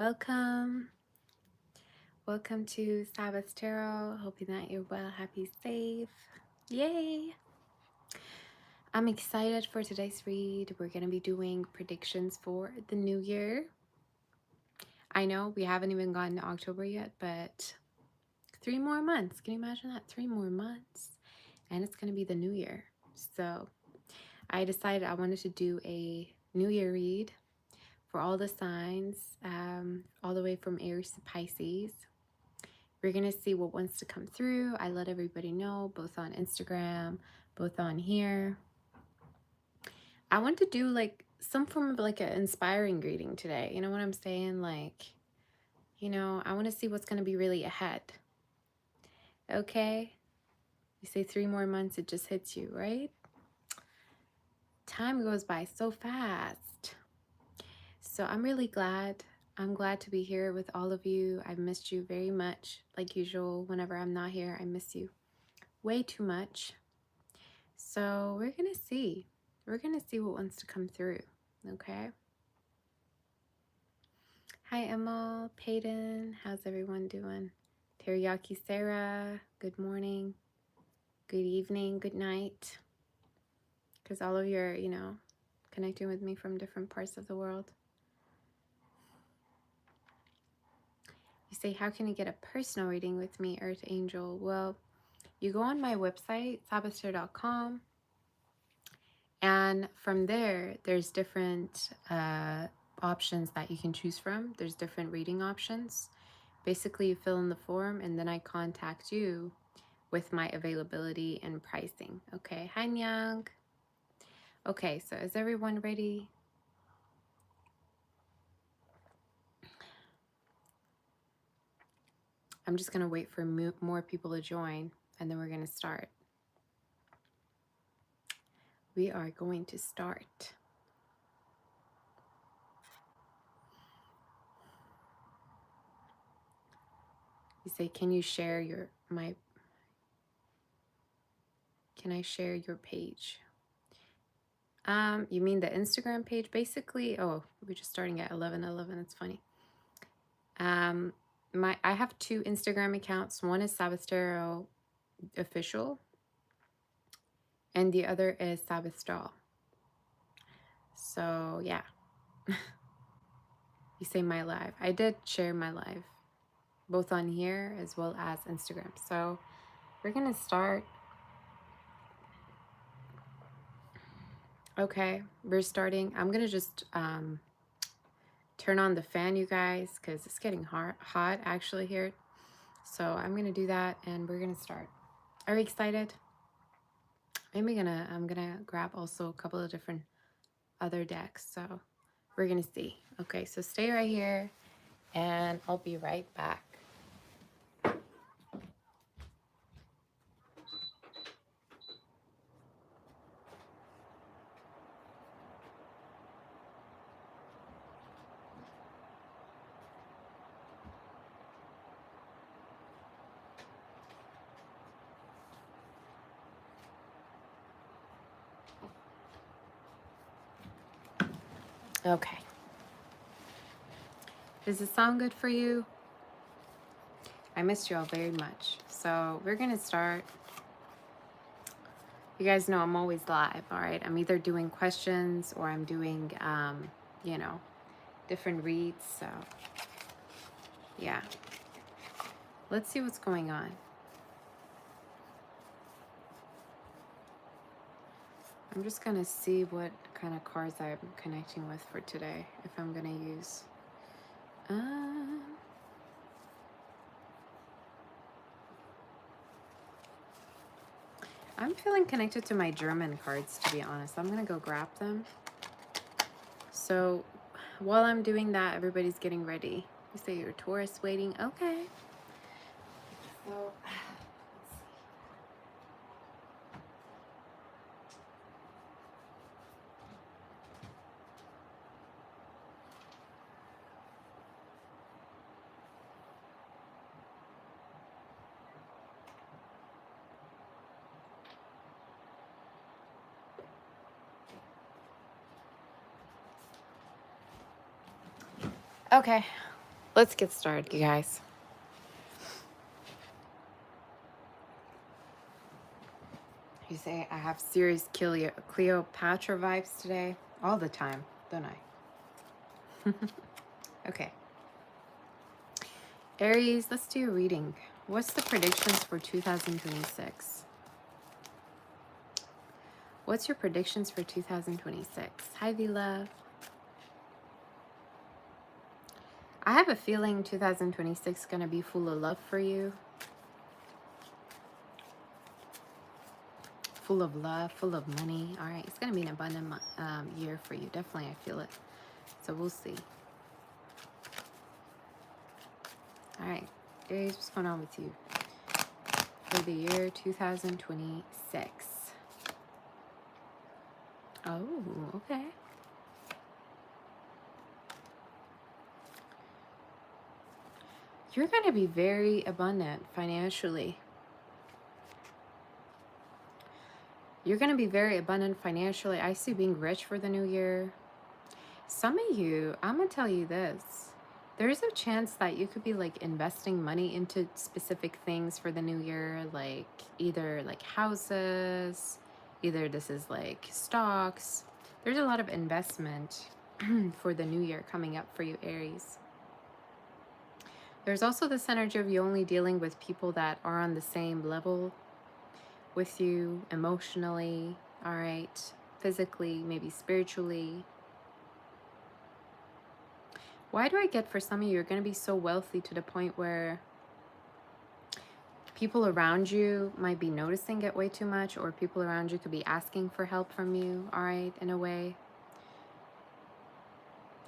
Welcome. Welcome to Sabbath Tarot. Hoping that you're well, happy, safe. Yay. I'm excited for today's read. We're going to be doing predictions for the new year. I know we haven't even gotten to October yet, but 3 more months. Can you imagine that? 3 more months. And it's going to be the new year. So I decided I wanted to do a new year read for all the signs, all the way from Aries to Pisces. We're going to see what wants to come through. I let everybody know, both on Instagram, both on here. I want to do like some form of like an inspiring reading today. You know what I'm saying? Like, I want to see what's going to be really ahead. Okay? You say 3 more months, it just hits you, right? Time goes by so fast. So I'm really glad. I'm glad to be here with all of you. I've missed you very much. Like usual, whenever I'm not here, I miss you way too much. So we're going to see. We're going to see what wants to come through. Okay. Hi, Emma, Peyton. How's everyone doing? Teriyaki Sarah. Good morning. Good evening. Good night. Because all of you are, connecting with me from different parts of the world. You say, how can you get a personal reading with me, Earth Angel? Well, you go on my website, sabbathtarot.com, and from there, there's different options that you can choose from. There's different reading options. Basically, you fill in the form, and then I contact you with my availability and pricing. Okay, hi Nyang. Okay, so is everyone ready? I'm just going to wait for more people to join, and then we're going to start. We are going to start. You say, can you share can I share your page? You mean the Instagram page? Basically, oh, we're just starting at 11:11. It's funny. I have 2 Instagram accounts. One is Sabbath Tarot Official, and the other is Sabbath Doll. So yeah. You say my live. I did share my live, both on here as well as Instagram. So we're gonna start. Okay, we're starting. I'm gonna just turn on the fan, you guys, because it's getting hot actually here. So I'm gonna do that, and we're gonna start. Are you excited? I'm gonna grab also a couple of different other decks. So we're gonna see. Okay, so stay right here, and I'll be right back. Okay. Does it sound good for you? I missed you all very much. So we're gonna start. You guys know I'm always live, all right? I'm either doing questions or I'm doing, different reads. So yeah, let's see what's going on. I'm just gonna see what kind of cards I'm connecting with for today, if I'm gonna use. I'm feeling connected to my German cards, to be honest. I'm gonna go grab them. So while I'm doing that, everybody's getting ready. You say you're Taurus waiting. Okay. So okay. Let's get started, you guys. You say I have serious Cleopatra vibes today. All the time, don't I? Okay. Aries, let's do a reading. What's the predictions for 2026? What's your predictions for 2026? Hi, V-Love. I have a feeling 2026 is going to be full of love for you. Full of love, full of money. All right, it's going to be an abundant year for you. Definitely, I feel it. So we'll see. All right, Aries, what's going on with you for the year 2026? Oh, okay. You're going to be very abundant financially. You're going to be very abundant financially. I see being rich for the new year. Some of you, I'm going to tell you this. There's a chance that you could be like investing money into specific things for the new year, like either like houses, either this is like stocks. There's a lot of investment for the new year coming up for you, Aries. There's also this energy of you only dealing with people that are on the same level with you emotionally, all right, physically, maybe spiritually. Why do I get for some of you, you're going to be so wealthy to the point where people around you might be noticing it way too much, or people around you could be asking for help from you, all right, in a way.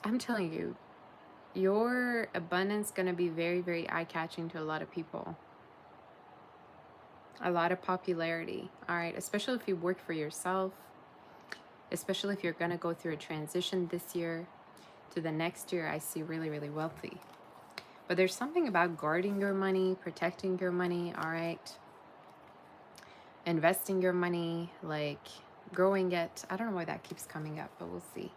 I'm telling you, your abundance is going to be very, very eye-catching to a lot of people. A lot of popularity, all right, especially if you work for yourself, especially if you're going to go through a transition this year to the next year. I see really, really wealthy. But there's something about guarding your money, protecting your money, all right? Investing your money, like growing it. I don't know why that keeps coming up, but we'll see.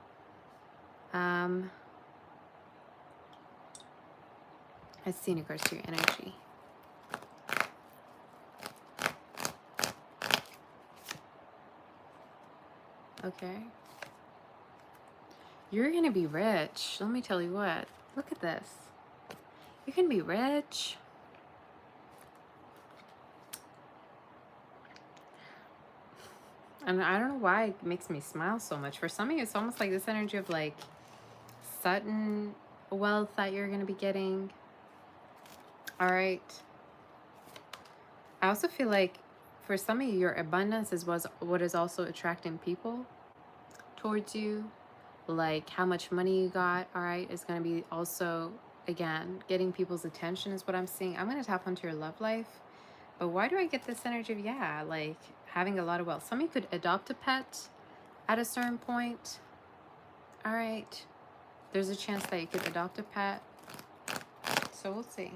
Let's see in regards to your energy. Okay. You're going to be rich. Let me tell you what. Look at this. You're going to be rich. And I don't know why it makes me smile so much. For some of you, it's almost like this energy of like sudden wealth that you're going to be getting. All right. I also feel like for some of you, your abundance is what is also attracting people towards you. Like how much money you got, all right, is going to be also, again, getting people's attention is what I'm seeing. I'm going to tap onto your love life. But why do I get this energy of, yeah, like having a lot of wealth? Some of you could adopt a pet at a certain point. All right. There's a chance that you could adopt a pet. So we'll see.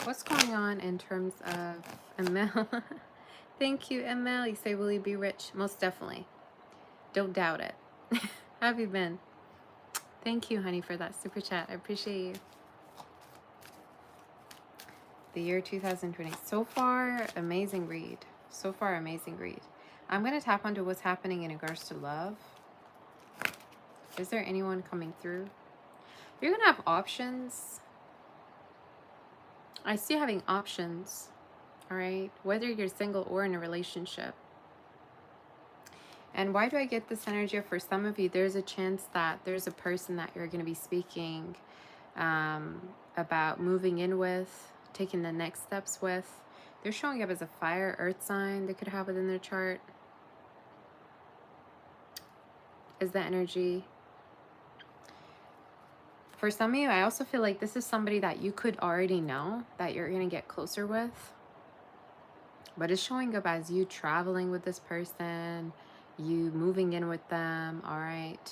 What's going on in terms of ML? Thank you, ML. You say, will you be rich? Most definitely. Don't doubt it. How have you been? Thank you, honey, for that super chat. I appreciate you. The year 2020. So far, amazing read. So far, amazing read. I'm going to tap onto what's happening in regards to love. Is there anyone coming through? You're going to have options. I see having options, all right? Whether you're single or in a relationship. And why do I get this energy? For some of you, there's a chance that there's a person that you're going to be speaking about moving in with, taking the next steps with. They're showing up as a fire, earth sign they could have within their chart. Is the energy. For some of you, I also feel like this is somebody that you could already know that you're going to get closer with. But it's showing up as you traveling with this person, you moving in with them, all right?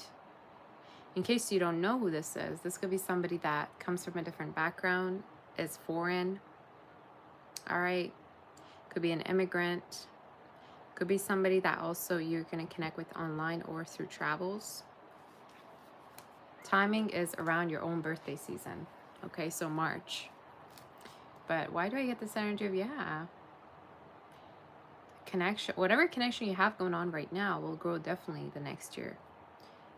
In case you don't know who this is, this could be somebody that comes from a different background, is foreign, all right? Could be an immigrant. Could be somebody that also you're going to connect with online or through travels. Timing is around your own birthday season. Okay, so March. But why do I get this energy of, yeah, connection? Whatever connection you have going on right now will grow definitely the next year.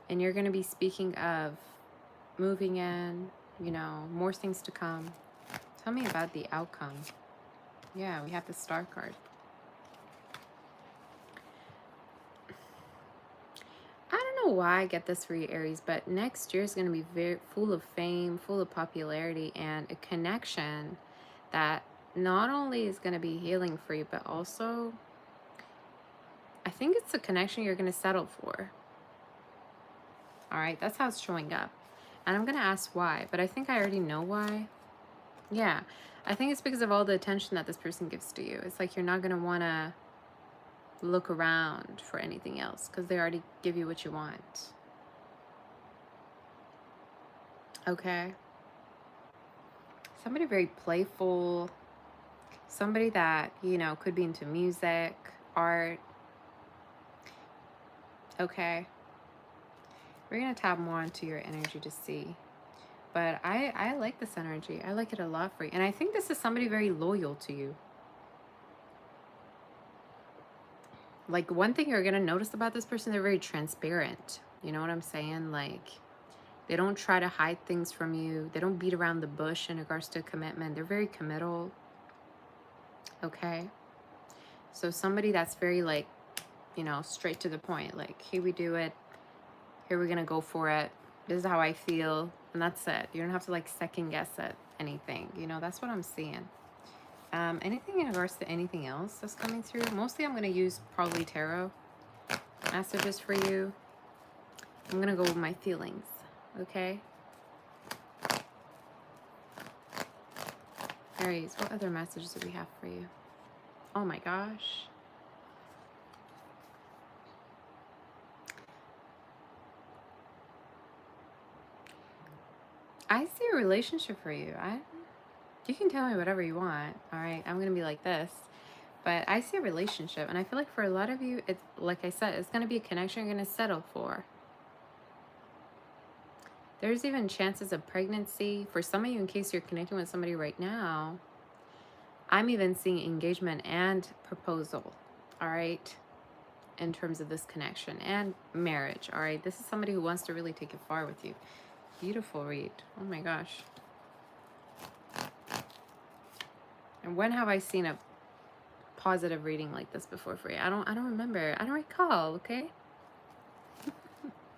And you're going to be speaking of moving in, you know, more things to come. Tell me about the outcome. Yeah, we have the Star card. I don't know why I get this for you, Aries, but next year is going to be very full of fame, full of popularity, and a connection that not only is going to be healing for you, but also I think it's a connection you're going to settle for. All right, that's how it's showing up. And I'm going to ask why, but I think I already know why. Yeah, I think it's because of all the attention that this person gives to you. It's like you're not going to want to look around for anything else because they already give you what you want. Okay. Somebody very playful, somebody that, you know, could be into music, art. Okay. We're going to tap more into your energy to see. But I like this energy. I like it a lot for you. And I think this is somebody very loyal to you. Like, one thing you're going to notice about this person, they're very transparent. You know what I'm saying? Like, they don't try to hide things from you. They don't beat around the bush in regards to commitment. They're very committal. Okay. So somebody that's very, like, you know, straight to the point. Like, here we do it. Here we're going to go for it. This is how I feel. And that's it. You don't have to, like, second guess at anything. You know, that's what I'm seeing. Anything in regards to anything else that's coming through? Mostly I'm going to use probably tarot messages for you. I'm going to go with my feelings. Okay? Aries, what other messages do we have for you? Oh my gosh. I see a relationship for you. You can tell me whatever you want. All right? I'm going to be like this. But I see a relationship. And I feel like for a lot of you, it's like I said, it's going to be a connection you're going to settle for. There's even chances of pregnancy. For some of you, in case you're connecting with somebody right now, I'm even seeing engagement and proposal, all right, in terms of this connection and marriage, all right? This is somebody who wants to really take it far with you. Beautiful read. Oh my gosh. And when have I seen a positive reading like this before for you? I don't remember. I don't recall, okay?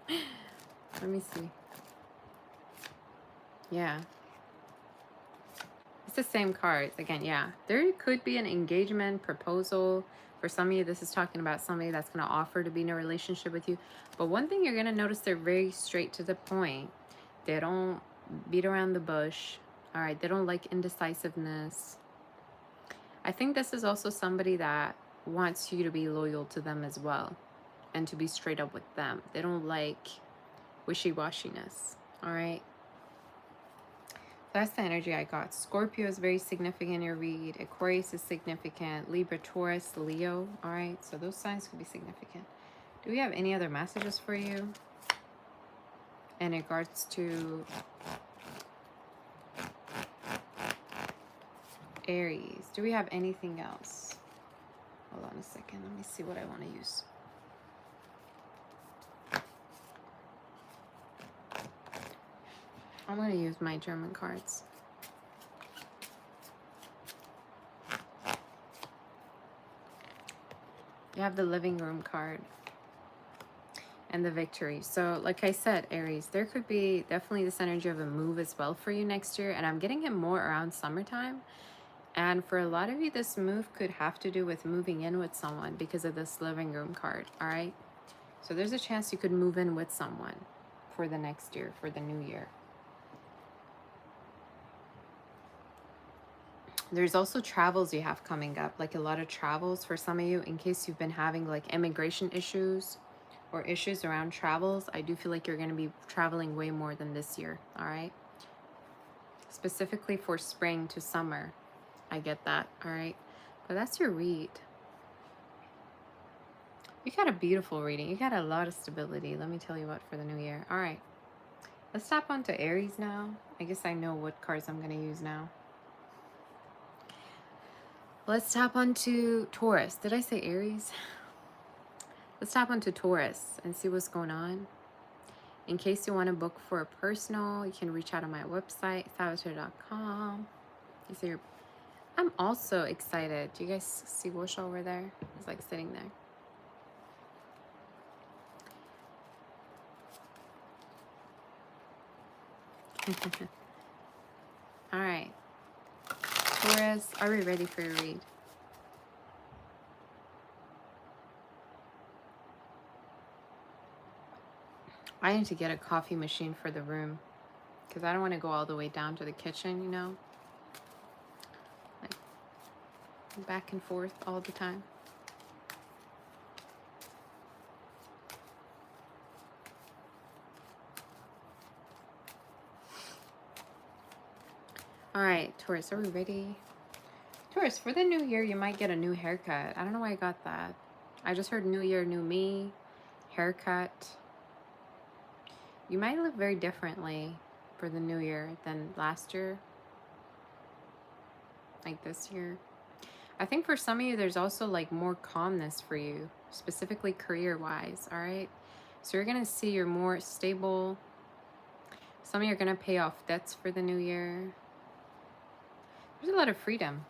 Let me see. Yeah. It's the same cards. Again, yeah. There could be an engagement, proposal. For some of you, this is talking about somebody that's going to offer to be in a relationship with you. But one thing you're going to notice, they're very straight to the point. They don't beat around the bush. All right. They don't like indecisiveness. I think this is also somebody that wants you to be loyal to them as well and to be straight up with them. They don't like wishy-washiness. All right. That's the energy I got. Scorpio is very significant in your read. Aquarius is significant. Libra, Taurus, Leo. All right. So those signs could be significant. Do we have any other messages for you in regards to Aries? Do we have anything else? Hold on a second. Let me see what I want to use. I'm going to use my German cards. You have the living room card and the victory. So like I said, Aries, there could be definitely this energy of a move as well for you next year. And I'm getting it more around summertime. And for a lot of you, this move could have to do with moving in with someone because of this living room card. All right. So there's a chance you could move in with someone for the next year, for the new year. There's also travels you have coming up, like a lot of travels for some of you in case you've been having like immigration issues or issues around travels. I do feel like you're going to be traveling way more than this year. All right. Specifically for spring to summer. I get that. All right. But that's your read. You got a beautiful reading. You got a lot of stability. Let me tell you what, for the new year. All right. Let's tap onto Aries now. I guess I know what cards I'm going to use now. Let's tap onto Taurus. Did I say Aries? Let's tap onto Taurus and see what's going on. In case you want to book for a personal, you can reach out on my website, saboteur.com. I'm also excited. Do you guys see Wush over there? He's like sitting there. All right. Taurus, are we ready for your read? I need to get a coffee machine for the room because I don't want to go all the way down to the kitchen, you know? Like back and forth all the time. All right, Taurus, are we ready? Taurus, for the new year, you might get a new haircut. I don't know why I got that. I just heard new year, new me, haircut. You might live very differently for the new year than last year, like this year. I think for some of you, there's also like more calmness for you, specifically career-wise, all right? So you're going to see you're more stable. Some of you are going to pay off debts for the new year. There's a lot of freedom,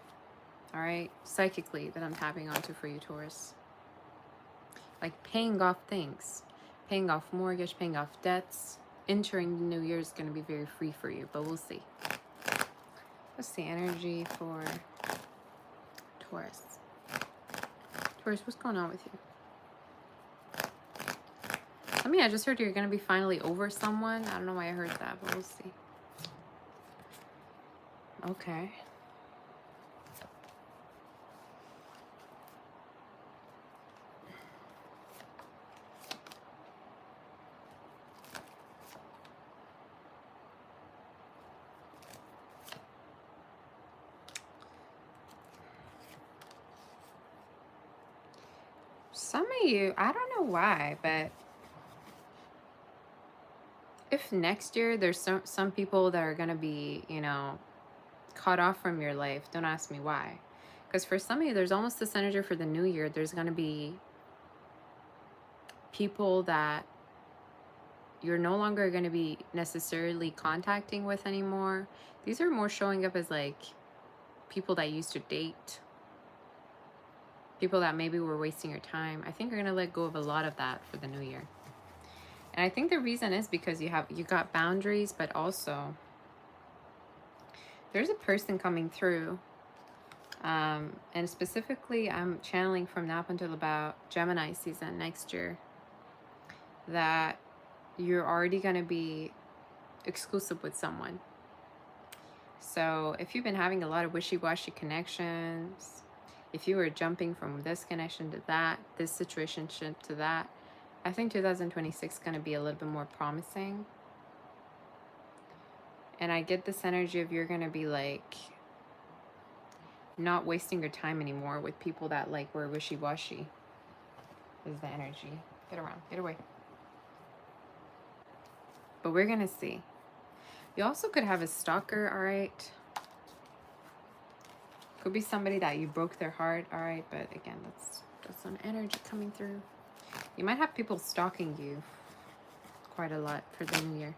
all right, psychically that I'm tapping onto for you, Taurus. Like paying off things, paying off mortgage, paying off debts. Entering the new year is going to be very free for you, but we'll see. What's the energy for Taurus? Taurus, what's going on with you? I mean, I just heard you're going to be finally over someone. I don't know why I heard that, but we'll see. Okay. Some of you, I don't know why, but if next year there's some people that are going to be, you know, cut off from your life, don't ask me why. Because for some of you, there's almost this energy for the new year. There's going to be people that you're no longer going to be necessarily contacting with anymore. These are more showing up as like people that used to date. People that maybe were wasting your time. I think you're going to let go of a lot of that for the new year. And I think the reason is because you got boundaries, but also there's a person coming through. And specifically, I'm channeling from now up until about Gemini season next year, that you're already going to be exclusive with someone. So if you've been having a lot of wishy-washy connections, if you were jumping from this connection to that, this situationship to that, I think 2026 is going to be a little bit more promising. And I get this energy of you're going to be like not wasting your time anymore with people that like were wishy-washy. Is the energy. Get around. Get away. But we're going to see. You also could have a stalker, all right? Could be somebody that you broke their heart, all right? But again, that's some energy coming through. You might have people stalking you quite a lot for the new year.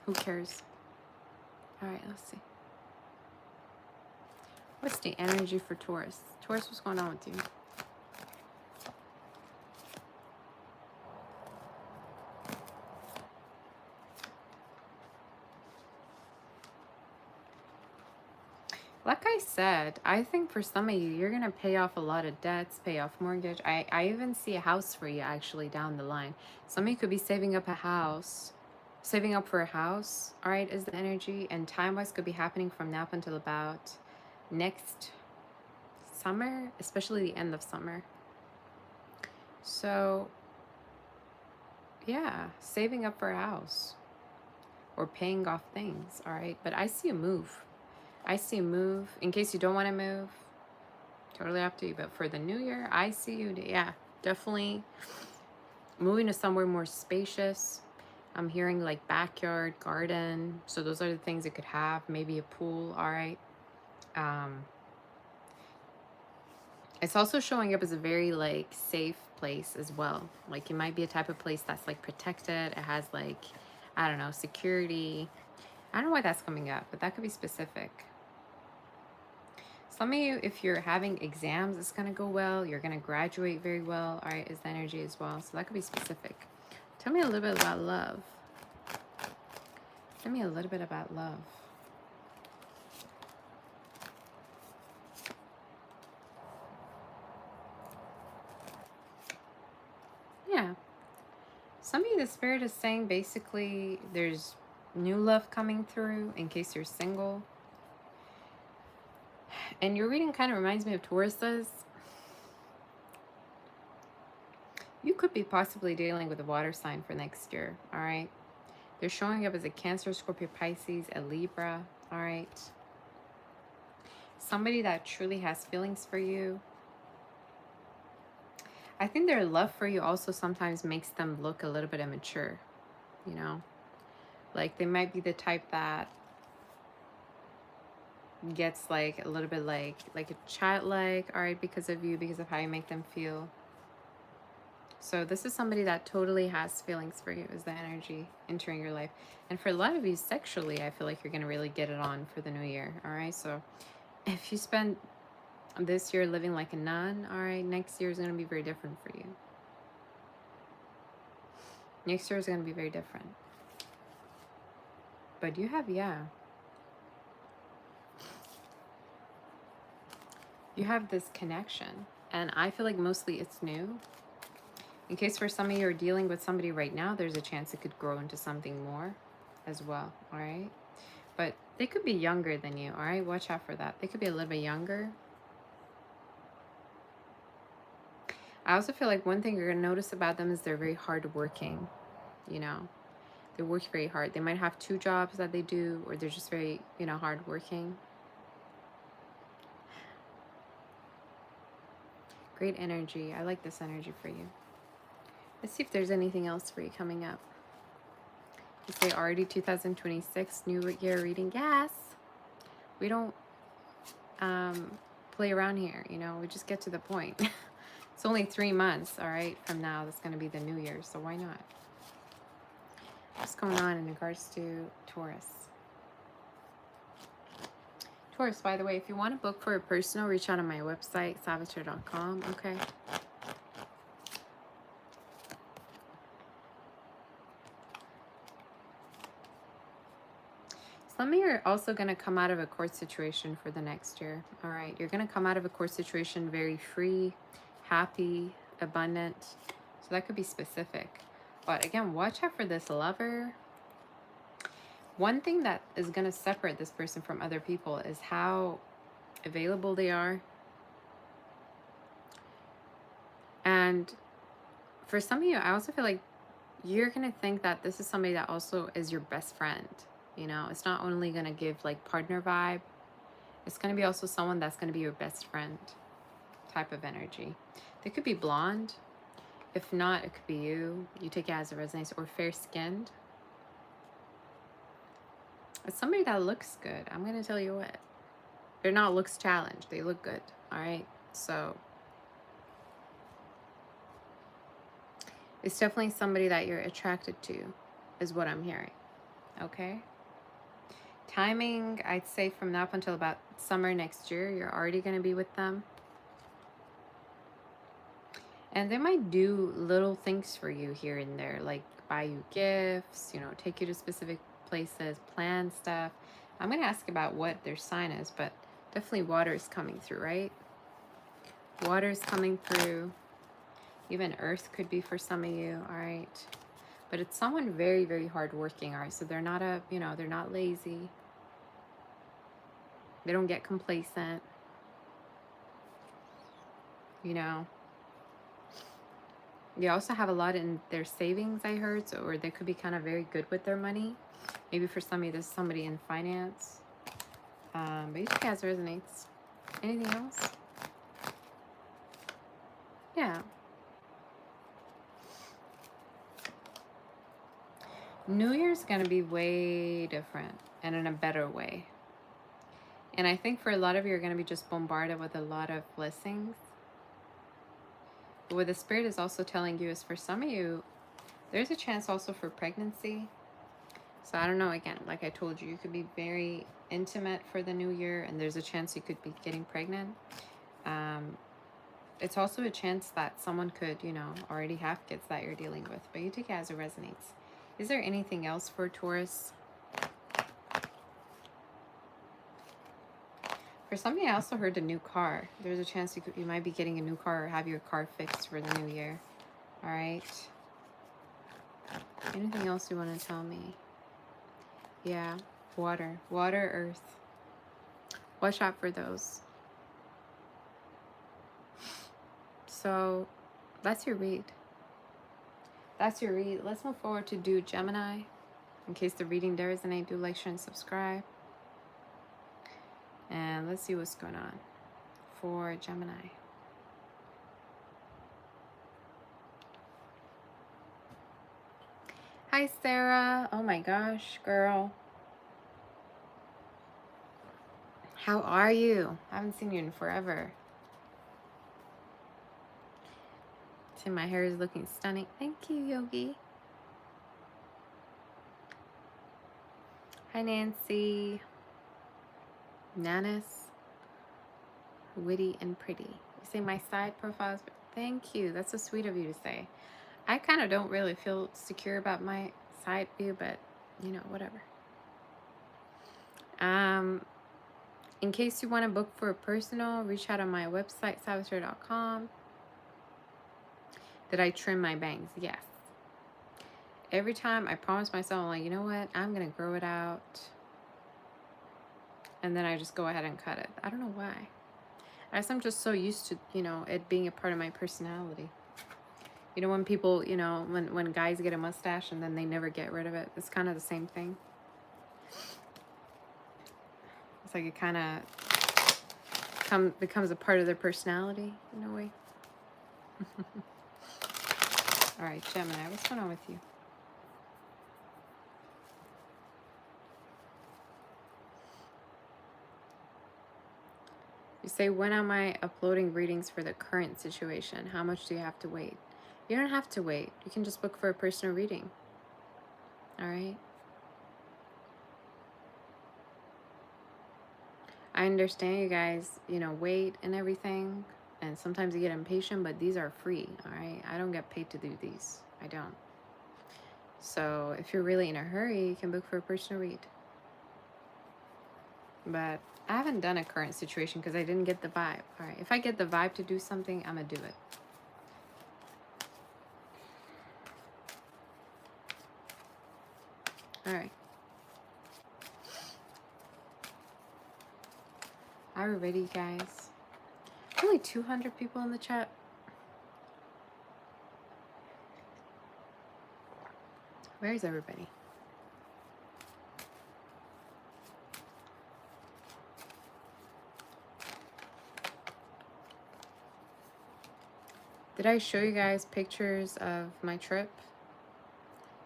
Who cares? All right, let's see. What's the energy for Taurus? Taurus, what's going on with you? Like I said, I think for some of you, you're going to pay off a lot of debts, pay off mortgage. I even see a house for you actually down the line. Some of you could be saving up a house, saving up for a house, all right, is the energy. And time-wise could be happening from now up until about next summer, especially the end of summer. So, yeah, saving up for a house or paying off things, all right? But I see a move. I see a move. In case you don't want to move, totally up to you. But for the new year, I see you, yeah, definitely moving to somewhere more spacious. I'm hearing like backyard, garden. So those are the things it could have. Maybe a pool, all right? It's also showing up as a very like safe place as well. Like it might be a type of place that's like protected. It has like, I don't know, security. I don't know why that's coming up, but that could be specific. Some of you, if you're having exams, it's going to go well. You're going to graduate very well. All right, is the energy as well. So that could be specific. Tell me a little bit about love. Tell me a little bit about love. Yeah. Some of you, the spirit is saying basically there's new love coming through in case you're single. And your reading kind of reminds me of Taurus's. You could be possibly dealing with a water sign for next year, all right? They're showing up as a Cancer, Scorpio, Pisces, a Libra, all right? Somebody that truly has feelings for you. I think their love for you also sometimes makes them look a little bit immature, you know? Like they might be the type that gets like a little bit like a childlike, all right, because of you, because of how you make them feel. So this is somebody that totally has feelings for you, is the energy entering your life. And for a lot of you sexually, I feel like you're going to really get it on for the new year, all right? So if you spend this year living like a nun, all right, next year is going to be very different for you. Next year is going to be very different. But you have, yeah. You have this connection. And I feel like mostly it's new. In case for some of you are dealing with somebody right now, there's a chance it could grow into something more as well, all right? But they could be younger than you, all right? Watch out for that. They could be a little bit younger. I also feel like one thing you're going to notice about them is they're very hardworking, you know? They work very hard. They might have 2 jobs that they do, or they're just very, you know, hardworking. Great energy. I like this energy for you. Let's see if there's anything else for you coming up. You say already 2026 new year reading. Yes. We don't play around here, you know. We just get to the point. It's only 3 months, all right, from now. That's going to be the new year, so why not? What's going on in regards to Taurus? Taurus, by the way, if you want to book for a personal, reach out on my website, saboteur.com, okay? Some of you are also going to come out of a court situation for the next year, all right? You're going to come out of a court situation very free, happy, abundant. So that could be specific. But again, watch out for this lover. One thing that is going to separate this person from other people is how available they are. And for some of you, I also feel like you're going to think that this is somebody that also is your best friend. You know, it's not only going to give like partner vibe. It's going to be also someone that's going to be your best friend type of energy. They could be blonde. If not, it could be you. You take it as it resonates. Or fair-skinned. It's somebody that looks good. I'm going to tell you what. They're not looks challenged. They look good. All right? So it's definitely somebody that you're attracted to is what I'm hearing. Okay? Timing, I'd say from now up until about summer next year, you're already going to be with them. And they might do little things for you here and there, like buy you gifts, you know, take you to specific places, plan stuff. I'm going to ask about what their sign is, but definitely water is coming through, right? Water is coming through. Even earth could be for some of you, all right? But it's someone very, very hardworking, all right? So they're not they're not lazy. They don't get complacent. You know. They also have a lot in their savings, I heard, so, or they could be kind of very good with their money. Maybe for some of you, this is somebody in finance. But you think as resonates. Anything else? Yeah. New Year's going to be way different and in a better way. And I think for a lot of you, you're going to be just bombarded with a lot of blessings. But what the Spirit is also telling you is for some of you, there's a chance also for pregnancy. So I don't know, again, like I told you, you could be very intimate for the new year and there's a chance you could be getting pregnant. It's also a chance that someone could, you know, already have kids that you're dealing with. But you take it as it resonates. Is there anything else for Taurus? For some of you, I also heard a new car. There's a chance you might be getting a new car or have your car fixed for the new year. All right. Anything else you want to tell me? Yeah, water, earth. Watch out for those. So that's your read. That's your read. Let's move forward to do Gemini. In case the reading there resonates, do like, share, and subscribe. And let's see what's going on for Gemini. Hi, Sarah. Oh my gosh, girl. How are you? I haven't seen you in forever. See, my hair is looking stunning. Thank you, Yogi. Hi, Nancy. Nanas. Witty and pretty. You say my side profiles. Thank you. That's so sweet of you to say. I kind of don't really feel secure about my side view, but you know, whatever. In case you want to book for a personal, reach out on my website, saboteur.com. Did I trim my bangs? Yes. Every time I promise myself, I'm like, you know what? I'm going to grow it out. And then I just go ahead and cut it. I don't know why. I guess I'm just so used to, you know, it being a part of my personality. You know, when people, you know, when guys get a mustache and then they never get rid of it, it's kind of the same thing. It's like it kind of becomes a part of their personality in a way. All right, Gemini, what's going on with you? You say, when am I uploading readings for the current situation? How much do you have to wait? You don't have to wait. You can just book for a personal reading. All right? I understand you guys, you know, wait and everything. And sometimes you get impatient, but these are free. All right? I don't get paid to do these. I don't. So if you're really in a hurry, you can book for a personal read. But I haven't done a current situation because I didn't get the vibe. All right? If I get the vibe to do something, I'm going to do it. All right. Are we ready, guys? Only 200 people in the chat. Where is everybody? Did I show you guys pictures of my trip?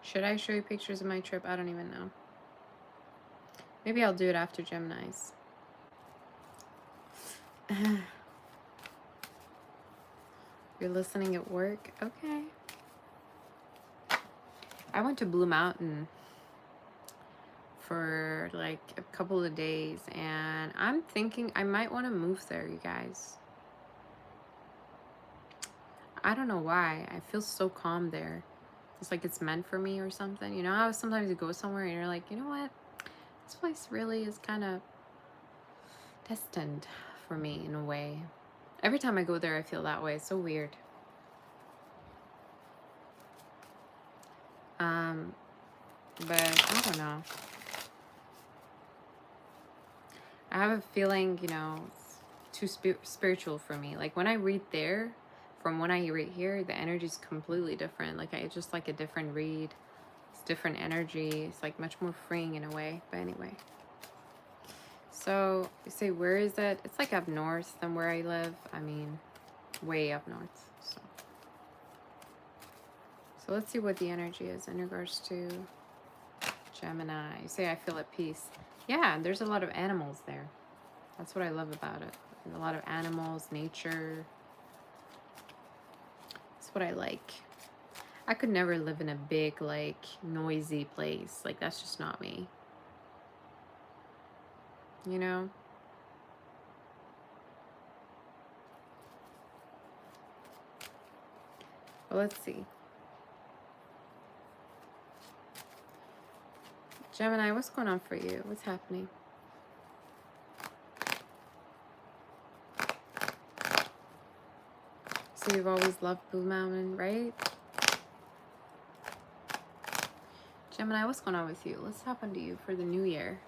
Should I show you pictures of my trip? I don't even know. Maybe I'll do it after Gemini's. You're listening at work? Okay. I went to Blue Mountain for like a couple of days and I'm thinking I might want to move there, you guys. I don't know why. I feel so calm there. It's like it's meant for me or something. You know how sometimes you go somewhere and you're like, you know what? This place really is kind of destined for me in a way. Every time I go there, I feel that way. It's so weird. But I don't know. I have a feeling, you know, it's too spiritual for me. Like when I read there, from when I read here, the energy is completely different. Like it's just like a different read. It's different energy. It's like much more freeing in a way. But anyway. So you say, where is it? It's like up north than where I live. I mean, way up north. So let's see what the energy is in regards to Gemini, you say I feel at peace. Yeah, there's a lot of animals there. That's what I love about it. A lot of animals, nature. That's what I like. I could never live in a big, like, noisy place. Like, that's just not me. You know? Well, let's see. Gemini, what's going on for you? What's happening? So you've always loved Blue Mountain, right? Gemini, what's going on with you? What's happened to you for the new year?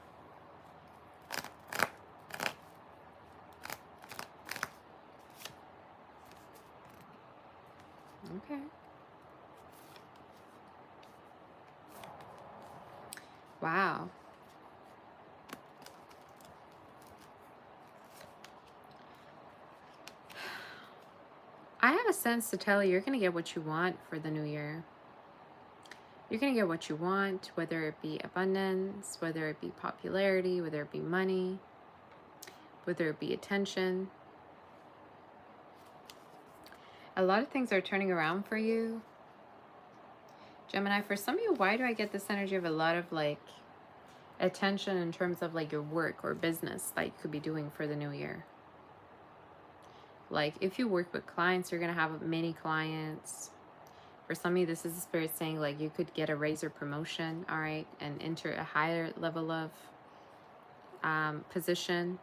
Okay. Wow. I have a sense to tell you, you're going to get what you want for the new year. You're going to get what you want, whether it be abundance, whether it be popularity, whether it be money, whether it be attention. A lot of things are turning around for you. Gemini, for some of you, why do I get this energy of a lot of like attention in terms of like your work or business that you could be doing for the new year? Like if you work with clients, you're going to have many clients. For some of you, this is the spirit saying like you could get a raise or promotion, all right, and enter a higher level of position.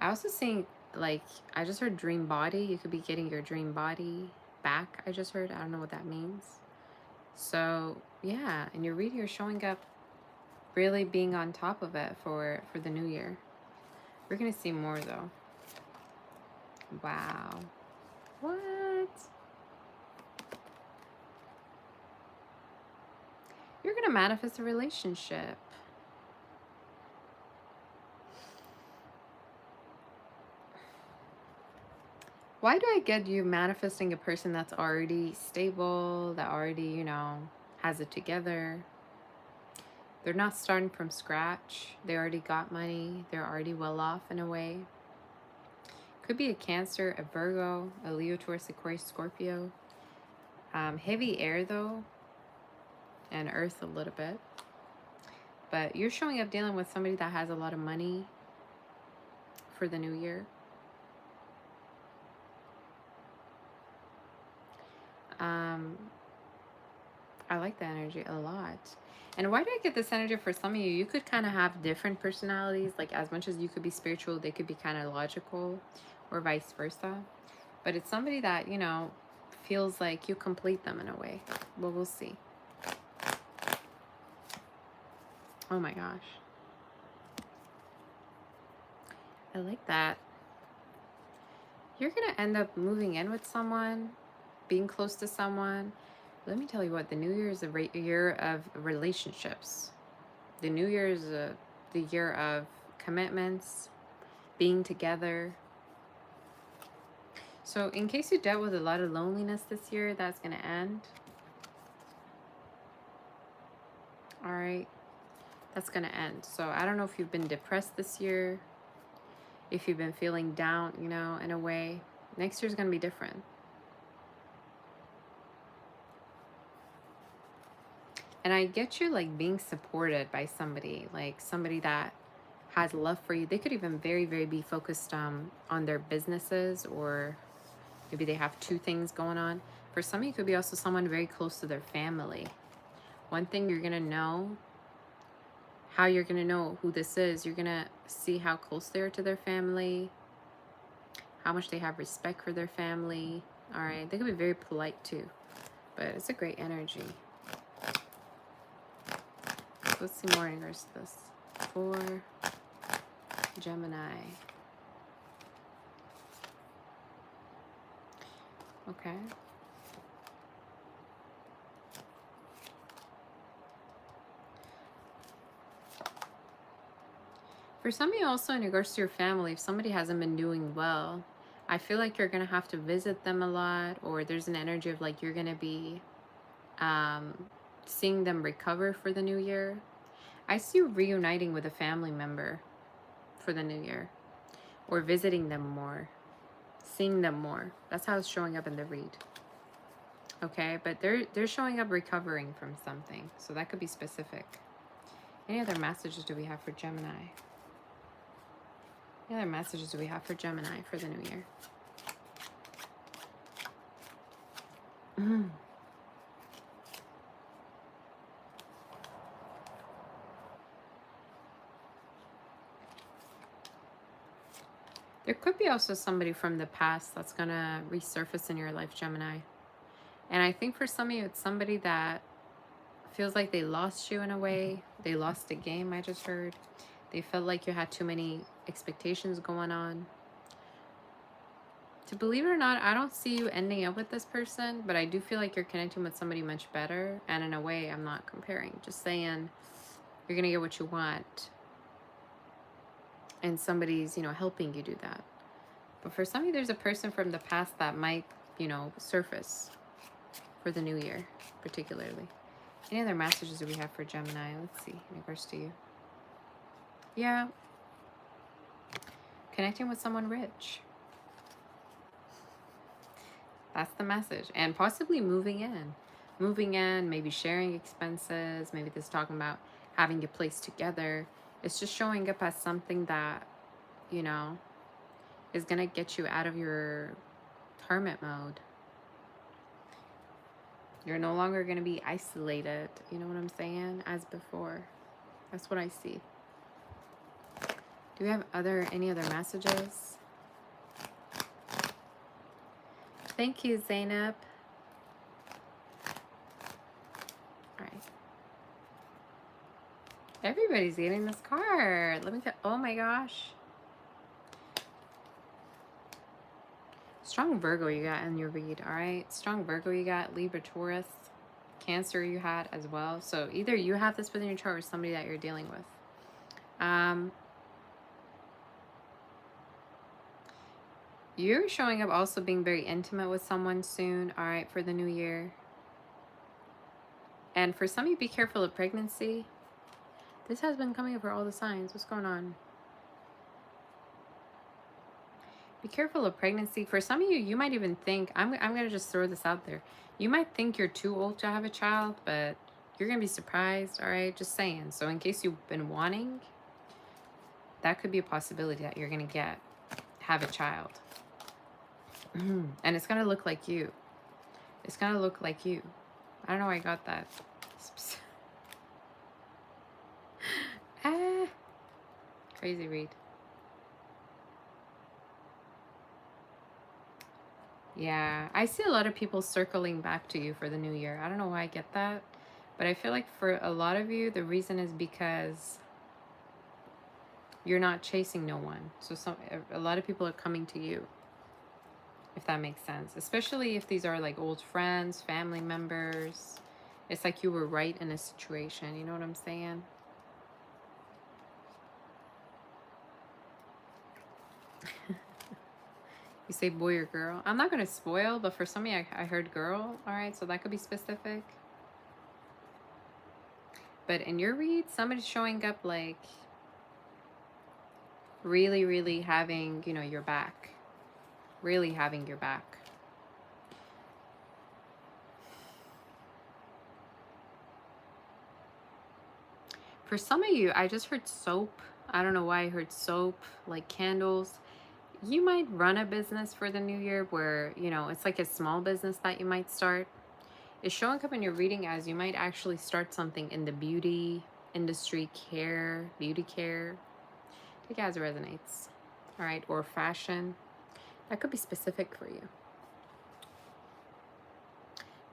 I also think like I just heard dream body. You could be getting your dream body back. I just heard. I don't know what that means. So yeah, and your reading, you're showing up, really being on top of it for the new year. We're gonna see more though. Wow. What? You're gonna manifest a relationship. Why do I get you manifesting a person that's already stable, that already, you know, has it together? They're not starting from scratch. They already got money. They're already well off in a way. Could be a Cancer, a Virgo, a Leo, Taurus, Aquarius, Scorpio. Heavy air though, and earth a little bit. But you're showing up dealing with somebody that has a lot of money for the new year. I like the energy a lot. And why do I get this energy for some of you? You could kind of have different personalities. Like as much as you could be spiritual, they could be kind of logical or vice versa. But it's somebody that, you know, feels like you complete them in a way. Well, we'll see. Oh my gosh. I like that. You're going to end up moving in with someone, being close to someone. Let me tell you what, the new year is a year of relationships. The new year is the year of commitments, being together. So in case you dealt with a lot of loneliness this year, that's going to end. All right. That's going to end. So I don't know if you've been depressed this year, if you've been feeling down, you know, in a way. Next year's going to be different. And I get you like being supported by somebody, like somebody that has love for you. They could even very, very be focused on their businesses, or maybe they have two things going on. For some of you, it could be also someone very close to their family. One thing you're going to know, how you're going to know who this is, you're going to see how close they are to their family, how much they have respect for their family. All right. They could be very polite too, but it's a great energy. Let's see more in regards to this. For Gemini. Okay. For some of you also in regards to your family, if somebody hasn't been doing well, I feel like you're going to have to visit them a lot, or there's an energy of like you're going to be seeing them recover for the new year. I see you reuniting with a family member for the new year, or visiting them more, seeing them more. That's how it's showing up in the read. Okay, but they're showing up recovering from something, so that could be specific. Any other messages do we have for Gemini? Any other messages do we have for Gemini for the new year? There could be also somebody from the past that's going to resurface in your life, Gemini. And I think for some of you, it's somebody that feels like they lost you in a way. They lost a game, I just heard. They felt like you had too many expectations going on. To believe it or not, I don't see you ending up with this person, but I do feel like you're connecting with somebody much better. And in a way, I'm not comparing. Just saying you're going to get what you want. And somebody's, helping you do that. But for some of you, there's a person from the past that might, surface for the new year, particularly. Any other messages do we have for Gemini? Let's see, in regards to you. Yeah. Connecting with someone rich. That's the message. And possibly moving in. Moving in, maybe sharing expenses. Maybe this is talking about having a place together. It's just showing up as something that, is going to get you out of your hermit mode. You're no longer going to be isolated. You know what I'm saying? As before. That's what I see. Do we have any other messages? Thank you, Zainab. All right. Everybody's getting this card. Let me get, oh my gosh. Strong Virgo you got in your read, all right? Strong Virgo you got, Libra, Taurus, Cancer you had as well. So either you have this within your chart or somebody that you're dealing with. You're showing up also being very intimate with someone soon, all right, for the new year. And for some of you, be careful of pregnancy. This has been coming up for all the signs. What's going on? Be careful of pregnancy. For some of you, you might even think, I'm going to just throw this out there. You might think you're too old to have a child, but you're going to be surprised, all right? Just saying. So in case you've been wanting, that could be a possibility that you're going to have a child. And it's going to look like you. It's going to look like you. I don't know why I got that. Crazy read. Yeah, I see a lot of people circling back to you for the new year. I don't know why I get that, but I feel like for a lot of you, the reason is because you're not chasing no one. So a lot of people are coming to you, if that makes sense. Especially if these are like old friends, family members. It's like you were right in a situation. You know what I'm saying? You say boy or girl. I'm not going to spoil, but for some of you, I heard girl. All right, so that could be specific. But in your read, somebody's showing up like really, really having, your back. Really having your back. For some of you, I just heard soap. I don't know why I heard soap, like candles. You might run a business for the new year where, it's like a small business that you might start. It's showing up in your reading as you might actually start something in the beauty industry, beauty care. Take it as it resonates. All right, or fashion. That could be specific for you.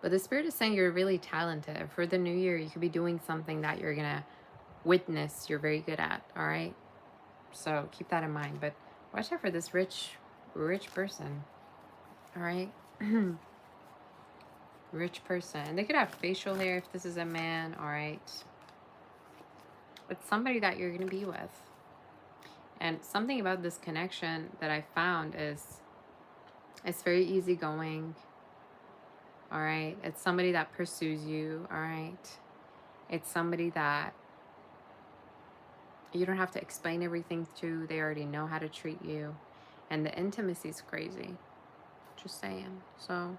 But the spirit is saying you're really talented. For the new year, you could be doing something that you're going to witness you're very good at, all right? So keep that in mind. But watch out for this rich person, all right? Rich person. And they could have facial hair if this is a man, all right? But somebody that you're going to be with. And something about this connection that I found is it's very easygoing. all right? It's somebody that pursues you, all right? It's somebody that you don't have to explain everything to. They already know how to treat you. And the intimacy is crazy. Just saying. So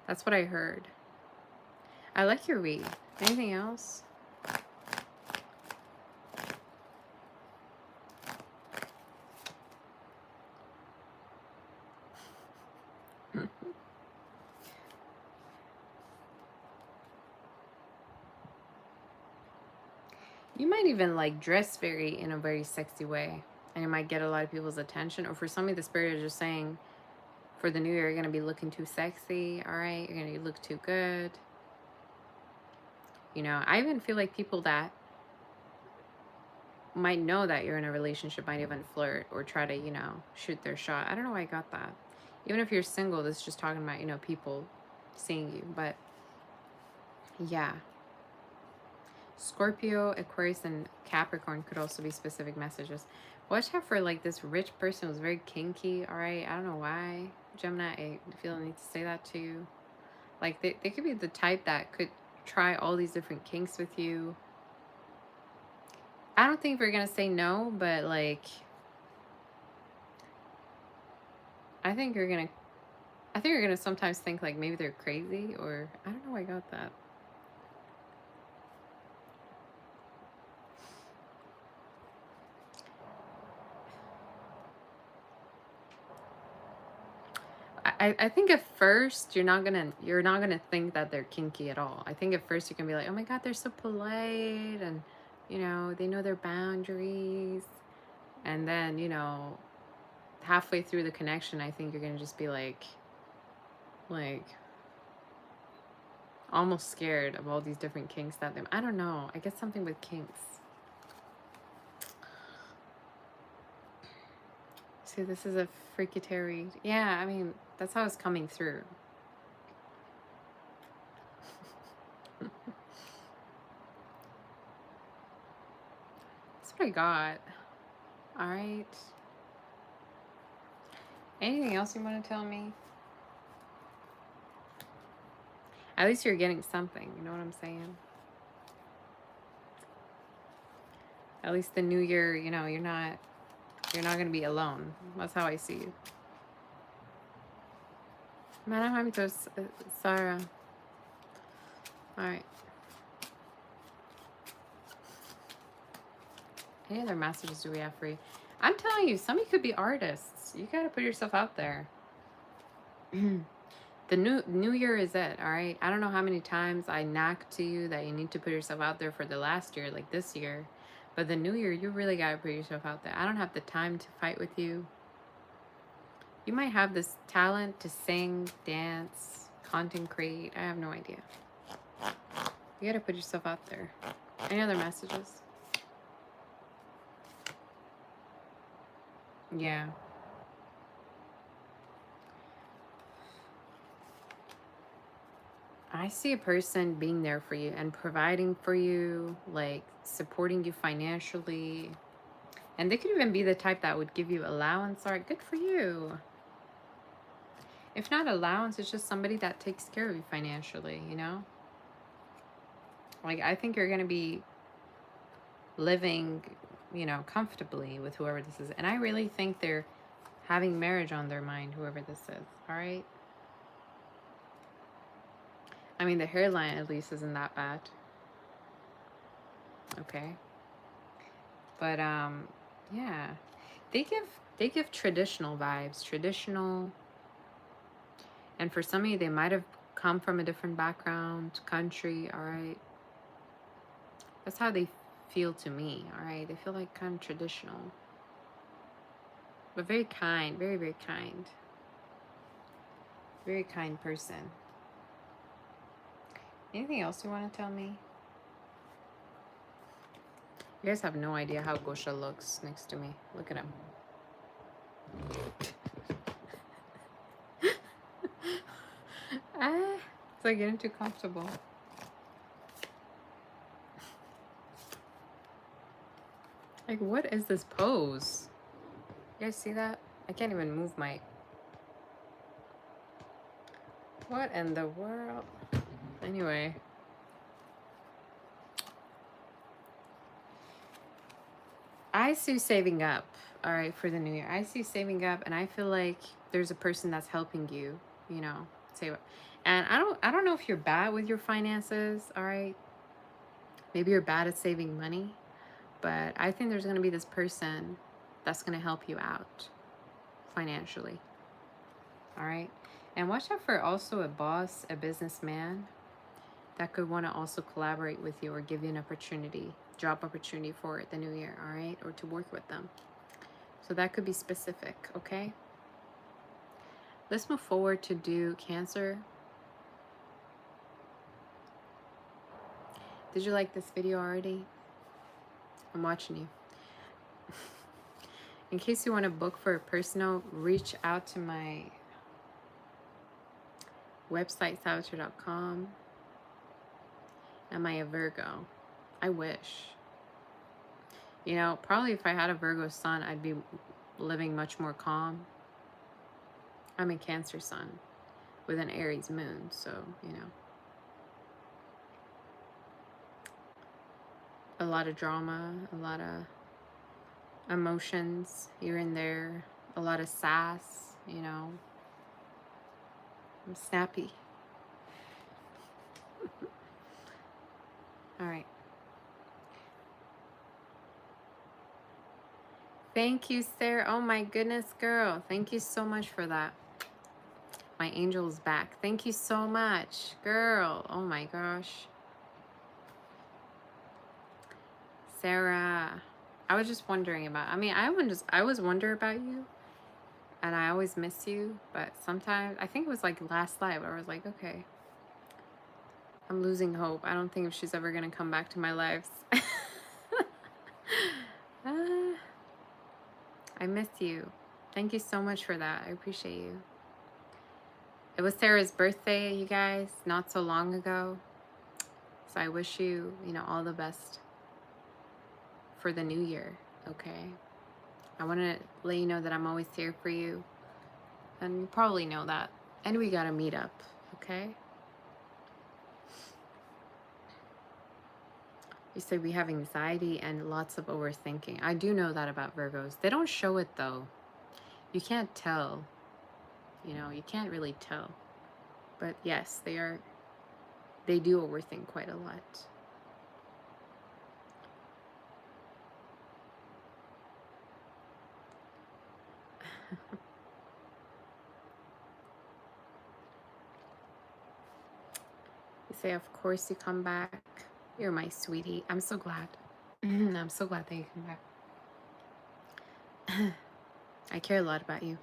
that's what I heard. I like your read. Anything else? You might even like dress in a very sexy way, and it might get a lot of people's attention. Or for some of the spirit is just saying, for the new year, you're gonna be looking too sexy. All right, you're gonna look too good. You know, I even feel like people that might know that you're in a relationship might even flirt or try to, you know, shoot their shot. I don't know why I got that. Even if you're single, this is just talking about, you know, people seeing you. But yeah. Scorpio, Aquarius, and Capricorn could also be specific messages. Watch out for like this rich person who's very kinky, all right? I don't know why. Gemini, I feel I need to say that to you. Like they could be the type that could try all these different kinks with you. I don't think we're going to say no, but like, I think you're going to sometimes think like maybe they're crazy, or I don't know why I got that. I think at first you're not gonna think that they're kinky at all. I think at first you're gonna be like, oh my god, they're so polite, and you know, they know their boundaries. And then, you know, halfway through the connection, I think you're gonna just be like almost scared of all these different kinks that they, I don't know. I guess something with kinks. See, this is a freakitary. Yeah, I mean, that's how it's coming through. That's what I got. All right. Anything else you want to tell me? At least you're getting something. You know what I'm saying? At least the new year, you know, you're not going to be alone. That's how I see you. Manahamitos, Sarah. All right. Any other messages do we have for you? I'm telling you, some of you could be artists. You got to put yourself out there. The new year is it, all right? I don't know how many times I knock to you that you need to put yourself out there for the last year, like this year. But the new year, you really got to put yourself out there. I don't have the time to fight with you. You might have this talent to sing, dance, content create. I have no idea. You got to put yourself out there. Any other messages? Yeah. I see a person being there for you and providing for you, like supporting you financially. And they could even be the type that would give you allowance. All right, good for you. If not allowance, it's just somebody that takes care of you financially, you know? Like, I think you're going to be living, you know, comfortably with whoever this is. And I really think they're having marriage on their mind, whoever this is. All right? I mean, the hairline at least isn't that bad. Okay. But yeah. They give traditional vibes, traditional. And for some of you, they might have come from a different background, country, all right? That's how they feel to me, all right? They feel like kind of traditional. But very kind, very, very kind. Very kind person. Anything else you want to tell me? You guys have no idea how Gosha looks next to me. Look at him. It's like getting too comfortable. Like, what is this pose? You guys see that? I can't even move my What in the world? Anyway. I see you saving up, all right, for the new year. I see you saving up, and I feel like there's a person that's helping you, you know, save up. And I don't know if you're bad with your finances, all right? Maybe you're bad at saving money, but I think there's going to be this person that's going to help you out financially, all right? And watch out for also a boss, a businessman that could want to also collaborate with you or give you an opportunity, job opportunity for the new year, all right? Or to work with them. So that could be specific, okay? Let's move forward to do Cancer. Did you like this video already? I'm watching you. In case you want to book for a personal, reach out to my website, sagittarius.com. Am I a Virgo? I wish. You know, probably if I had a Virgo sun, I'd be living much more calm. I'm a Cancer sun with an Aries moon, so, you know. A lot of drama, a lot of emotions here and there, a lot of sass, you know. I'm snappy. All right. Thank you, Sarah. Oh my goodness, girl. Thank you so much for that. My angel is back. Thank you so much, girl. Oh my gosh. Sarah. I was just wondering about, I mean, I was wondering about you, and I always miss you, but sometimes, I think it was like last live, I was like, okay, I'm losing hope. I don't think if she's ever gonna come back to my lives. I miss you. Thank you so much for that. I appreciate you. It was Sarah's birthday, you guys, not so long ago. So I wish you, you know, all the best for the new year, okay? I want to let you know that I'm always here for you. And you probably know that. And we got to meet up, okay? You say we have anxiety and lots of overthinking. I do know that about Virgos. They don't show it though. You can't tell. You know, you can't really tell. But yes, they do overthink quite a lot. You say, of course you come back. You're my sweetie. I'm so glad. I'm so glad that you come back. I care a lot about you.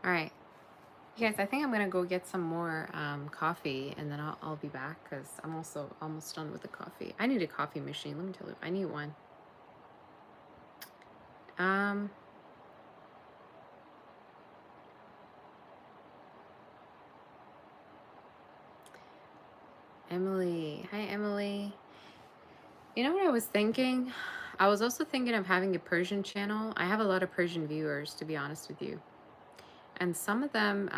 All right. You guys, I think I'm going to go get some more coffee, and then I'll be back because I'm also almost done with the coffee. I need a coffee machine. Let me tell you, I need one. Emily. Hi, Emily. You know what I was thinking? I was also thinking of having a Persian channel. I have a lot of Persian viewers, to be honest with you. And some of them,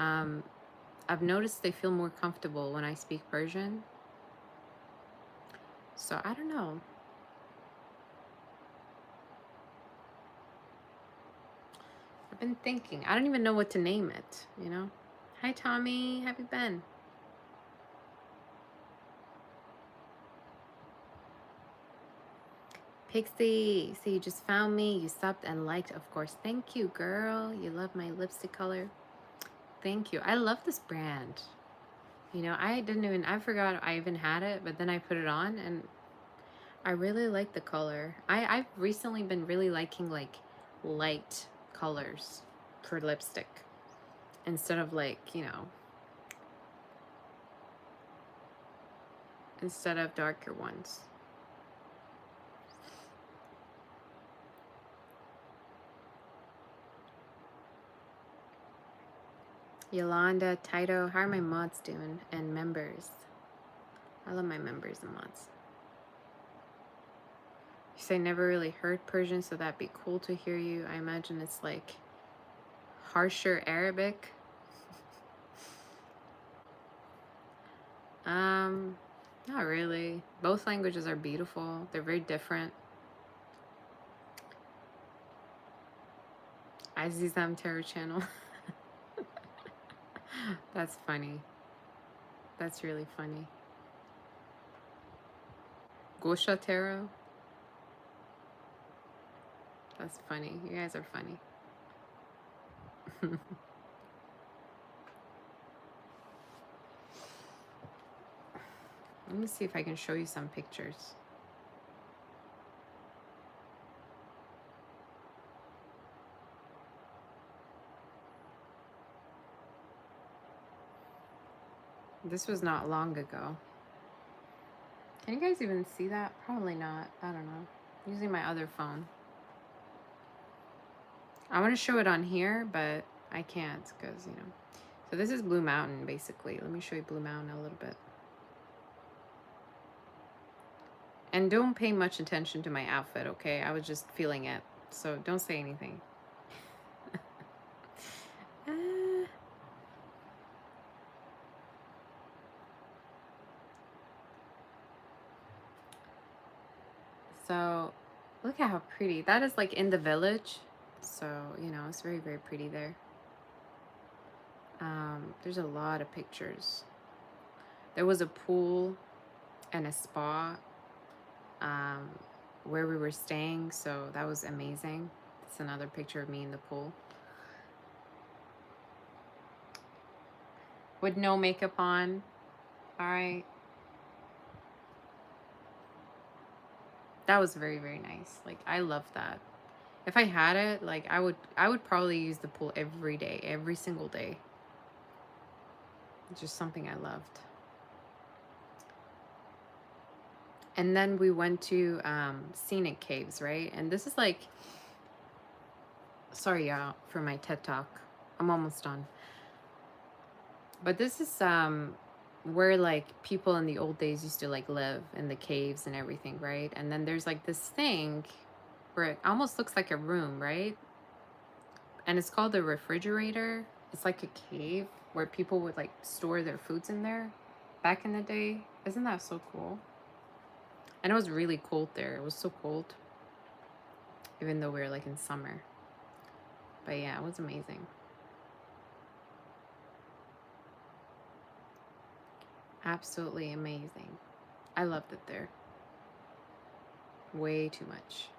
I've noticed they feel more comfortable when I speak Persian. So I don't know. I've been thinking. I don't even know what to name it, you know? Hi, Tommy. How have you been? Pixie, so you just found me. You subbed and liked, of course. Thank you, girl. You love my lipstick color. Thank you. I love this brand. You know, I forgot I even had it, but then I put it on and I really like the color. I've recently been really liking like light colors for lipstick instead of like, you know, instead of darker ones. Yolanda, Taito, how are my mods doing? And members. I love my members and mods. You say never really heard Persian, so that'd be cool to hear you. I imagine it's like harsher Arabic. Not really. Both languages are beautiful. They're very different. Azizam Tarot Channel. That's funny. That's really funny. Gosha Tarot. That's funny. You guys are funny. Let me see if I can show you some pictures. This was not long ago. Can you guys even see that? Probably not. I don't know. I'm using my other phone. I want to show it on here, but I can't because, you know. So this is Blue Mountain, basically. Let me show you Blue Mountain a little bit. And don't pay much attention to my outfit, okay? I was just feeling it. So don't say anything. So look at how pretty. That is like in the village. So, you know, it's very, very pretty there. There's a lot of pictures. There was a pool and a spa where we were staying. So that was amazing. It's another picture of me in the pool. With no makeup on. All right. That was very, very nice. Like, I love that. If I had it, like, I would probably use the pool every day, every single day. It's just something I loved. And then we went to scenic caves, right? And this is like, sorry y'all for my TED talk. I'm almost done. But this is where like people in the old days used to like live in the caves and everything, right? And then there's like this thing where it almost looks like a room, right? And it's called the refrigerator. It's like a cave where people would like store their foods in there back in the day. Isn't that so cool? And it was really cold there. It was so cold, even though we were like in summer. But yeah, it was amazing. Absolutely amazing. I loved it there. Way too much.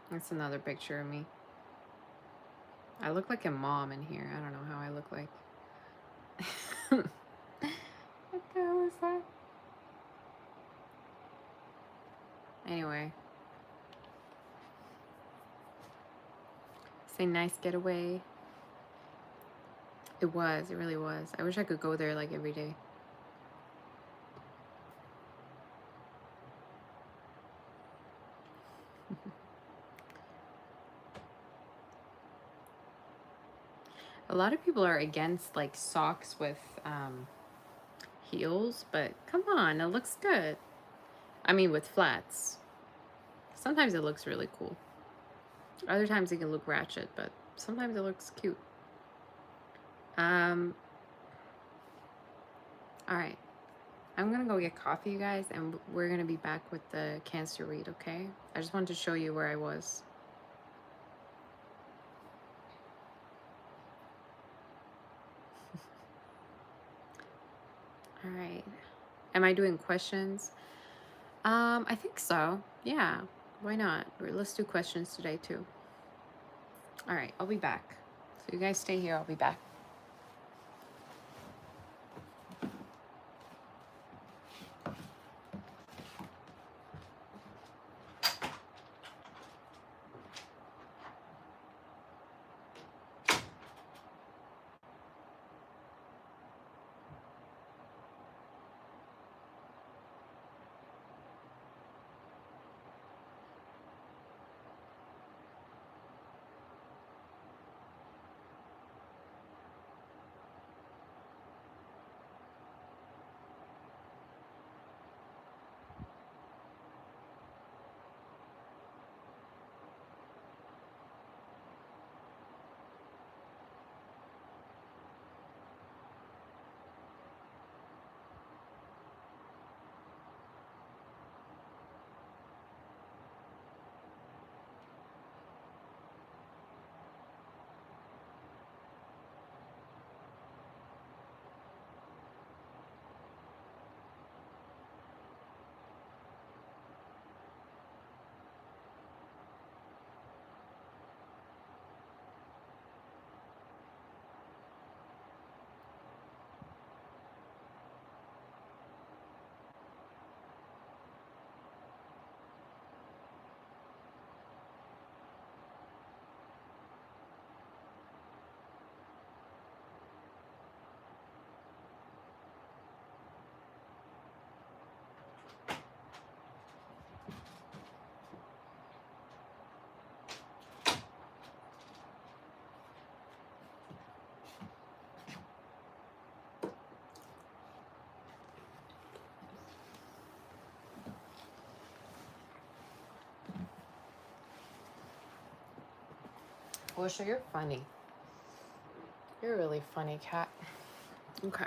That's another picture of me. I look like a mom in here. I don't know how I look like. What the hell is that? Anyway. Say nice getaway. It was. It really was. I wish I could go there like every day. A lot of people are against like socks with heels, but come on, it looks good. I mean, with flats. Sometimes it looks really cool. Other times it can look ratchet, but sometimes it looks cute. All right. I'm gonna go get coffee, you guys, and we're gonna be back with the Cancer read, okay? I just wanted to show you where I was. All right. Am I doing questions? I think so. Yeah. Why not? Let's do questions today too. All right, I'll be back. So you guys stay here, I'll be back. Wisha, you're funny. You're a really funny cat. Okay.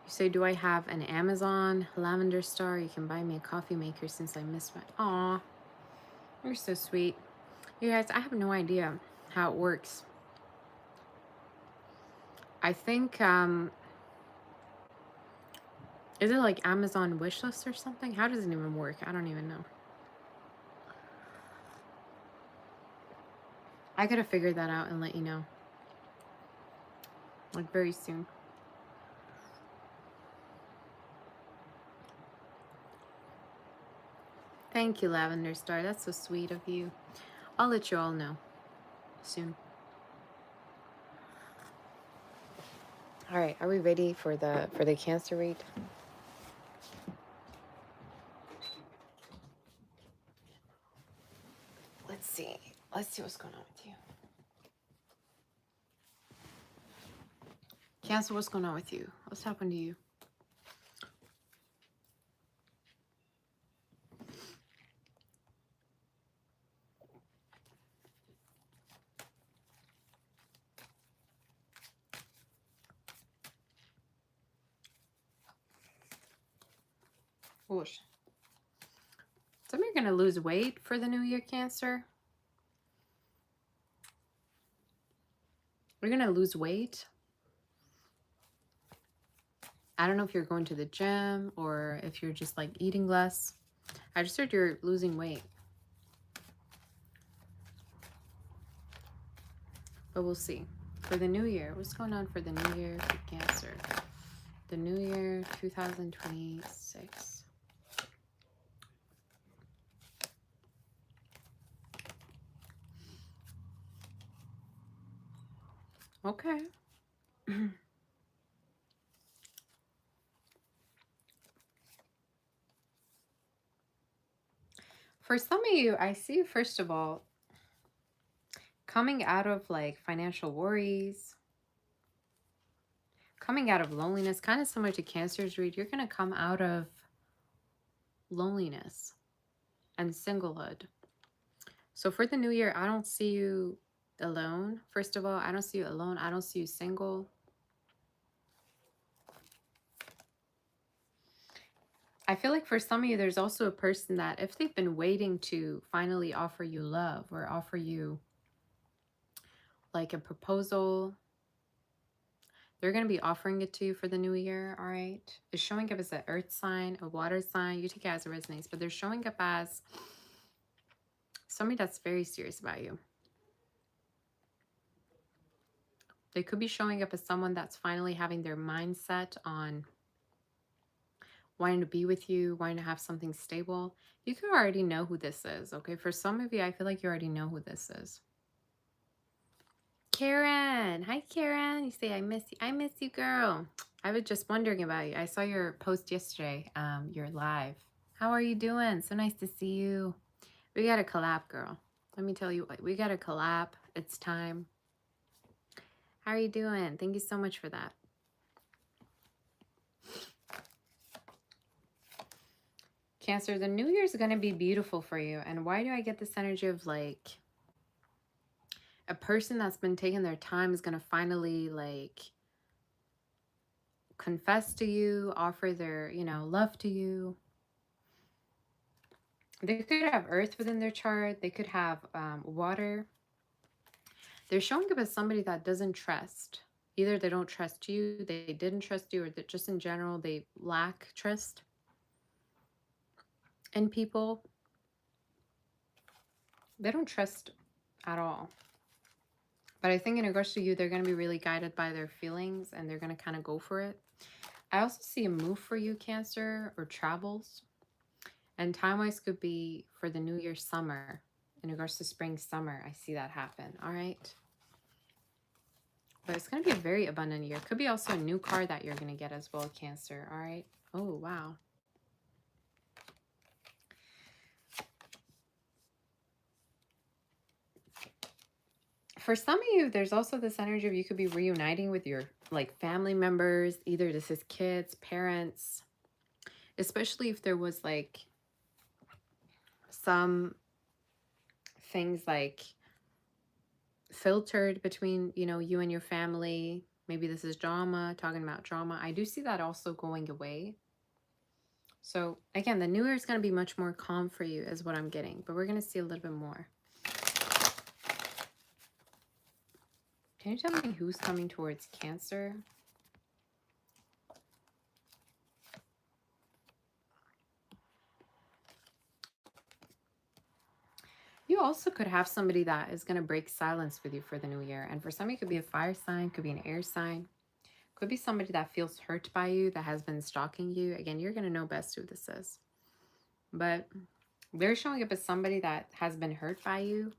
You say, do I have an Amazon lavender star? You can buy me a coffee maker since I missed my... Aw, you're so sweet. You guys, I have no idea how it works. I think, is it like Amazon wishlist or something? How does it even work? I don't even know. I gotta figure that out and let you know. Like very soon. Thank you, Lavender Star. That's so sweet of you. I'll let you all know soon. All right, are we ready for the Cancer read? Let's see. Let's see what's going on with you. Cancer, what's going on with you? What's happened to you? Whoosh. Some of you are going to lose weight for the new year, Cancer. We're going to lose weight. I don't know if you're going to the gym or if you're just like eating less. I just heard you're losing weight. But we'll see. For the new year, what's going on for the new year for Cancer? The new year, 2026. Okay. For some of you, I see, first of all, coming out of like financial worries, coming out of loneliness, kind of similar to Cancer's read, you're going to come out of loneliness and singlehood. So for the new year, I don't see you alone. First of all, I don't see you alone. I don't see you single. I feel like for some of you, there's also a person that if they've been waiting to finally offer you love or offer you like a proposal, they're going to be offering it to you for the new year, all right? It's showing up as an earth sign, a water sign. You take it as it resonates, but they're showing up as somebody that's very serious about you. They could be showing up as someone that's finally having their mindset on wanting to be with you, wanting to have something stable. You could already know who this is, okay? For some of you, I feel like you already know who this is. Karen. Hi, Karen. You say, I miss you. I miss you, girl. I was just wondering about you. I saw your post yesterday. You're live. How are you doing? So nice to see you. We got to collab, girl. Let me tell you what. We got to collab. It's time. How are you doing? Thank you so much for that. Cancer, the new year is going to be beautiful for you. And why do I get this energy of like a person that's been taking their time is going to finally like confess to you, offer their, you know, love to you. They could have earth within their chart. They could have water. They're showing up as somebody that doesn't trust. Either they don't trust you, they didn't trust you, or that just in general, they lack trust in people. They don't trust at all. But I think in regards to you, they're going to be really guided by their feelings and they're going to kind of go for it. I also see a move for you, Cancer, or travels. And time-wise could be for the new year, summer. In regards to spring, summer, I see that happen. All right. But it's going to be a very abundant year. Could be also a new car that you're going to get as well, Cancer. All right. Oh, wow. For some of you, there's also this energy of you could be reuniting with your like family members. Either this is kids, parents, especially if there was like some things like filtered between, you know, you and your family. Maybe this is drama, talking about drama. I do see that also going away. So again, the new year is going to be much more calm for you is what I'm getting, but we're going to see a little bit more. Can you tell me who's coming towards Cancer? You also could have somebody that is going to break silence with you for the new year. And for some, it could be a fire sign, could be an air sign, could be somebody that feels hurt by you, that has been stalking you. Again, you're going to know best who this is. But they're showing up as somebody that has been hurt by you,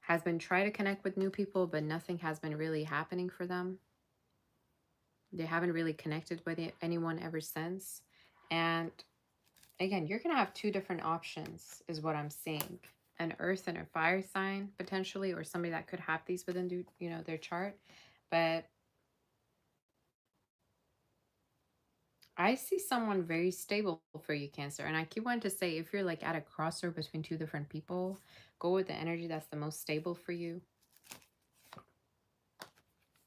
has been trying to connect with new people, but nothing has been really happening for them. They haven't really connected with anyone ever since. And again, you're going to have two different options is what I'm seeing. An earth and a fire sign, potentially, or somebody that could have these within, you know, their chart. But I see someone very stable for you, Cancer. And I keep wanting to say, if you're like at a crossroad between two different people, go with the energy that's the most stable for you.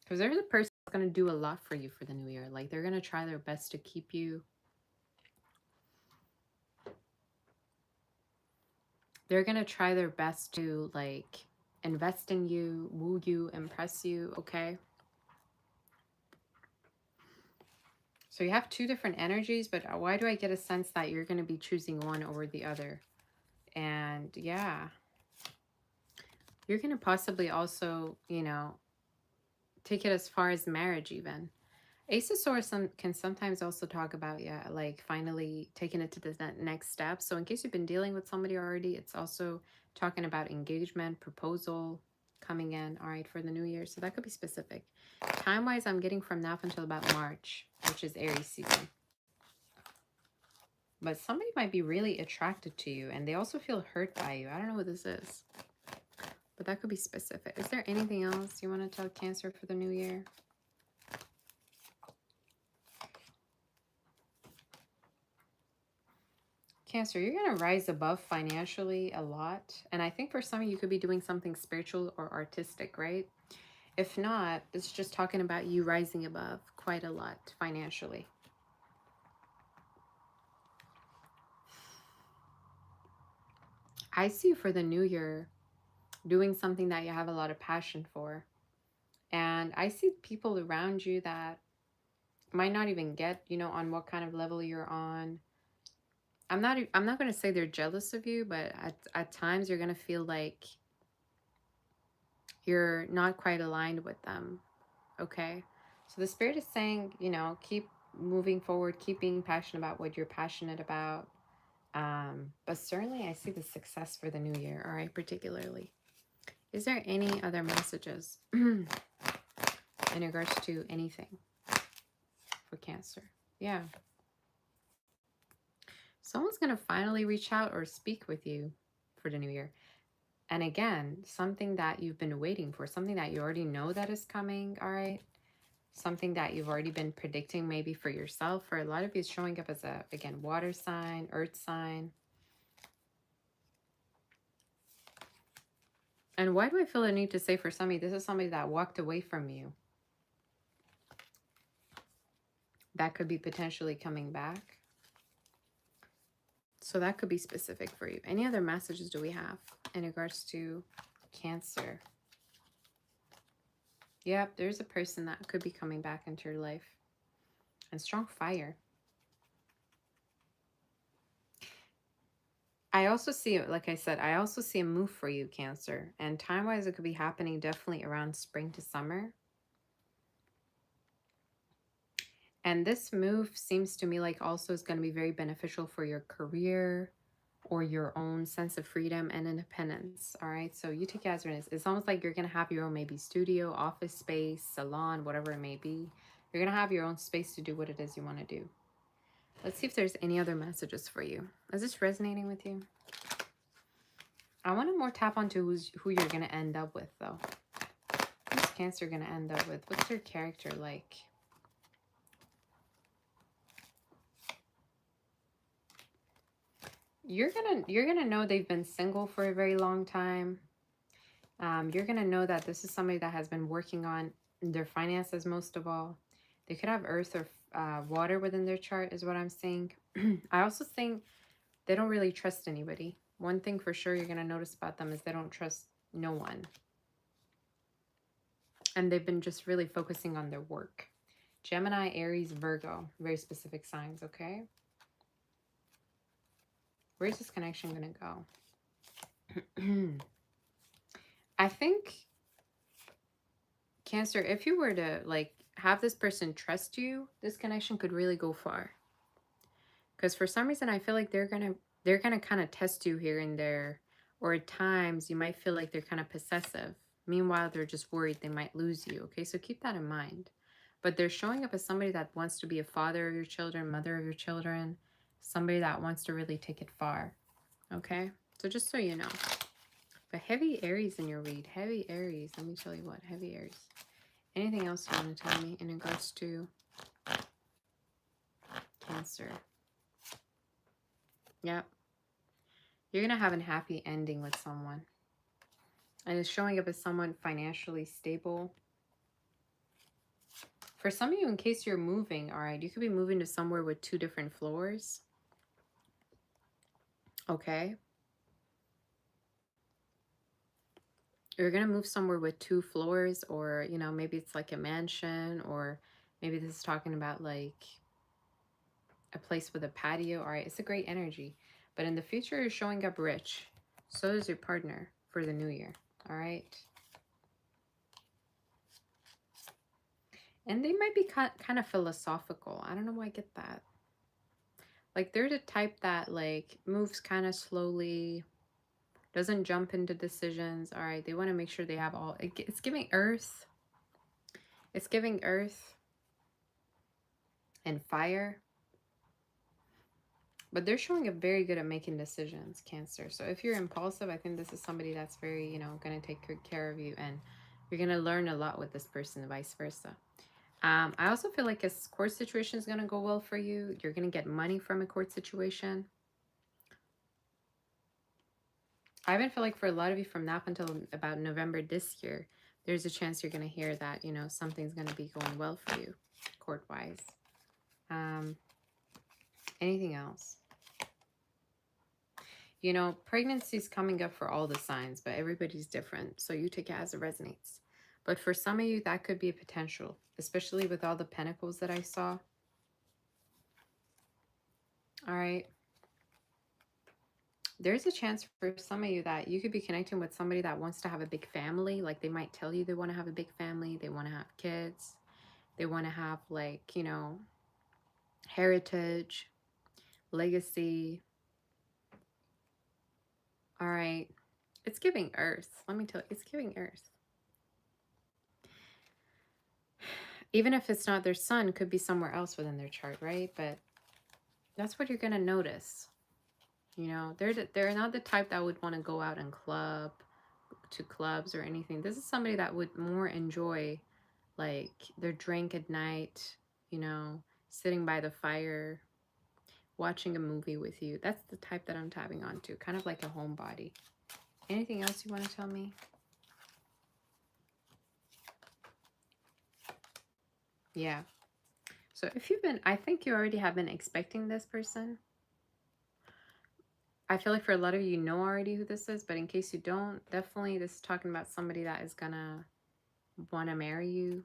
Because there's a person that's going to do a lot for you for the new year. Like, they're going to try their best to keep you. They're going to try their best to, like, invest in you, woo you, impress you, okay? So you have two different energies, but why do I get a sense that you're going to be choosing one over the other? And yeah, you're going to possibly also, you know, take it as far as marriage even. Ace of Swords can sometimes also talk about, yeah, like finally taking it to the next step. So in case you've been dealing with somebody already, it's also talking about engagement, proposal coming in, all right, for the new year. So that could be specific. Time-wise, I'm getting from now until about March, which is Aries season. But somebody might be really attracted to you and they also feel hurt by you. I don't know what this is, but that could be specific. Is there anything else you want to tell Cancer for the new year? Cancer, you're going to rise above financially a lot. And I think for some of you could be doing something spiritual or artistic, right? If not, it's just talking about you rising above quite a lot financially. I see you for the new year doing something that you have a lot of passion for. And I see people around you that might not even get, you know, on what kind of level you're on. I'm not going to say they're jealous of you, but at times you're going to feel like you're not quite aligned with them. Okay. So the spirit is saying, you know, keep moving forward, keep being passionate about what you're passionate about. But certainly I see the success for the new year, all right, particularly. Is there any other messages in regards to anything for Cancer? Yeah. Someone's going to finally reach out or speak with you for the new year. And again, something that you've been waiting for, something that you already know that is coming, all right? Something that you've already been predicting maybe for yourself. For a lot of you, it's showing up as a, again, water sign, earth sign. And why do I feel a need to say for somebody, this is somebody that walked away from you. That could be potentially coming back. So that could be specific for you. Any other messages do we have in regards to Cancer? Yep, there's a person that could be coming back into your life. And strong fire. I also see, like I said, I also see a move for you, Cancer. And time-wise, it could be happening definitely around spring to summer. And this move seems to me like also is going to be very beneficial for your career or your own sense of freedom and independence. All right. So you take it as it is. It's almost like you're going to have your own maybe studio, office space, salon, whatever it may be. You're going to have your own space to do what it is you want to do. Let's see if there's any other messages for you. Is this resonating with you? I want to more tap onto who you're going to end up with, though. Who's Cancer going to end up with? What's their character like? You're gonna know they've been single for a very long time. You're gonna know that this is somebody that has been working on their finances most of all. They could have earth or water within their chart, is what I'm saying. I also think they don't really trust anybody. One thing for sure you're gonna notice about them is they don't trust no one. And they've been just really focusing on their work. Gemini, Aries, Virgo, very specific signs, okay? Where's this connection gonna go? I think, Cancer, if you were to like have this person trust you, this connection could really go far. Because for some reason I feel like they're gonna kind of test you here and there, or at times you might feel like they're kind of possessive. Meanwhile, they're just worried they might lose you. Okay, so keep that in mind. But they're showing up as somebody that wants to be a father of your children, mother of your children, somebody that wants to really take it far. Okay, so just so you know. But heavy Aries in your read. Heavy Aries. Let me tell you what. Heavy Aries. Anything else you want to tell me in regards to Cancer? Yep. You're going to have a happy ending with someone. And it's showing up as someone financially stable. For some of you, in case you're moving, all right, you could be moving to somewhere with 2 different floors. Okay. You're going to move somewhere with 2 floors, or, you know, maybe it's like a mansion, or maybe this is talking about like a place with a patio. All right, it's a great energy. But in the future, you're showing up rich. So is your partner for the new year. All right. And they might be kind of philosophical. I don't know why I get that. Like they're the type that like moves kind of slowly, doesn't jump into decisions. All right. They want to make sure they have all. It's giving earth. It's giving earth and fire. But they're showing up very good at making decisions, Cancer. So if you're impulsive, I think this is somebody that's very, you know, going to take good care of you. And you're going to learn a lot with this person and vice versa. I also feel like a court situation is going to go well for you. You're going to get money from a court situation. I even feel like for a lot of you from now until about November this year, there's a chance you're going to hear that, you know, something's going to be going well for you court-wise. Anything else? You know, pregnancy is coming up for all the signs, but everybody's different. So you take it as it resonates. But for some of you, that could be a potential, especially with all the pentacles that I saw. All right. There's a chance for some of you that you could be connecting with somebody that wants to have a big family. Like they might tell you they want to have a big family. They want to have kids. They want to have like, you know, heritage, legacy. All right. It's giving earth. Let me tell you, it's giving earth. Even if it's not their son, could be somewhere else within their chart, right? But that's what you're going to notice. You know, they're not the type that would want to go out and clubs or anything. This is somebody that would more enjoy like their drink at night, you know, sitting by the fire, watching a movie with you. That's the type that I'm tapping onto, kind of like a homebody. Anything else you want to tell me? Yeah. So if you've been, I think you already have been expecting this person. I feel like for a lot of you know already who this is, but in case you don't, definitely this is talking about somebody that is gonna want to marry you,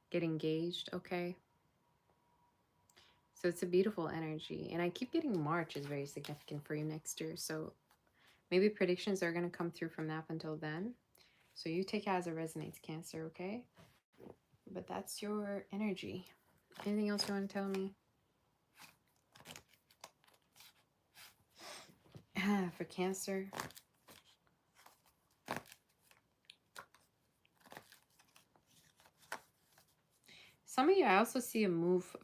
get engaged, okay? So it's a beautiful energy. And I keep getting March is very significant for you next year. So maybe predictions are going to come through from now until then. So you take it as it resonates, Cancer, okay? But that's your energy. Anything else you want to tell me? For Cancer. Some of you, I also see a move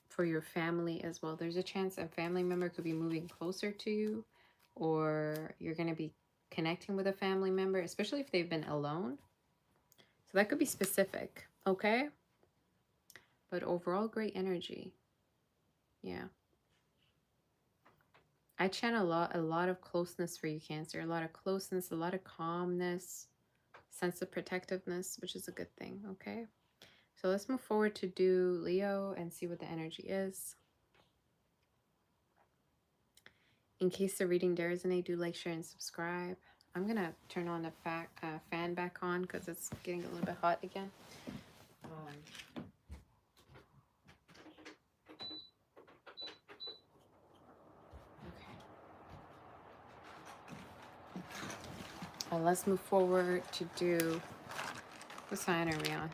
for your family as well. There's a chance a family member could be moving closer to you, or you're going to be connecting with a family member, especially if they've been alone. So that could be specific, okay? But overall, great energy. Yeah. I channel a lot of closeness for you, Cancer. A lot of closeness, a lot of calmness, sense of protectiveness, which is a good thing, okay? So let's move forward to do Leo and see what the energy is. In case the reading does resonate, do like, share, and subscribe. I'm going to turn on the fan back on because it's getting a little bit hot again. Let's move forward to do, what sign are we on?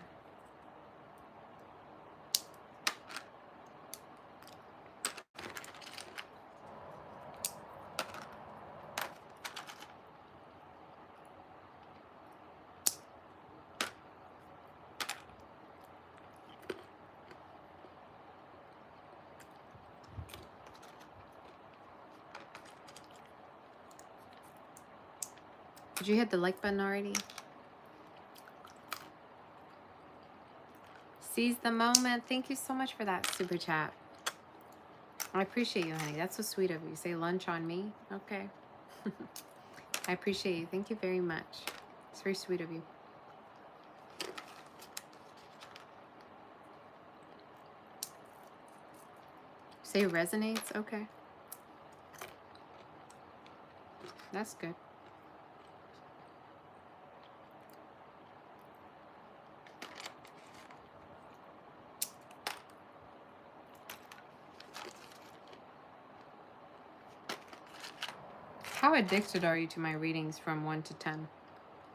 Did you hit the like button already? Seize the moment. Thank you so much for that super chat. I appreciate you, honey. That's so sweet of you. Say lunch on me. Okay. I appreciate you. Thank you very much. It's very sweet of you. Say resonates. Okay. That's good. How addicted are you to my readings from 1 to 10?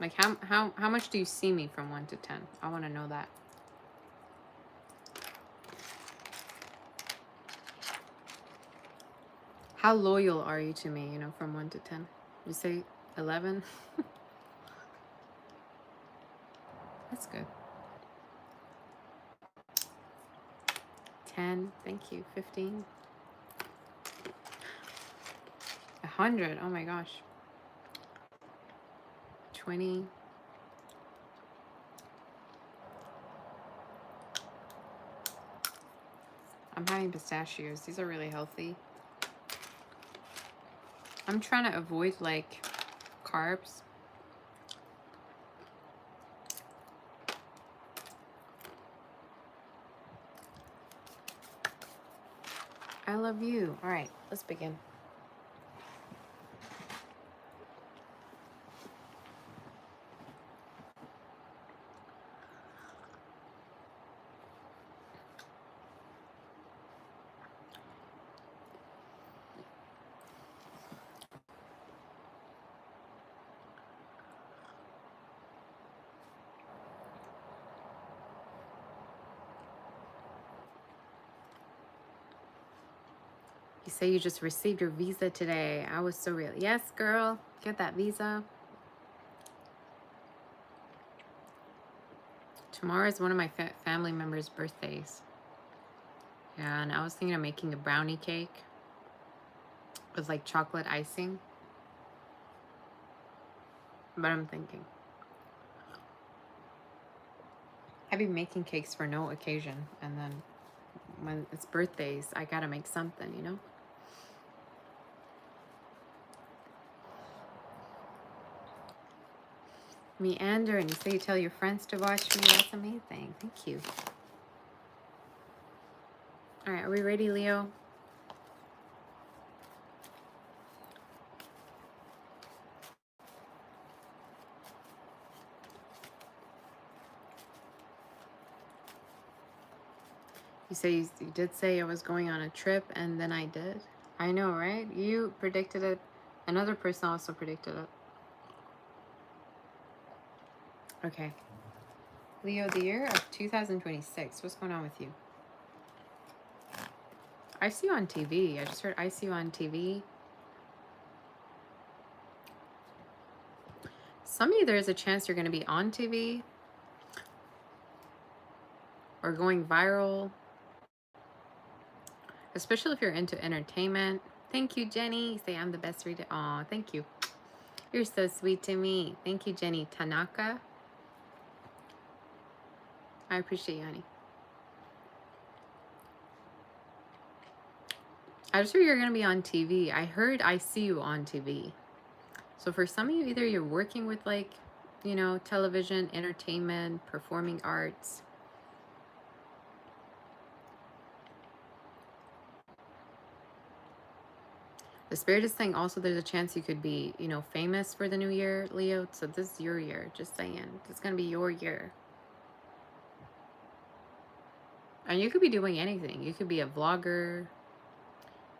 Like how much do you see me from 1 to 10? I want to know that. How loyal are you to me, you know, from 1 to 10? You say 11? That's good. 10, thank you. 15. 100, oh my gosh. 20. I'm having pistachios. These are really healthy. I'm trying to avoid like carbs. I love you. All right, let's begin. You say you just received your visa today. I was so real. Yes, girl. Get that visa. Tomorrow is one of my family members' birthdays. Yeah, and I was thinking of making a brownie cake with like chocolate icing. But I'm thinking, I've been making cakes for no occasion. And then when it's birthdays, I gotta make something, you know? Meander, and you say you tell your friends to watch me. That's amazing. Thank you. All right, are we ready, Leo? You say you did say I was going on a trip, and then I did. I know, right? You predicted it. Another person also predicted it. Okay. Leo, the year of 2026. What's going on with you? I see you on TV. I just heard I see you on TV. Some of you, there's a chance you're going to be on TV or going viral, especially if you're into entertainment. Thank you, Jenny. Say I'm the best reader. Aw, thank you. You're so sweet to me. Thank you, Jenny Tanaka. I appreciate you, honey. I just heard you're going to be on TV. I heard I see you on TV. So for some of you, either you're working with like, you know, television, entertainment, performing arts. The Spirit is saying also there's a chance you could be, you know, famous for the new year, Leo. So this is your year. Just saying. It's going to be your year. And you could be doing anything. You could be a vlogger.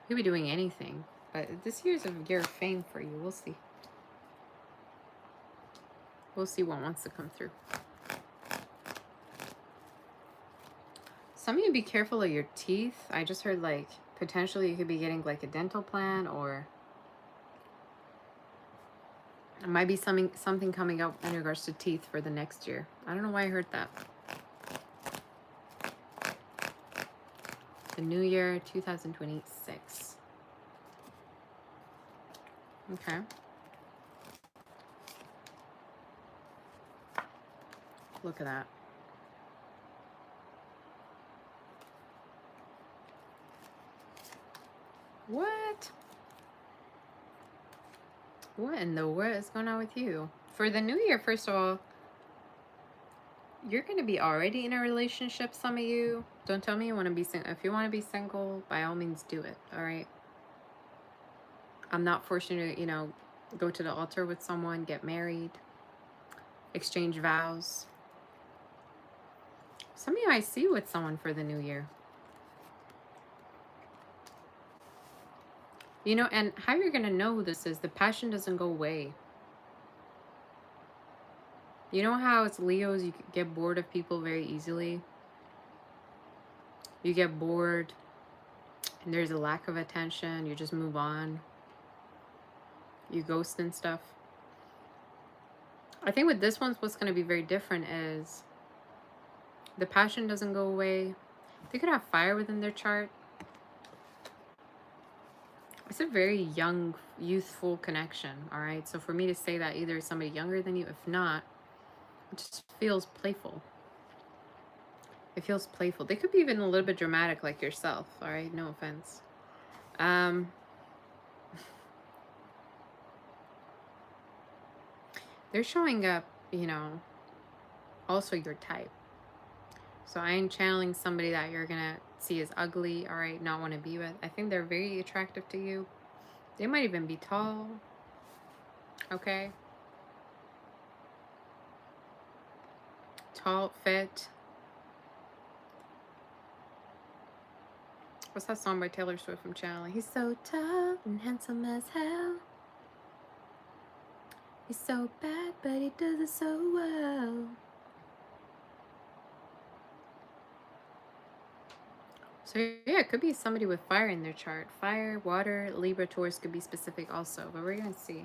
You could be doing anything. But this year's a year of fame for you. We'll see. We'll see what wants to come through. Some of you be careful of your teeth. I just heard like potentially you could be getting like a dental plan, or it might be something coming up in regards to teeth for the next year. I don't know why I heard that. The new year, 2026. Okay. Look at that. What? What in the world is going on with you? For the new year, first of all, you're going to be already in a relationship, some of you. Don't tell me you want to be single. If you want to be single, by all means do it, all right? I'm not forcing you to, you know, go to the altar with someone, get married, exchange vows. Some of you I see with someone for the new year. You know, and how you're going to know who this is, the passion doesn't go away. You know how it's Leos, you get bored of people very easily? You get bored and there's a lack of attention, you just move on. You ghost and stuff. I think with this one, what's going to be very different is the passion doesn't go away. They could have fire within their chart. It's a very young, youthful connection, all right? So for me to say that, either somebody younger than you, if not, it just feels playful. It feels playful. They could be even a little bit dramatic like yourself, all right? No offense. They're showing up, you know, also your type. So I am channeling somebody that you're going to see as ugly, all right, not want to be with. I think they're very attractive to you. They might even be tall, okay? Tall, fit. What's that song by Taylor Swift I'm channeling? He's so tall and handsome as hell. He's so bad, but he does it so well. So yeah, it could be somebody with fire in their chart. Fire, water, Libra, Taurus could be specific also, but we're going to see.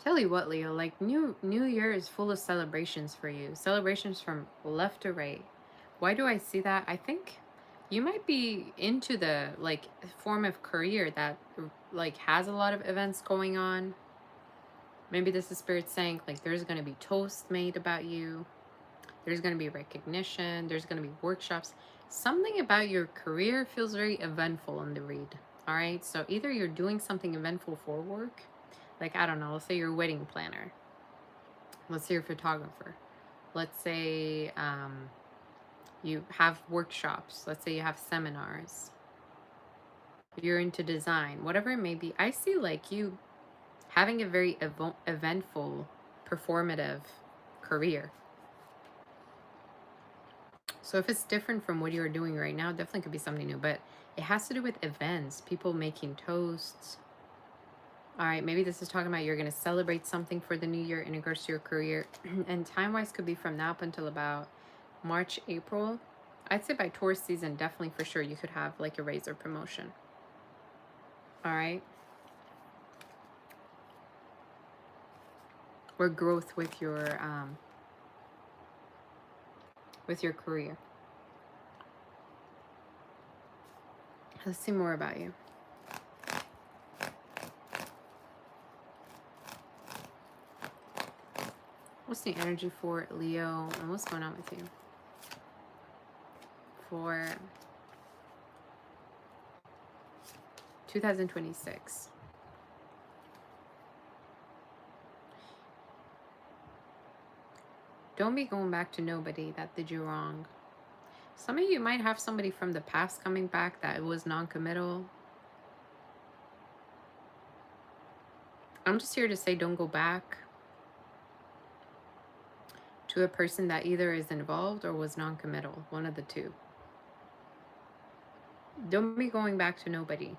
Tell you what, Leo, like new year is full of celebrations for you. Celebrations from left to right. Why do I see that? I think you might be into the like form of career that like has a lot of events going on. Maybe this is Spirit saying like there's going to be toast made about you. There's going to be recognition. There's going to be workshops. Something about your career feels very eventful in the read. All right. So either you're doing something eventful for work. Like, I don't know. Let's say you're a wedding planner. Let's say you're a photographer. Let's say you have workshops. Let's say you have seminars. You're into design. Whatever it may be. I see like you having a very eventful, performative career. So if it's different from what you're doing right now, definitely could be something new. But it has to do with events, people making toasts. All right, maybe this is talking about you're going to celebrate something for the new year in regards to your career. And time-wise could be from now up until about March, April. I'd say by Taurus season, definitely for sure, you could have like a raise or promotion. All right. Or growth with your career. Let's see more about you. What's the energy for Leo, and what's going on with you for 2026? Don't be going back to nobody that did you wrong. Some of you might have somebody from the past coming back that was non-committal. I'm just here to say don't go back to a person that either is involved or was non-committal. One of the two. Don't be going back to nobody.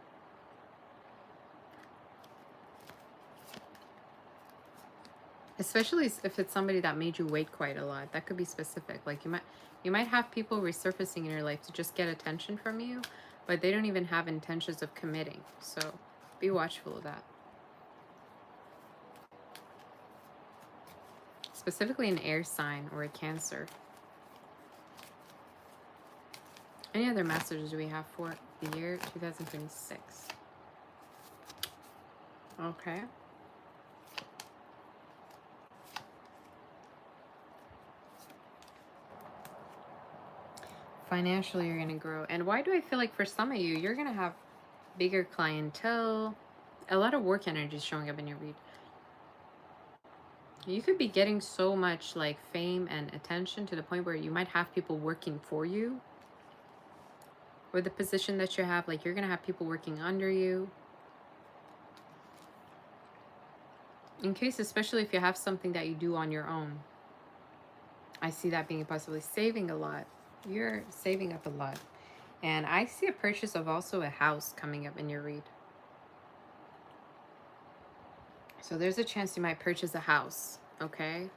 Especially if it's somebody that made you wait quite a lot. That could be specific. Like you might have people resurfacing in your life to just get attention from you, but they don't even have intentions of committing. So be watchful of that. Specifically an air sign or a Cancer. Any other messages do we have for the year 2026? Okay. Financially, you're going to grow. And why do I feel like for some of you, you're going to have bigger clientele? A lot of work energy is showing up in your read. You could be getting so much like fame and attention to the point where you might have people working for you. Or the position that you have, like you're going to have people working under you. In case, especially if you have something that you do on your own. I see that being possibly saving a lot. You're saving up a lot. And I see a purchase of also a house coming up in your read. So there's a chance you might purchase a house, okay?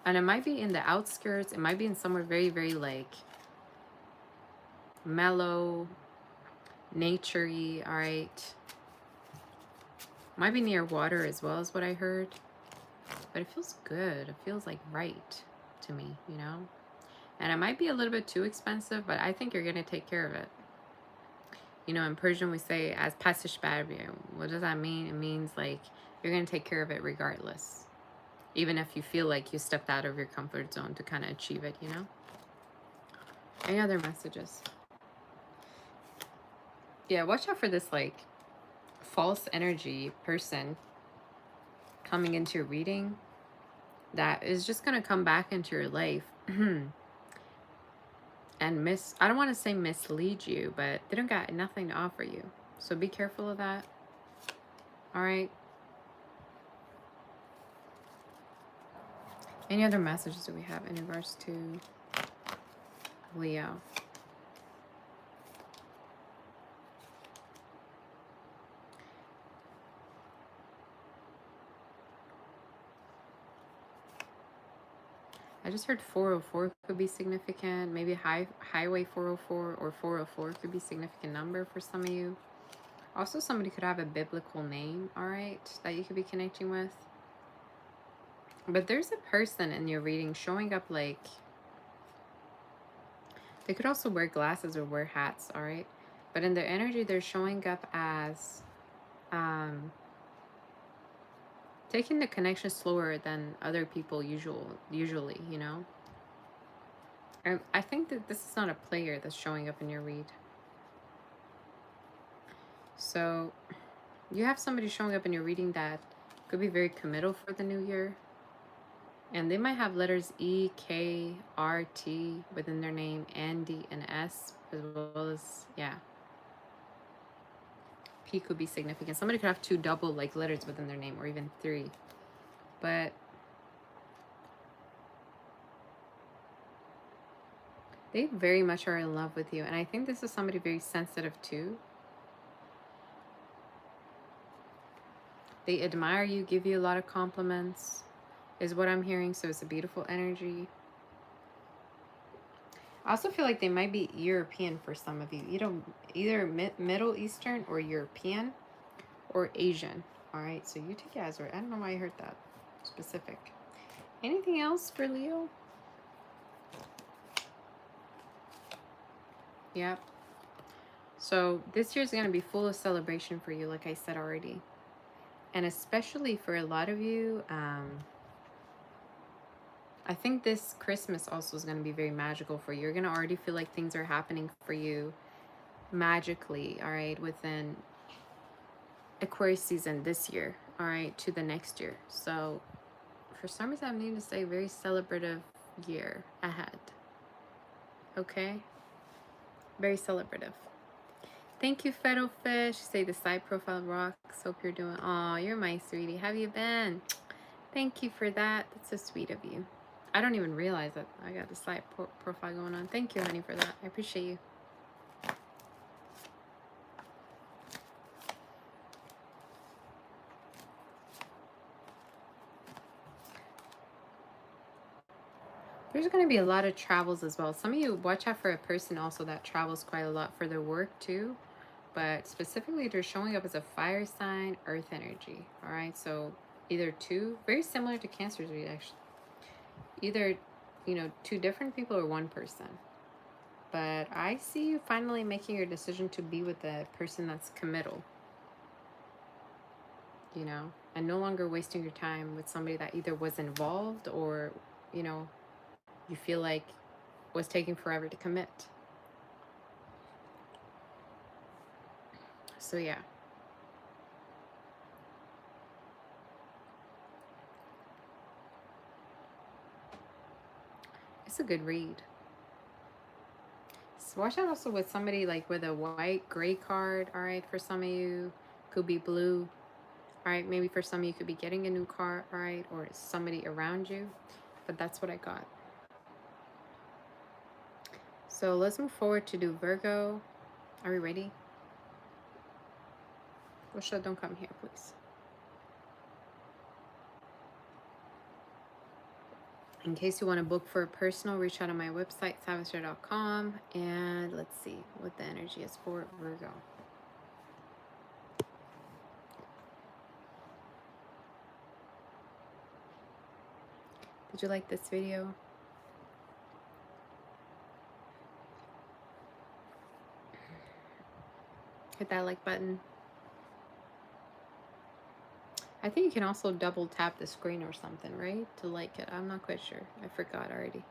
And it might be in the outskirts. It might be in somewhere very, very like mellow, nature-y, all right? Might be near water as well as what I heard. But it feels good. It feels like right to me, you know? And it might be a little bit too expensive, but I think you're going to take care of it. You know, in Persian we say, as pasish barbiye. What does that mean? It means like you're going to take care of it regardless. Even if you feel like you stepped out of your comfort zone to kind of achieve it, you know? Any other messages? Yeah, watch out for this like false energy person coming into your reading that is just going to come back into your life and I don't want to say mislead you, but they don't got nothing to offer you. So be careful of that. All right. Any other messages that we have in regards to Leo? I just heard 404 could be significant. Maybe highway 404 or 404 could be a significant number for some of you. Also, somebody could have a biblical name, all right, that you could be connecting with. But there's a person in your reading showing up like... They could also wear glasses or wear hats, all right? But in their energy, they're showing up as... taking the connection slower than other people usually, you know? And I think that this is not a player that's showing up in your read. So you have somebody showing up in your reading that could be very committal for the new year. And they might have letters E, K, R, T within their name, and D and S, as well as, yeah. P could be significant. Somebody could have 2 double like letters within their name, or even 3. But they very much are in love with you. And I think this is somebody very sensitive too. They admire you, give you a lot of compliments, is what I'm hearing. So it's a beautiful energy. I also feel like they might be European for some of you. Either Middle Eastern or European or Asian. All right, so you take it as right. I don't know why I heard that specific. Anything else for Leo? Yep. So this year is going to be full of celebration for you, like I said already. And especially for a lot of you, I think this Christmas also is going to be very magical for you. You're going to already feel like things are happening for you magically, all right, within Aquarius season this year, all right, to the next year. So for some reason, I'm needing to say very celebrative year ahead. Okay? Very celebrative. Thank you, Federal Fish. Say the side profile rocks. Hope you're doing. Aw, you're my sweetie. How have you been? Thank you for that. That's so sweet of you. I don't even realize that I got the side profile going on. Thank you, honey, for that. I appreciate you. There's going to be a lot of travels as well. Some of you watch out for a person also that travels quite a lot for their work too. But specifically, they're showing up as a fire sign, earth energy. All right. So either two, very similar to Cancer's read actually. Either, you know, two different people or one person. But I see you finally making your decision to be with a person that's committal. You know, and no longer wasting your time with somebody that either was involved or, you know, you feel like was taking forever to commit. So yeah. It's a good read. So watch out also with somebody like with a white gray card, all right, for some of you. Could be blue. All right, maybe for some of you could be getting a new car, all right, or somebody around you. But that's what I got. So let's move forward to do Virgo. Are we ready? Osha, don't come here, please. In case you want to book for a personal, reach out on my website, savastera.com. And let's see what the energy is for Virgo. Did you like this video? Hit that like button. I think you can also double tap the screen or something, right? To like it. I'm not quite sure. I forgot already.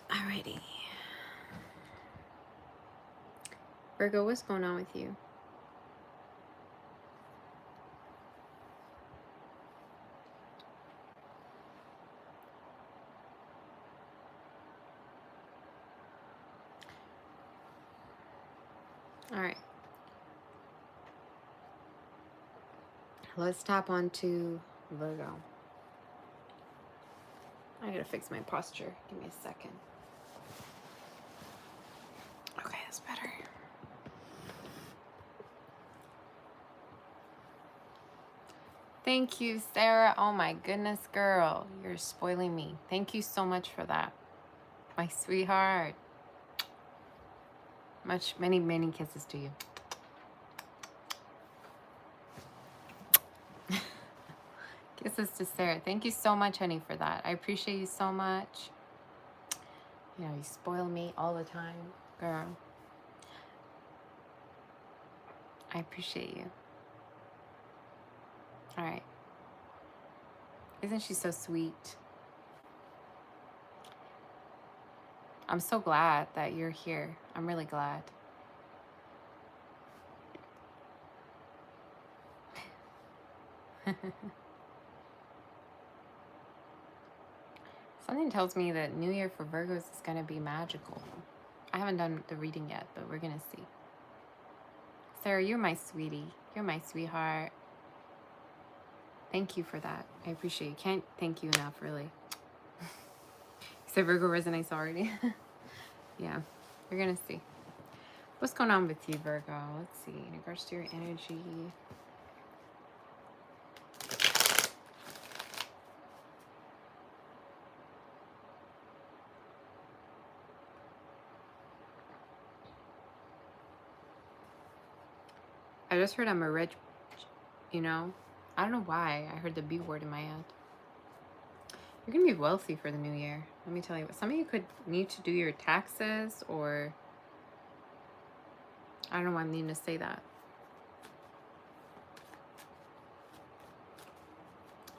Alrighty. Virgo, what's going on with you? Alright. Let's tap onto Virgo. I gotta fix my posture. Give me a second. Okay, that's better. Thank you, Sarah. Oh my goodness, girl. You're spoiling me. Thank you so much for that. My sweetheart. Many kisses to you. Kisses to Sarah. Thank you so much, honey, for that. I appreciate you so much. You know, you spoil me all the time, girl. I appreciate you. All right. Isn't she so sweet? I'm so glad that you're here. I'm really glad. Something tells me that New Year for Virgos is going to be magical. I haven't done the reading yet, but we're going to see. Sarah, you're my sweetie. You're my sweetheart. Thank you for that. I appreciate you. Can't thank you enough, really. So Virgo resonates already. Yeah, you're going to see. What's going on with you, Virgo? Let's see. In regards to your energy. I just heard I'm a rich, you know. I don't know why I heard the B word in my head. You're going to be wealthy for the new year. Let me tell you. Some of you could need to do your taxes or I don't know why I'm needing to say that.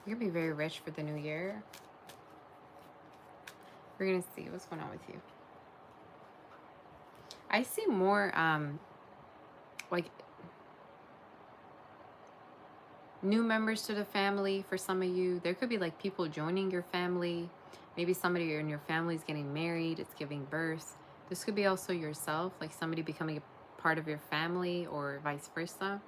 You're going to be very rich for the new year. We're going to see what's going on with you. I see more, like, new members to the family for some of you. There could be, like, people joining your family. Maybe somebody in your family is getting married. It's giving birth. This could be also yourself, like somebody becoming a part of your family or vice versa.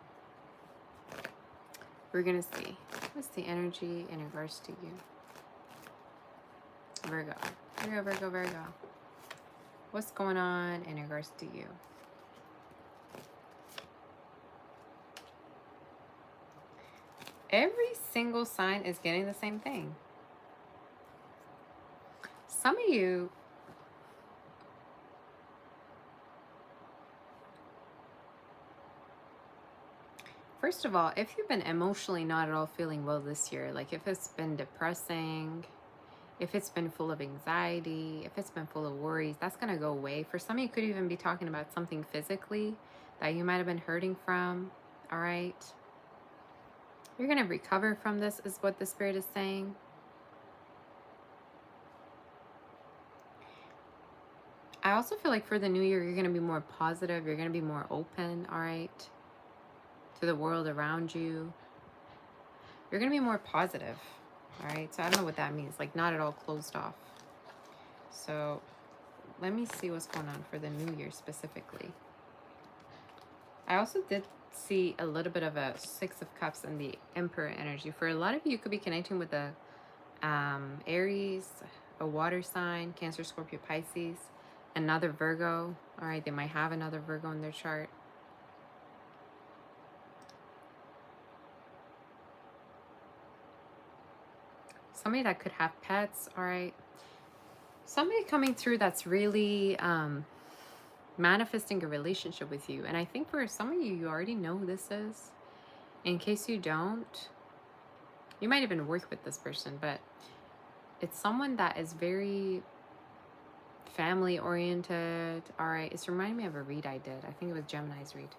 We're going to see. What's the energy in regards to you? Virgo. Virgo, Virgo, Virgo. What's going on in regards to you? Every single sign is getting the same thing. Some of you, first of all, if you've been emotionally not at all feeling well this year, like if it's been depressing, if it's been full of anxiety, if it's been full of worries, that's going to go away. For some of you, could even be talking about something physically that you might have been hurting from. All right. You're going to recover from this, is what the Spirit is saying. I also feel like for the new year, you're going to be more positive. You're going to be more open, all right, to the world around you. You're going to be more positive, all right? So I don't know what that means, like not at all closed off. So let me see what's going on for the new year specifically. I also did see a little bit of a Six of Cups in the Emperor energy. For a lot of you, you could be connecting with a Aries, a water sign, Cancer, Scorpio, Pisces, another Virgo. All right, they might have another Virgo in their chart. Somebody that could have pets, all right. Somebody coming through that's really manifesting a relationship with you. And I think for some of you, you already know who this is. In case you don't, you might even work with this person, but it's someone that is very family oriented. All right, it's reminding me of a read I did. I think it was Gemini's read.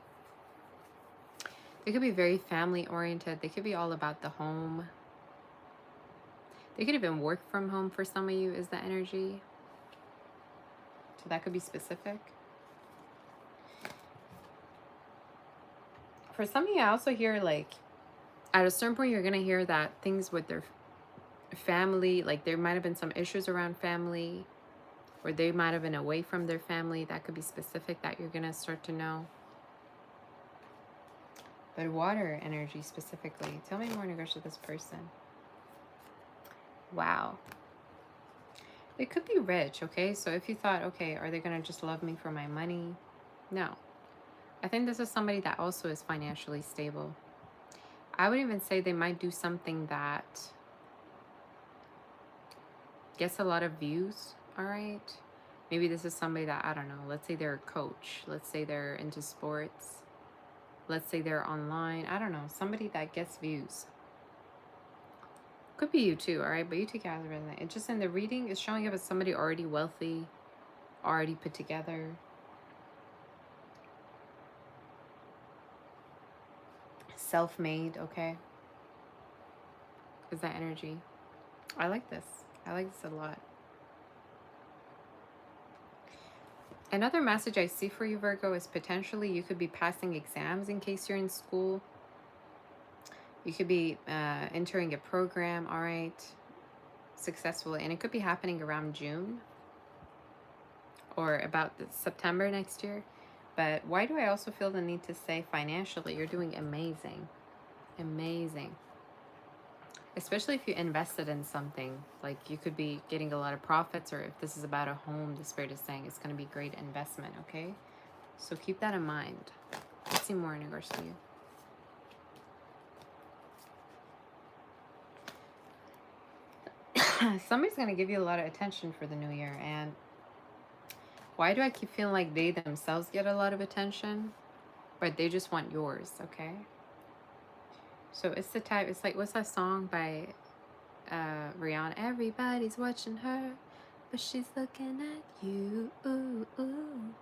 They could be very family oriented. They could be all about the home. They could even work from home for some of you, is the energy. So that could be specific. For some of you, I also hear like, at a certain point, you're going to hear that things with their family, like there might have been some issues around family, or they might have been away from their family. That could be specific that you're going to start to know. But water energy specifically. Tell me more in regards to this person. Wow. They could be rich, okay? So if you thought, okay, are they going to just love me for my money? No. I think this is somebody that also is financially stable. I would even say they might do something that gets a lot of views, all right? Maybe this is somebody that, I don't know, let's say they're a coach. Let's say they're into sports. Let's say they're online. I don't know, somebody that gets views. Could be you too, all right? But you take it as a resume. It's just in the reading, it's showing up as somebody already wealthy, already put together. Self-made, okay? Is that energy? I like this. I like this a lot. Another message I see for you, Virgo, is potentially you could be passing exams in case you're in school. You could be entering a program, all right, successfully. And it could be happening around June or about September next year. But why do I also feel the need to say financially, you're doing amazing. Amazing. Especially if you invested in something, like you could be getting a lot of profits, or if this is about a home, the Spirit is saying it's going to be great investment, okay? So keep that in mind. Let's see more in regards to you. Somebody's going to give you a lot of attention for the new year. And why do I keep feeling like they themselves get a lot of attention, but they just want yours, okay? So it's the type, it's like, what's that song by Rihanna? Everybody's watching her, but she's looking at you. Ooh, ooh.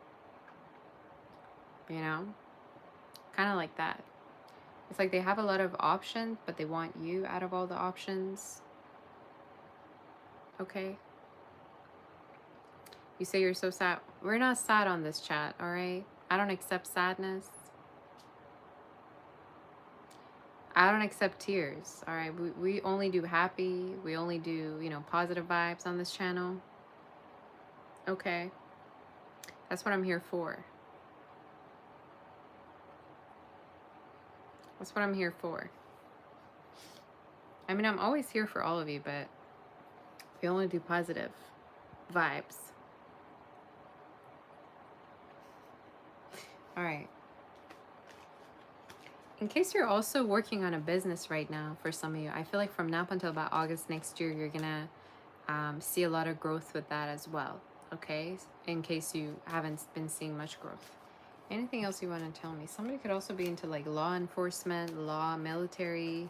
you know? Kind of like that. It's like they have a lot of options, but they want you out of all the options. Okay? You say you're so sad. We're not sad on this chat, all right? I don't accept sadness. I don't accept tears, all right? We only do happy. We only do, you know, positive vibes on this channel. Okay? That's what I'm here for. That's what I'm here for. I mean, I'm always here for all of you, but we only do positive vibes. All right. In case you're also working on a business right now, for some of you, I feel like from now up until about August next year, you're gonna see a lot of growth with that as well. Okay, in case you haven't been seeing much growth. Anything else you want to tell me? Somebody could also be into like law enforcement, law, military.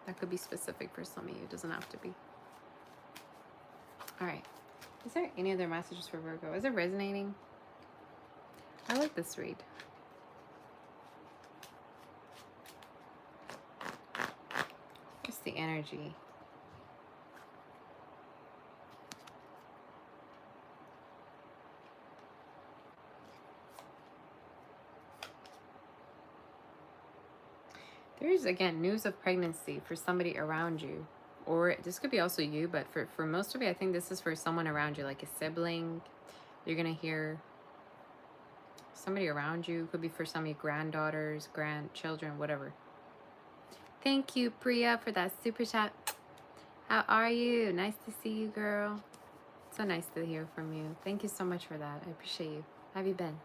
That could be specific for some of you. It doesn't have to be. All right. Is there any other messages for Virgo? Is it resonating? I like this read. What's the energy? There's, again, news of pregnancy for somebody around you. Or this could be also you, but for most of you, I think this is for someone around you, like a sibling. You're going to hear somebody around you. Could be for some of your granddaughters, grandchildren, whatever. Thank you, Priya, for that super chat. How are you? Nice to see you, girl. So nice to hear from you. Thank you so much for that. I appreciate you. How have you been?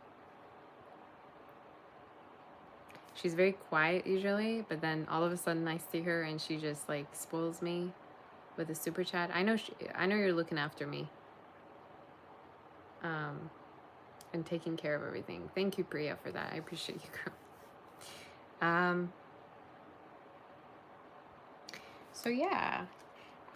She's very quiet usually, but then all of a sudden I see her and she just like spoils me with a super chat. I know you're looking after me. And taking care of everything. Thank you, Priya, for that. I appreciate you, girl. So yeah.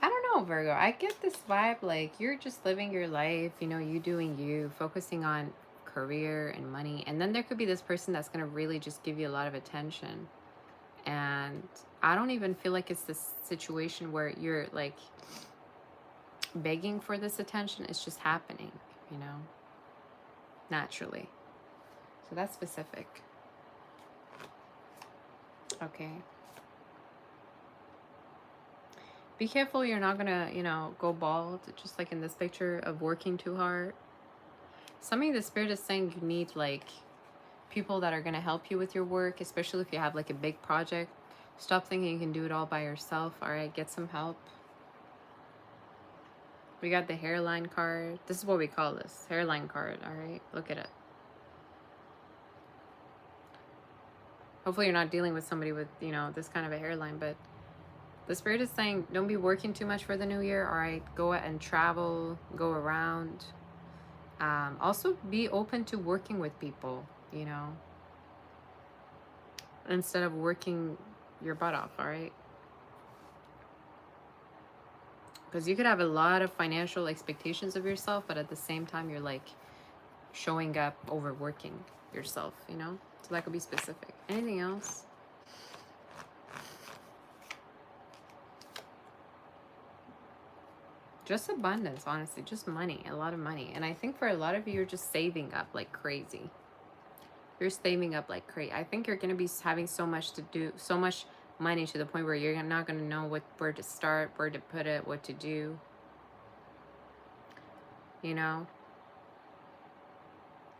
I don't know, Virgo. I get this vibe like you're just living your life, you know, you doing you, focusing on career and money. And then there could be this person that's going to really just give you a lot of attention. And I don't even feel like it's this situation where you're like begging for this attention. It's just happening, you know, naturally. So that's specific. Okay. Be careful you're not gonna, you know, go bald, just like in this picture of working too hard. Some of you, the spirit is saying you need like people that are gonna help you with your work, especially if you have like a big project. Stop thinking you can do it all by yourself. All right, get some help. We got the hairline card. This is what we call this, hairline card. All right, look at it. Hopefully you're not dealing with somebody with, you know, this kind of a hairline, but the spirit is saying don't be working too much for the new year. All right, go out and travel, go around. Also be open to working with people, you know, instead of working your butt off. All right, because you could have a lot of financial expectations of yourself, but at the same time you're like showing up overworking yourself, you know. So that could be specific. Anything else? Just abundance, honestly, just money, a lot of money. And I think for a lot of you, you're just saving up like crazy. You're saving up like crazy. I think you're going to be having so much to do, so much money to the point where you're not going to know where to start, where to put it, what to do. You know?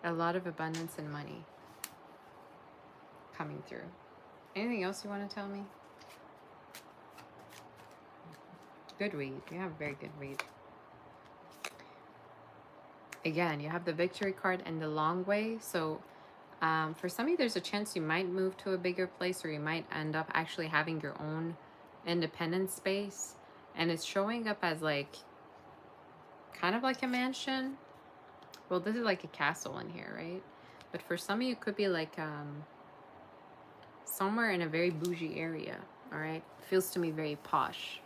A lot of abundance and money coming through. Anything else you want to tell me? Good read. You have a very good read. Again, you have the victory card and the long way. So for some of you, there's a chance you might move to a bigger place, or you might end up actually having your own independent space. And it's showing up as like kind of like a mansion. Well, this is like a castle in here, right? But for some of you, it could be like somewhere in a very bougie area. All right, feels to me very posh.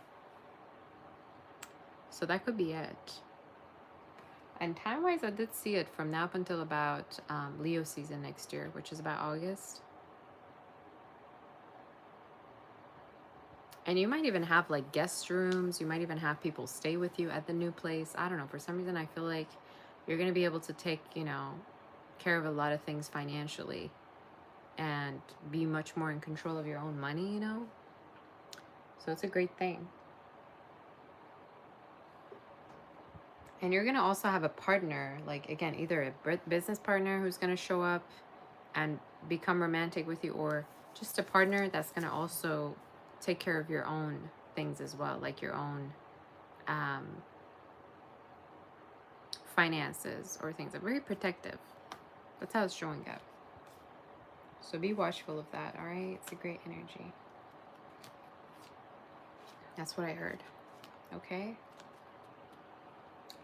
So that could be it. And time-wise, I did see it from now up until about Leo season next year, which is about August. And you might even have like guest rooms. You might even have people stay with you at the new place. I don't know. For some reason, I feel like you're going to be able to take, you know, care of a lot of things financially and be much more in control of your own money, you know? So it's a great thing. And you're going to also have a partner, like, again, either a business partner who's going to show up and become romantic with you, or just a partner that's going to also take care of your own things as well, like your own finances or things. Are very protective. That's how it's showing up. So be watchful of that, all right? It's a great energy. That's what I heard. Okay?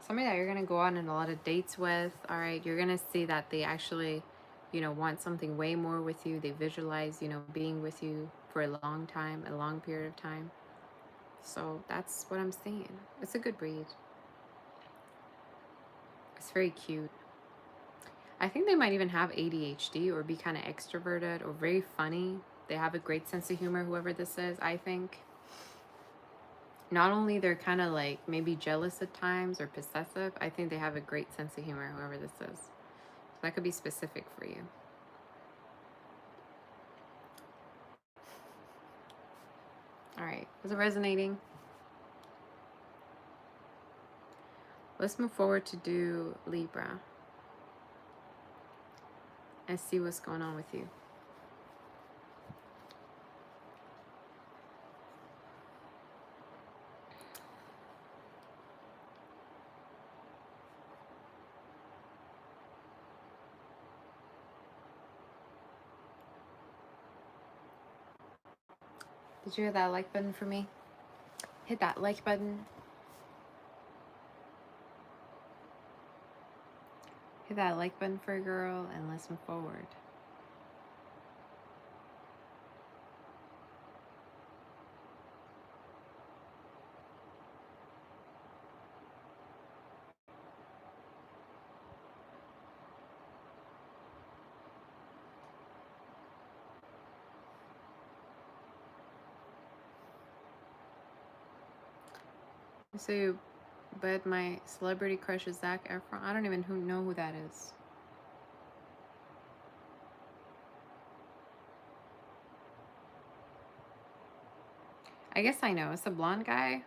Somebody that you're going to go on a lot of dates with, all right? You're going to see that they actually, you know, want something way more with you. They visualize, you know, being with you for a long time, a long period of time. So that's what I'm seeing. It's a good breed. It's very cute. I think they might even have ADHD or be kind of extroverted or very funny. They have a great sense of humor, whoever this is, I think. Not only they're kind of like maybe jealous at times or possessive, I think they have a great sense of humor, whoever this is. So that could be specific for you. All right, is it resonating? Let's move forward to do Libra and see what's going on with you. Did you hit that like button for me? Hit that like button. Hit that like button for a girl and let's move forward. So, but my celebrity crush is Zac Efron. I don't even know who that is. I guess I know. It's a blonde guy.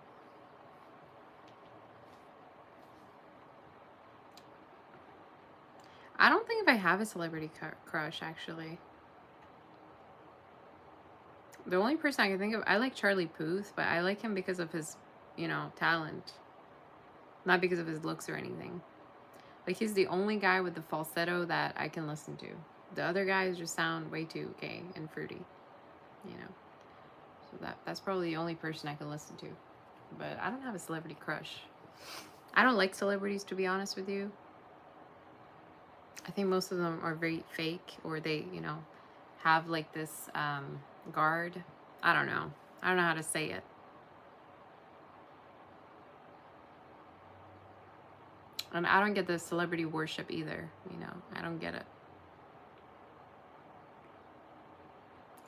I don't think if I have a celebrity crush, actually. The only person I can think of, I like Charlie Puth, but I like him because of his, you know, talent. Not because of his looks or anything. Like, he's the only guy with the falsetto that I can listen to. The other guys just sound way too gay and fruity, you know. So that's probably the only person I can listen to. But I don't have a celebrity crush. I don't like celebrities, to be honest with you. I think most of them are very fake, or they, you know, have like this guard. I don't know. I don't know how to say it. And I don't get the celebrity worship either, you know. I don't get it.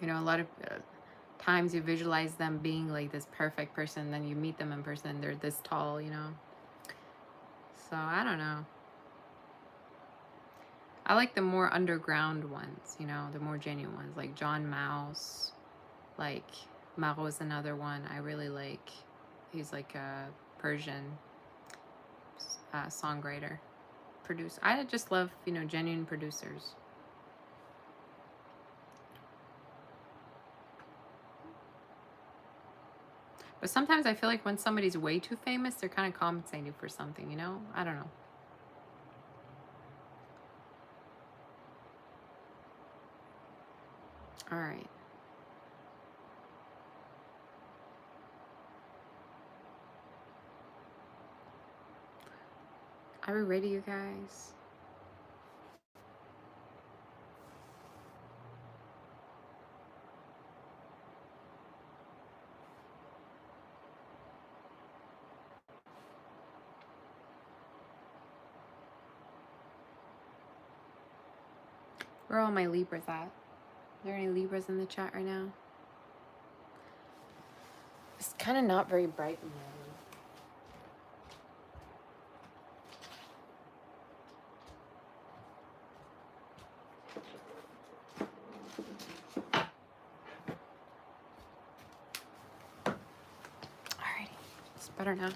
You know, a lot of times you visualize them being like this perfect person, then you meet them in person, they're this tall, you know. So I don't know. I like the more underground ones, you know, the more genuine ones, like John Mouse. Like, Maro is another one I really like. He's like a Persian songwriter, producer. I just love, you know, genuine producers. But sometimes I feel like when somebody's way too famous, they're kind of compensating for something, you know? I don't know. All right. Are we ready, you guys? Where are all my Libras at? Are there any Libras in the chat right now? It's kind of not very bright in there. Alrighty, it's better now.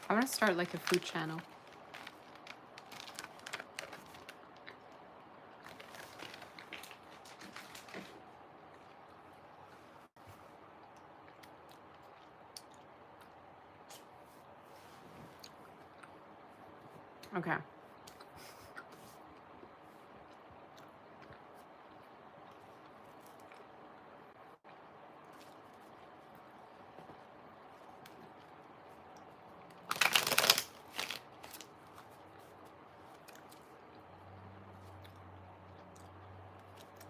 I want to start like a food channel. Okay.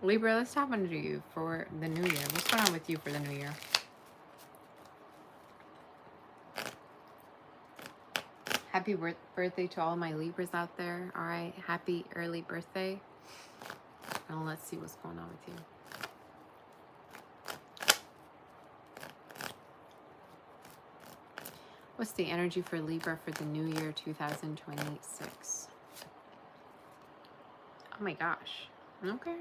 Libra, let's tap into you for the new year. What's going on with you for the new year? Happy birthday to all my Libras out there. All right. Happy early birthday. And let's see what's going on with you. What's the energy for Libra for the new year 2026? Oh my gosh. Okay.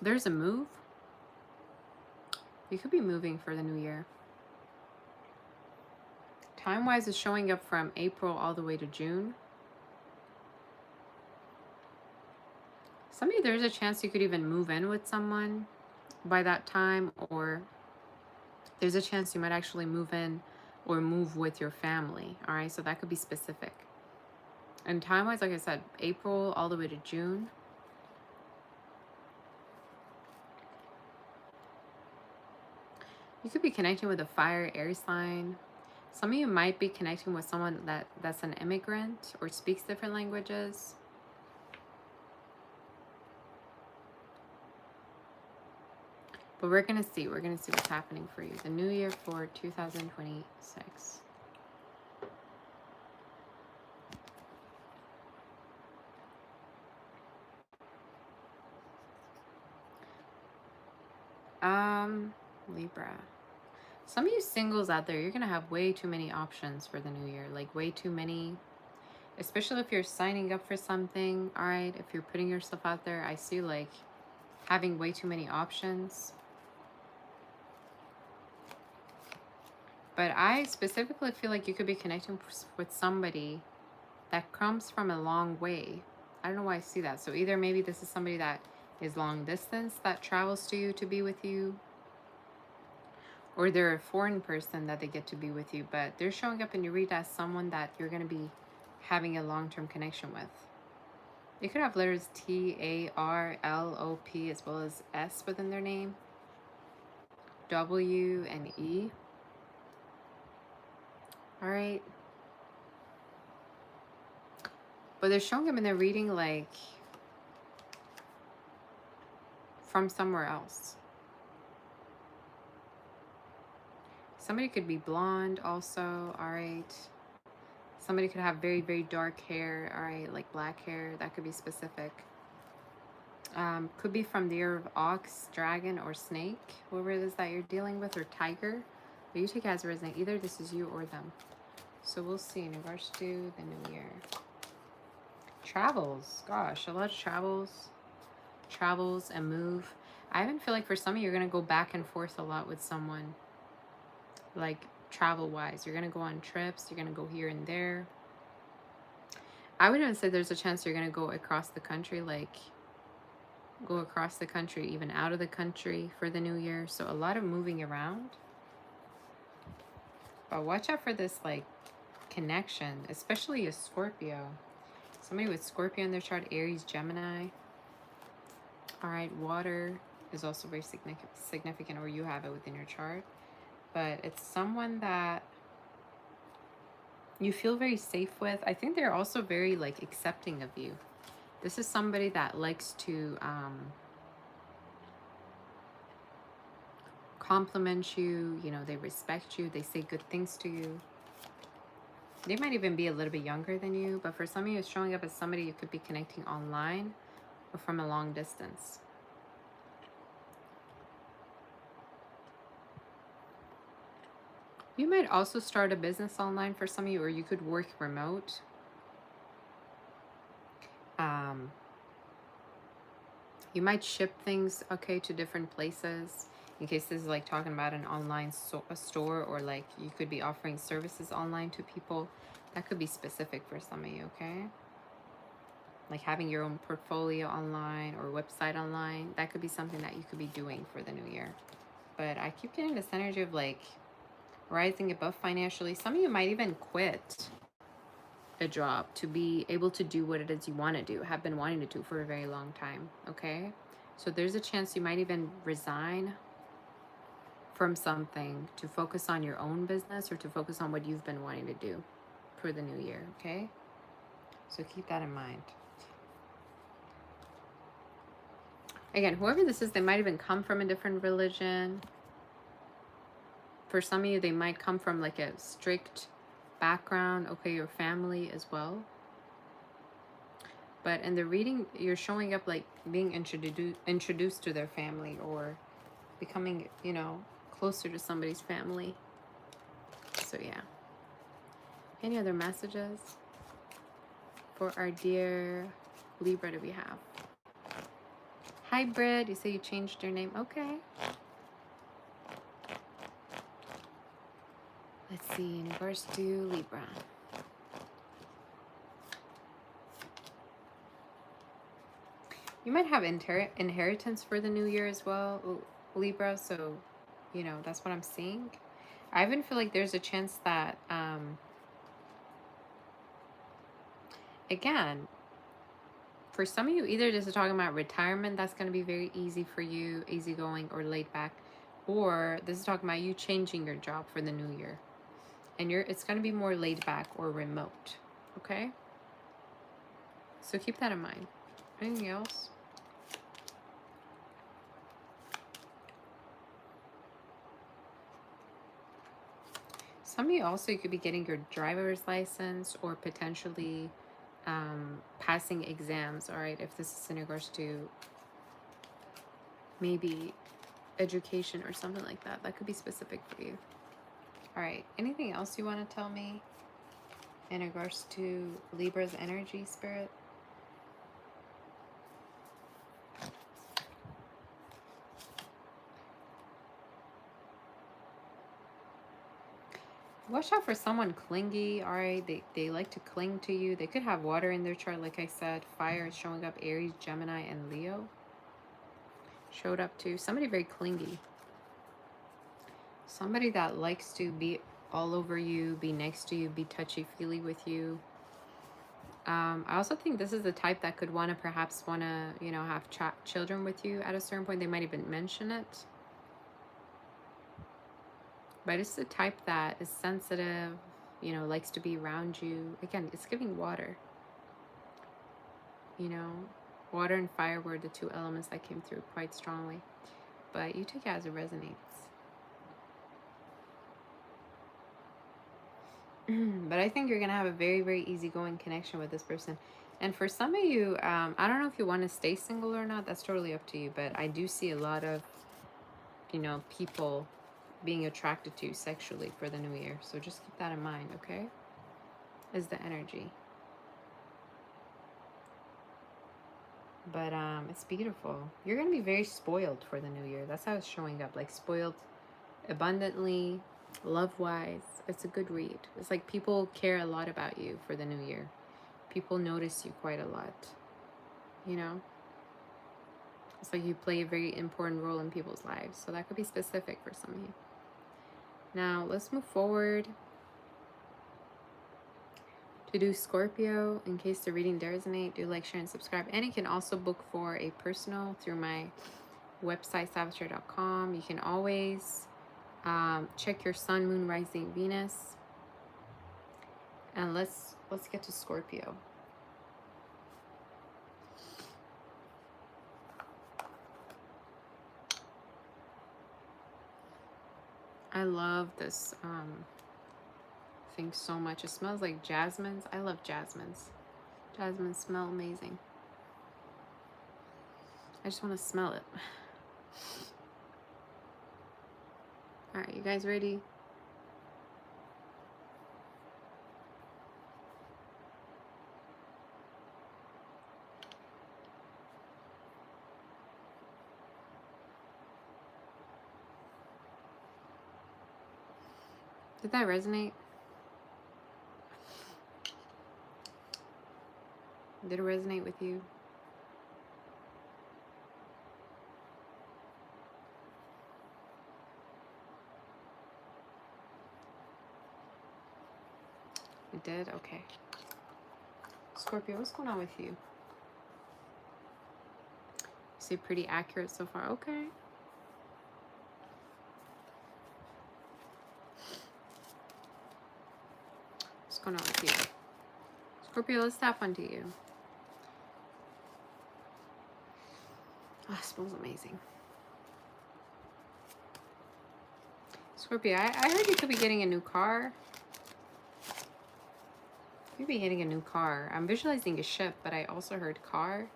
There's a move. You could be moving for the new year. Time-wise is showing up from April all the way to June. Somebody, there's a chance you could even move in with someone by that time, or there's a chance you might actually move in or move with your family. All right, so that could be specific. And time-wise, like I said, April all the way to June. You could be connecting with a fire Aries sign. Some of you might be connecting with someone that's an immigrant or speaks different languages. But we're going to see. We're going to see what's happening for you. The new year for 2026. Libra. Some of you singles out there, you're going to have way too many options for the new year. Like way too many. Especially if you're signing up for something. All right. If you're putting yourself out there, I see like having way too many options. But I specifically feel like you could be connecting with somebody that comes from a long way. I don't know why I see that. So either maybe this is somebody that is long distance that travels to you to be with you, or they're a foreign person that they get to be with you, but they're showing up and you read as someone that you're going to be having a long-term connection with. They could have letters T, A, R, L, O, P, as well as S within their name. W and E. All right. But they're showing up and they're reading like from somewhere else. Somebody could be blonde also, all right. Somebody could have very, very dark hair, all right, like black hair. That could be specific. Could be from the year of ox, dragon, or snake, whoever it is that you're dealing with, or tiger. But you take it as resonate. Either this is you or them. So we'll see in regards to the new year. Travels. Gosh, a lot of travels. Travels and move. I even feel like for some of you, you're going to go back and forth a lot with someone. Like travel-wise. You're going to go on trips. You're going to go here and there. I would even say there's a chance you're going to go across the country. Like go across the country, even out of the country for the new year. So a lot of moving around. But watch out for this like connection, especially a Scorpio. Somebody with Scorpio in their chart, Aries, Gemini. All right, water is also very significant, or you have it within your chart. But it's someone that you feel very safe with. I think they're also very like accepting of you. This is somebody that likes to compliment you, you know, they respect you, they say good things to you. They might even be a little bit younger than you, but for some of you, it's showing up as somebody you could be connecting online or from a long distance. You might also start a business online for some of you, or you could work remote. You might ship things, okay, to different places. In case this is like talking about an online a store, or like you could be offering services online to people. That could be specific for some of you, okay? Like having your own portfolio online or website online. That could be something that you could be doing for the new year. But I keep getting this energy of like rising above financially. Some of you might even quit a job to be able to do what it is you want to do, have been wanting to do for a very long time, okay? So there's a chance you might even resign from something to focus on your own business or to focus on what you've been wanting to do for the new year, okay? So keep that in mind. Again, whoever this is, they might even come from a different religion. For some of you, they might come from like a strict background, okay, your family as well. But in the reading, you're showing up like being introduced to their family or becoming, you know, closer to somebody's family. So yeah. Any other messages for our dear Libra that we have? Hybrid, you say you changed your name. Okay. Let's see, in regards to Libra. You might have inheritance for the new year as well, Libra. So, you know, that's what I'm seeing. I even feel like there's a chance that, again, for some of you, either this is talking about retirement, that's going to be very easy for you, easygoing or laid back, or this is talking about you changing your job for the new year. And it's going to be more laid back or remote, okay? So keep that in mind. Anything else? Some of you also, you could be getting your driver's license or potentially passing exams, all right, if this is in regards to maybe education or something like that. That could be specific for you. All right, anything else you want to tell me in regards to Libra's energy, Spirit? Watch out for someone clingy, all right? They like to cling to you. They could have water in their chart, like I said. Fire is showing up. Aries, Gemini, and Leo showed up too. Somebody very clingy. Somebody that likes to be all over you, be next to you, be touchy-feely with you. I also think this is the type that could perhaps want to, you know, have children with you at a certain point. They might even mention it. But it's the type that is sensitive, you know, likes to be around you. Again, it's giving water. You know, water and fire were the two elements that came through quite strongly. But you take it as it resonates. But I think you're going to have a very, very easygoing connection with this person. And for some of you, I don't know if you want to stay single or not. That's totally up to you. But I do see a lot of, you know, people being attracted to you sexually for the new year. So just keep that in mind, okay? Is the energy. But it's beautiful. You're going to be very spoiled for the new year. That's how it's showing up. Like spoiled abundantly, love-wise. It's a good read. It's like people care a lot about you for the new year. People notice you quite a lot. You know? It's like you play a very important role in people's lives. So that could be specific for some of you. Now, let's move forward to do Scorpio. In case the reading does resonate, do like, share, and subscribe. And you can also book for a personal through my website, sagittarius.com. You can always check your sun, moon, rising, Venus. And let's get to Scorpio. I love this thing so much. It smells like jasmines. I love jasmines. Jasmines smell amazing. I just want to smell it. All right, you guys ready? Did that resonate? Did it resonate with you? It did? Okay. Scorpio, what's going on with you? See, pretty accurate so far. Okay. What's going on with you? Scorpio, let's tap onto you. Oh, it smells amazing. Scorpio, I heard you could be getting a new car. You'd be getting a new car. I'm visualizing a ship, but I also heard car.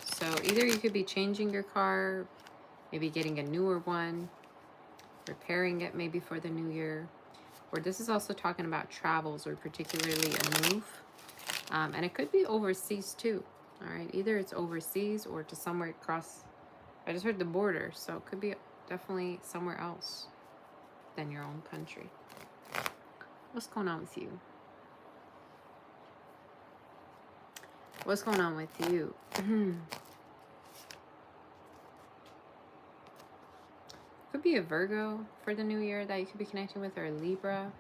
So either you could be changing your car, maybe getting a newer one, repairing it maybe for the new year. Or this is also talking about travels or particularly a move. And it could be overseas too. All right, either it's overseas or to somewhere across. I just heard the border, so it could be definitely somewhere else than your own country. What's going on with you? What's going on with you? Could be a Virgo for the new year that you could be connecting with, or a Libra.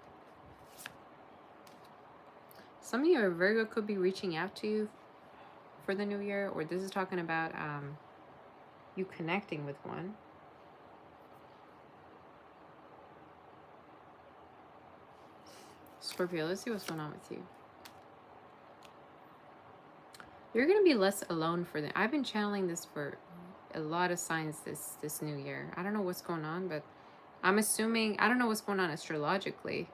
Some of you, a Virgo, could be reaching out to you for the new year, or this is talking about you connecting with one. Scorpio, let's see what's going on with you. You're going to be less alone for the... I've been channeling this for a lot of signs this new year. I don't know what's going on, but I'm assuming... I don't know what's going on astrologically,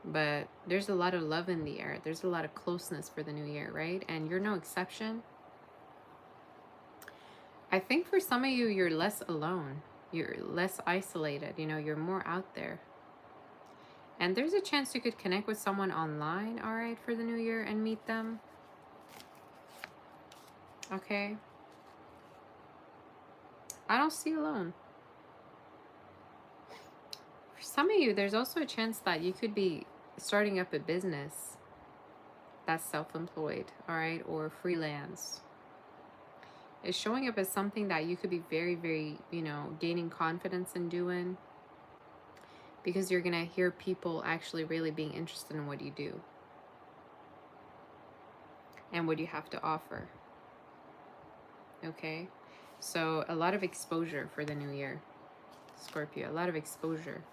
but there's a lot of love in the air. There's a lot of closeness for the new year, right? And you're no exception. I think for some of you, you're less alone. You're less isolated. You know, you're more out there. And there's a chance you could connect with someone online, all right, for the new year and meet them. Okay. I don't see alone. For some of you, there's also a chance that you could be starting up a business that's self-employed, all right, or freelance. It's showing up as something that you could be very, very, you know, gaining confidence in doing, because you're going to hear people actually really being interested in what you do and what you have to offer. Okay, so a lot of exposure for the new year, Scorpio, a lot of exposure.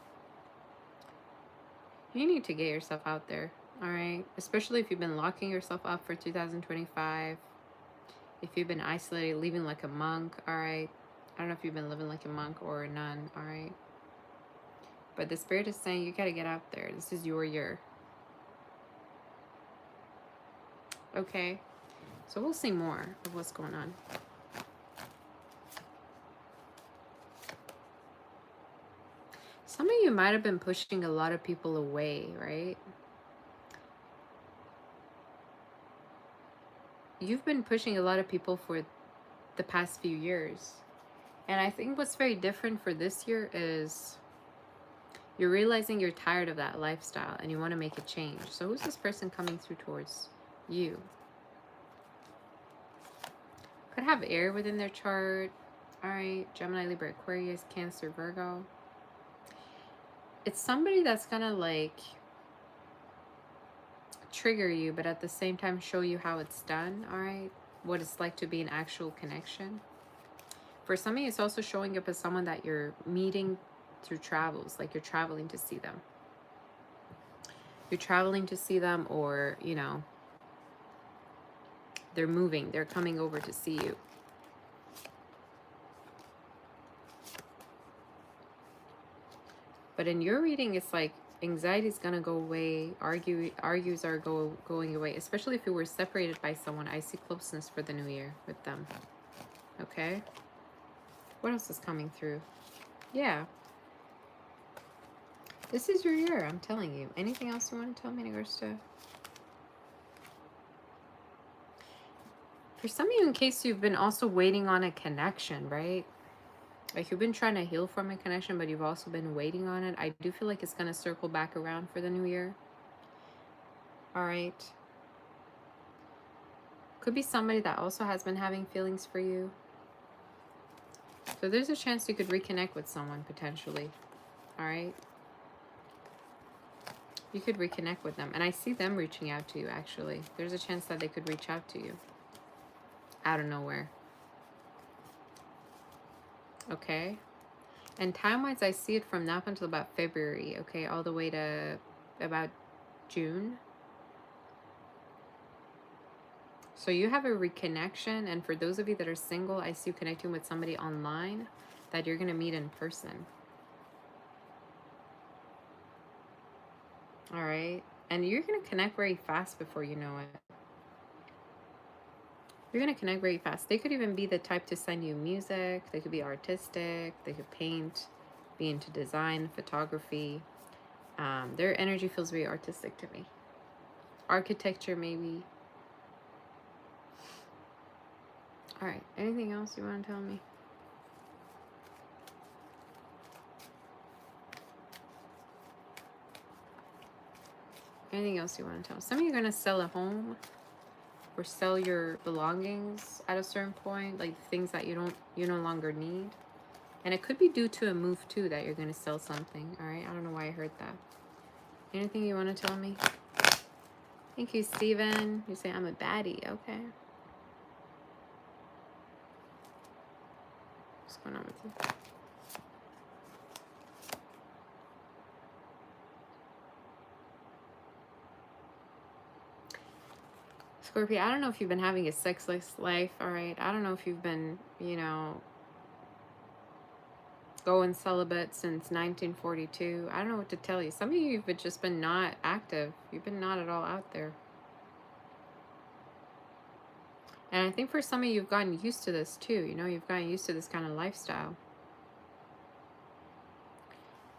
You need to get yourself out there, all right? Especially if you've been locking yourself up for 2025. If you've been isolated, living like a monk, all right? I don't know if you've been living like a monk or a nun, all right? But the Spirit is saying you got to get out there. This is your year. Okay, so we'll see more of what's going on. Some of you might have been pushing a lot of people away, right? You've been pushing a lot of people for the past few years. And I think what's very different for this year is you're realizing you're tired of that lifestyle and you want to make a change. So who's this person coming through towards you? Could have air within their chart. All right, Gemini, Libra, Aquarius, Cancer, Virgo. It's somebody that's gonna like trigger you, but at the same time show you how it's done, all right? What it's like to be an actual connection. For some of you, it's also showing up as someone that you're meeting through travels, like you're traveling to see them. You're traveling to see them, or, you know, they're moving, they're coming over to see you. But in your reading, it's like anxiety is going to go away. Argues are going away. Especially if you were separated by someone. I see closeness for the new year with them. Okay. What else is coming through? Yeah. This is your year, I'm telling you. Anything else you want to tell me in regards to? For some of you, in case you've been also waiting on a connection, right? Like you've been trying to heal from a connection, but you've also been waiting on it. I do feel like it's going to circle back around for the new year. All right. Could be somebody that also has been having feelings for you. So there's a chance you could reconnect with someone potentially. All right. You could reconnect with them. And I see them reaching out to you, actually. There's a chance that they could reach out to you. Out of nowhere. Okay. And time-wise, I see it from now up until about February. Okay. All the way to about June. So you have a reconnection. And for those of you that are single, I see you connecting with somebody online that you're going to meet in person. All right. And you're going to connect very fast before you know it. You're going to connect very fast. They could even be the type to send you music. They could be artistic. They could paint, be into design, photography. Their energy feels very artistic to me. Architecture, maybe. All right. Anything else you want to tell me? Anything else you want to tell me? Some of you are going to sell a home or sell your belongings at a certain point, like things that you no longer need. And it could be due to a move too that you're going to sell something. All right. I don't know why I heard that. Anything you want to tell me? Thank you, Steven. You say I'm a baddie. Okay. What's going on with you? Scorpio, I don't know if you've been having a sexless life, all right? I don't know if you've been, going celibate since 1942. I don't know what to tell you. Some of you have just been not active. You've been not at all out there. And I think for some of you, you've gotten used to this too. You've gotten used to this kind of lifestyle.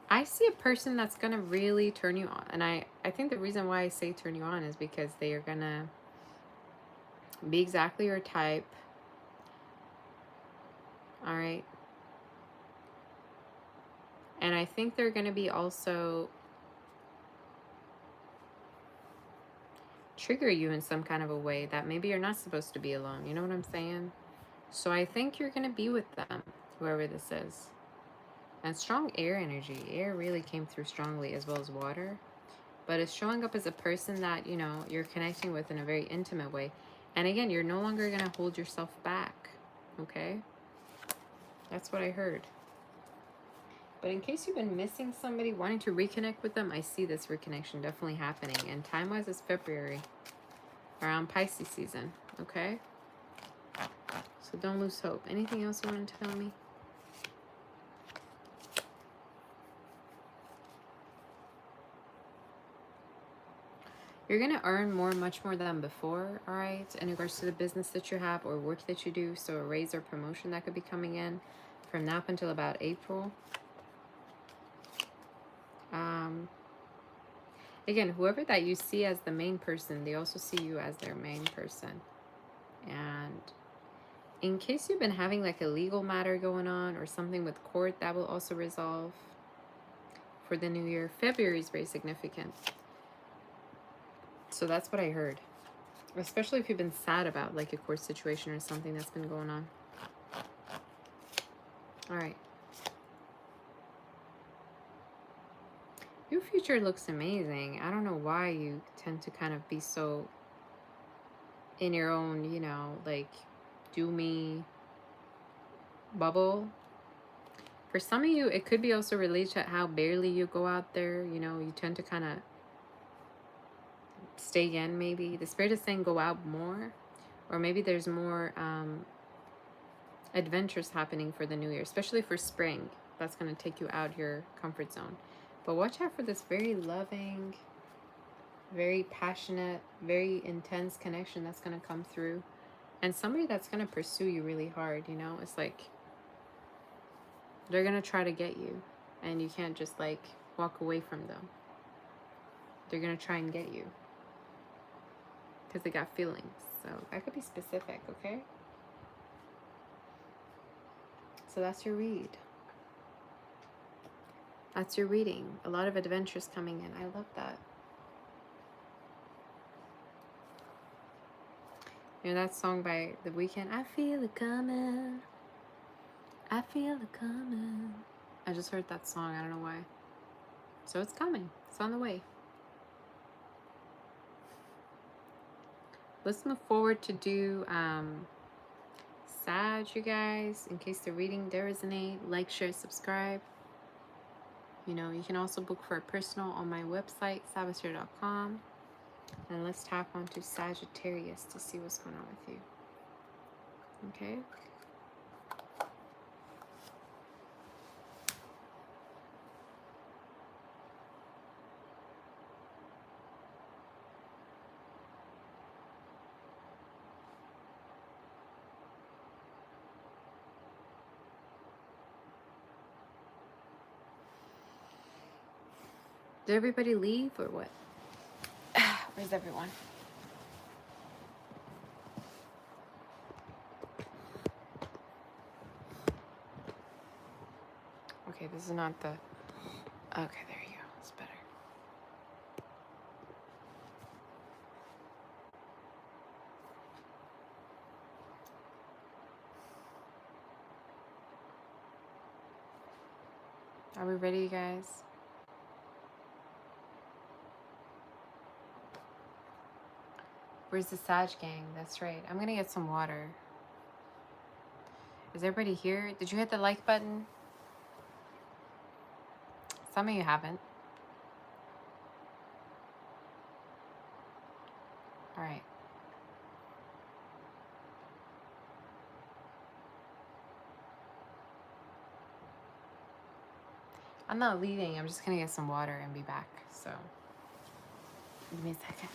I see a person that's going to really turn you on. And I think the reason why I say turn you on is because they are going to be exactly your type. All right. And I think they're going to be also trigger you in some kind of a way that maybe you're not supposed to be alone. You know what I'm saying? So I think you're going to be with them, whoever this is. And strong air energy. Air really came through strongly, as well as water. But it's showing up as a person that, you're connecting with in a very intimate way. And again, you're no longer going to hold yourself back. Okay? That's what I heard. But in case you've been missing somebody, wanting to reconnect with them, I see this reconnection definitely happening. And time-wise, it's February. Around Pisces season. Okay? So don't lose hope. Anything else you want to tell me? You're going to earn much more than before, all right, in regards to the business that you have or work that you do. So a raise or promotion that could be coming in from now up until about April. Again, whoever that you see as the main person, they also see you as their main person. And in case you've been having like a legal matter going on or something with court, that will also resolve for the new year. February is very significant. So that's what I heard. Especially if you've been sad about like a court situation or something that's been going on. All right. Your future looks amazing. I don't know why you tend to kind of be so in your own, like doomy bubble. For some of you, it could be also related to how barely you go out there. You tend to kind of stay in maybe. The spirit is saying go out more. Or maybe there's more adventures happening for the new year, especially for spring. That's going to take you out your comfort zone. But watch out for this very loving, very passionate, very intense connection that's going to come through. And somebody that's going to pursue you really hard, you know? It's like they're going to try to get you. And you can't just like walk away from them. They're going to try and get you. Because they got feelings. So I could be specific, okay? So that's your read. That's your reading. A lot of adventures coming in. I love that. You know that song by The Weeknd? I feel it coming. I feel it coming. I just heard that song. I don't know why. So it's coming. It's on the way. Let's move forward to do Sag, you guys. In case the reading did resonate, like, share, subscribe. You know, you can also book for a personal on my website, sagittarius.com. And let's tap onto Sagittarius to see what's going on with you. Okay? Did everybody leave or what? Where's everyone? Okay, this is not the... Okay, there you go. It's better. Are we ready, you guys? Where's the Sag gang? That's right. I'm gonna get some water. Is everybody here? Did you hit the like button? Some of you haven't. All right. I'm not leaving. I'm just gonna get some water and be back. So, give me a second.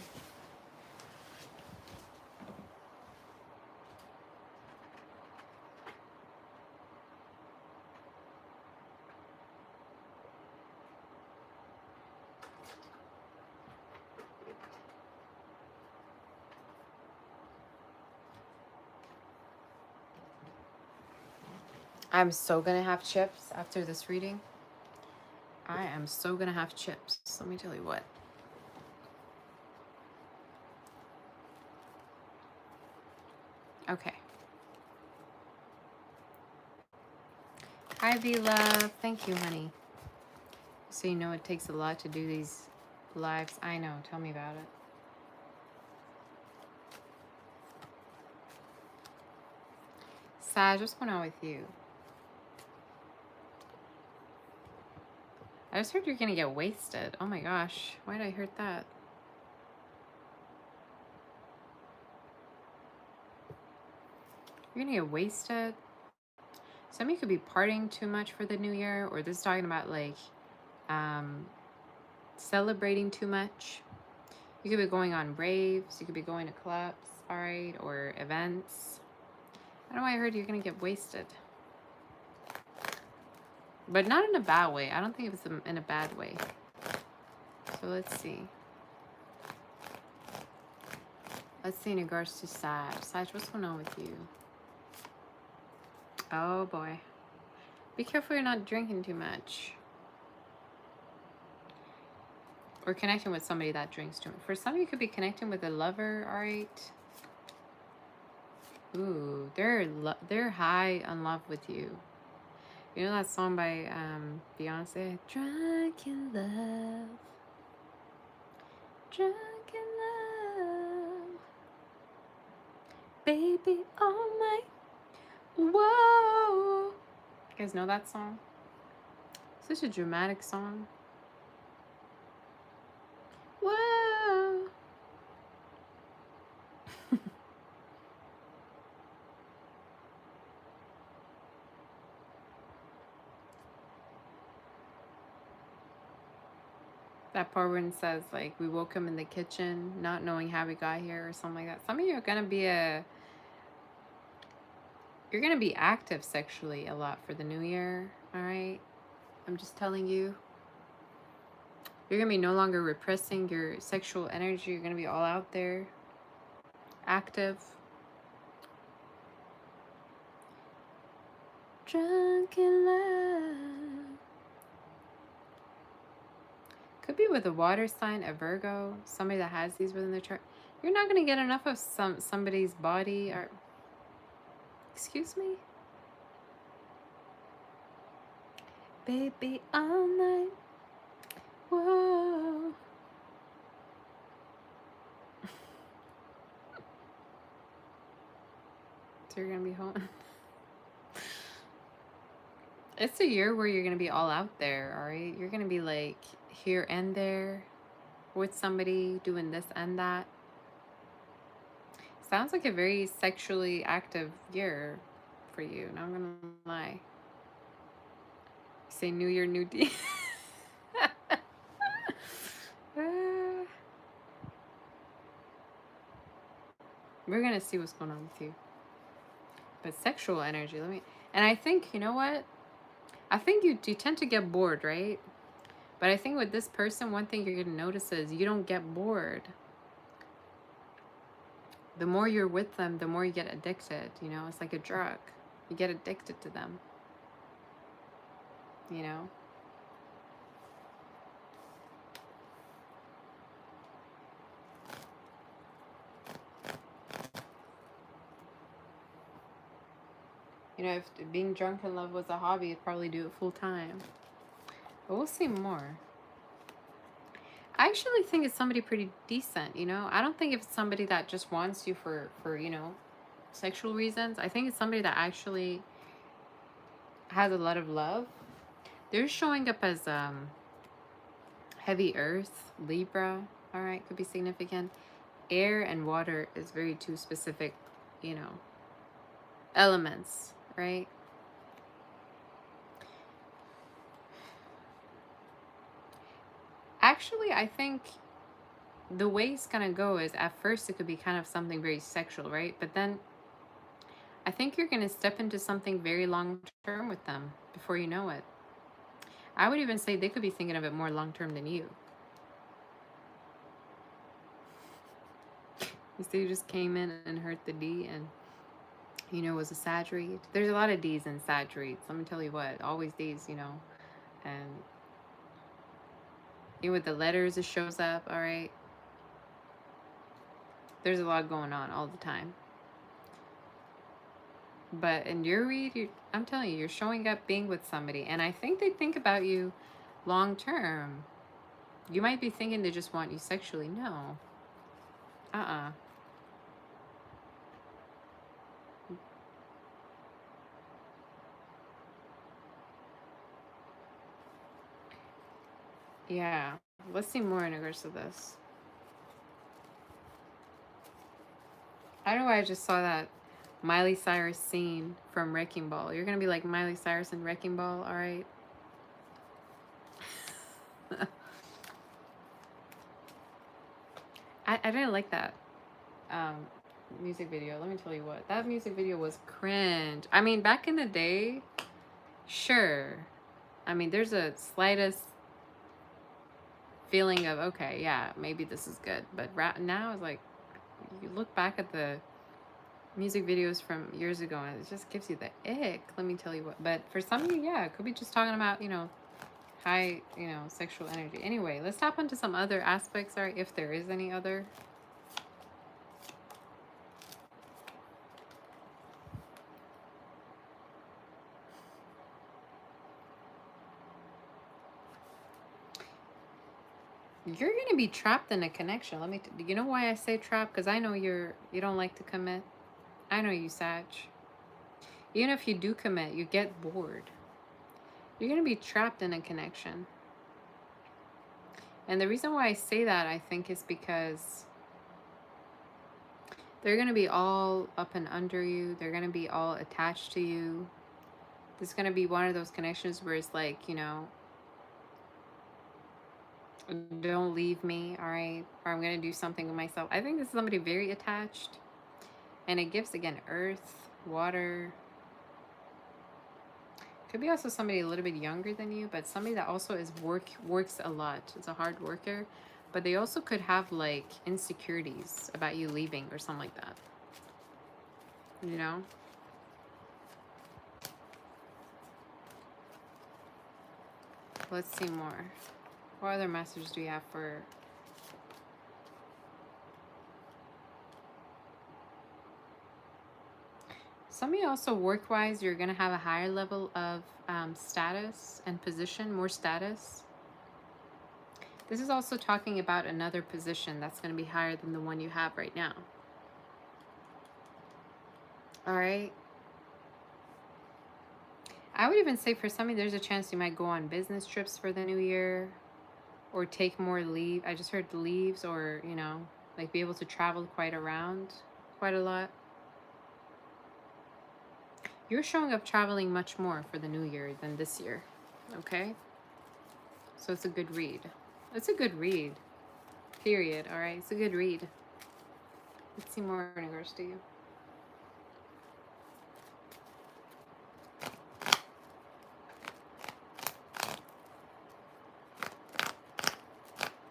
I'm so gonna have chips after this reading. I am so gonna have chips. Let me tell you what. Okay. Hi, V-Love. Thank you, honey. So you know it takes a lot to do these lives. I know. Tell me about it. Sag, what's going on with you? I just heard you're gonna get wasted. Oh my gosh. Why did I hear that? You're gonna get wasted. Some of you could be partying too much for the new year, or this is talking about like celebrating too much. You could be going on raves, you could be going to clubs, all right, or events. I don't know why I heard you're gonna get wasted. But not in a bad way. I don't think it was in a bad way. So let's see. Let's see in regards to Sag. Sag, what's going on with you? Oh boy. Be careful you're not drinking too much. Or connecting with somebody that drinks too much. For some of you could be connecting with a lover, alright? Ooh, they're high on love with you. You know that song by Beyonce? Drunk in love. Drunk in love. Baby, all my... Whoa. You guys know that song? Such a dramatic song. Whoa. That part when it says, like, we woke him in the kitchen, not knowing how we got here or something like that. Some of you are going to be you're going to be active sexually a lot for the new year, all right? I'm just telling you. You're going to be no longer repressing your sexual energy. You're going to be all out there, active. Drunk in love. Could be with a water sign, a Virgo, somebody that has these within their chart. You're not going to get enough of somebody's body or... Excuse me? Baby, all night. Whoa. So you're going to be home. It's a year where you're going to be all out there, all right? You're going to be like here and there with somebody doing this and that. Sounds like a very sexually active year for you. Not going to lie. Say new year, new deal. We're going to see what's going on with you. But sexual energy, and I think, you know what? I think you tend to get bored, right? But I think with this person, one thing you're going to notice is you don't get bored. The more you're with them, the more you get addicted, you know? It's like a drug. You get addicted to them. You know? You know, if being drunk in love was a hobby, you'd probably do it full time. But we'll see more. I actually think it's somebody pretty decent, you know? I don't think it's somebody that just wants you for you know, sexual reasons. I think it's somebody that actually has a lot of love. They're showing up as heavy earth, Libra, all right, could be significant. Air and water is very two specific, you know, elements, right? Actually, I think the way it's gonna go is at first it could be kind of something very sexual, right? But then I think you're gonna step into something very long term with them before you know it. I would even say they could be thinking of it more long term than you. You see, you just came in and heard the D and, you know, was a Sagittarius. There's a lot of D's in Sagittarius. Let me tell you what, always D's, you know. And even with the letters, it shows up, all right? There's a lot going on all the time. But in your read, I'm telling you, you're showing up being with somebody. And I think they think about you long term. You might be thinking they just want you sexually. No. Yeah. Let's see more in regards to this. I don't know why I just saw that Miley Cyrus scene from Wrecking Ball. You're going to be like Miley Cyrus in Wrecking Ball, all right? I didn't like that music video. Let me tell you what. That music video was cringe. I mean, back in the day, sure. I mean, there's a slightest feeling of, okay, yeah, maybe this is good. But right now, it's like, you look back at the music videos from years ago and it just gives you the ick. Let me tell you what. But for some of you, yeah, it could be just talking about, you know, high, you know, sexual energy. Anyway, let's tap into some other aspects, or if there is any other. You're gonna be trapped in a connection. Let me. You know why I say trapped? Because I know you don't like to commit. I know you, Sag. Even if you do commit, you get bored. You're gonna be trapped in a connection. And the reason why I say that, I think, is because they're going to be all up and under you. They're going to be all attached to you. This is going to be one of those connections where it's like, you know, Don't leave me, all right? Or I'm going to do something with myself. I think this is somebody very attached. And it gives, again, earth, water. Could be also somebody a little bit younger than you, but somebody that also works a lot. It's a hard worker. But they also could have, like, insecurities about you leaving or something like that. You know? Let's see more. What other messages do you have for... Somebody also work-wise, you're going to have a higher level of status and position, more status. This is also talking about another position that's going to be higher than the one you have right now. All right. I would even say for somebody, there's a chance you might go on business trips for the new year or take more leave. I just heard leaves or, you know, like be able to travel quite a lot. You're showing up traveling much more for the new year than this year. Okay. So it's a good read. It's a good read. Period. All right. It's a good read. Let's see more in regards to you.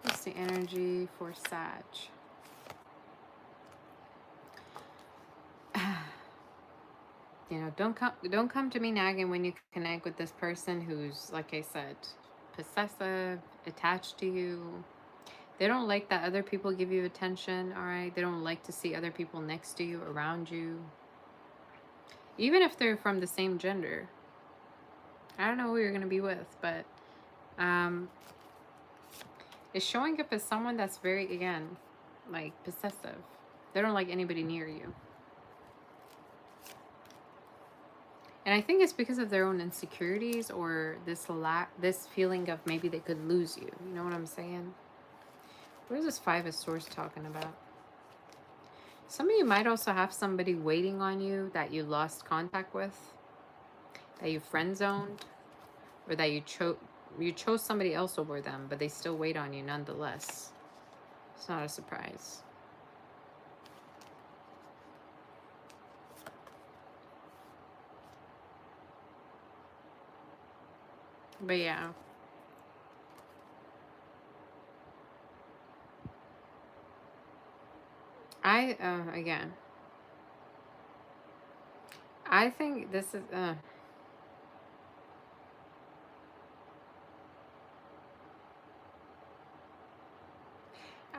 What's the energy for Sag? You know, don't come to me nagging when you connect with this person who's, like I said, possessive, attached to you. They don't like that other people give you attention, all right? They don't like to see other people next to you, around you. Even if they're from the same gender. I don't know who you're going to be with, but it's showing up as someone that's very, again, like possessive. They don't like anybody near you. And I think it's because of their own insecurities or this feeling of maybe they could lose you. You know what I'm saying? What is this Five of Swords talking about? Some of you might also have somebody waiting on you that you lost contact with, that you friend zoned, or that you chose somebody else over them, but they still wait on you nonetheless. It's not a surprise. But yeah. Again, I think this is,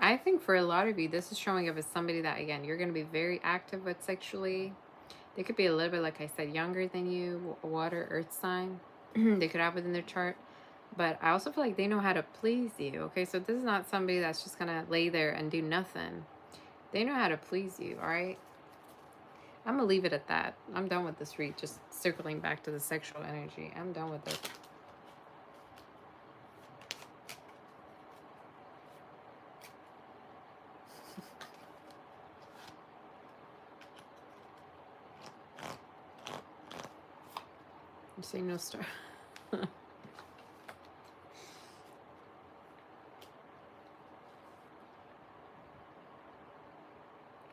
I think for a lot of you, this is showing up as somebody that, again, you're going to be very active with sexually. They could be a little bit, like I said, younger than you, water, earth sign. They could have within their chart. But I also feel like they know how to please you, okay? So this is not somebody that's just going to lay there and do nothing. They know how to please you, all right? I'm going to leave it at that. I'm done with this read, just circling back to the sexual energy. I'm done with it. You say no star.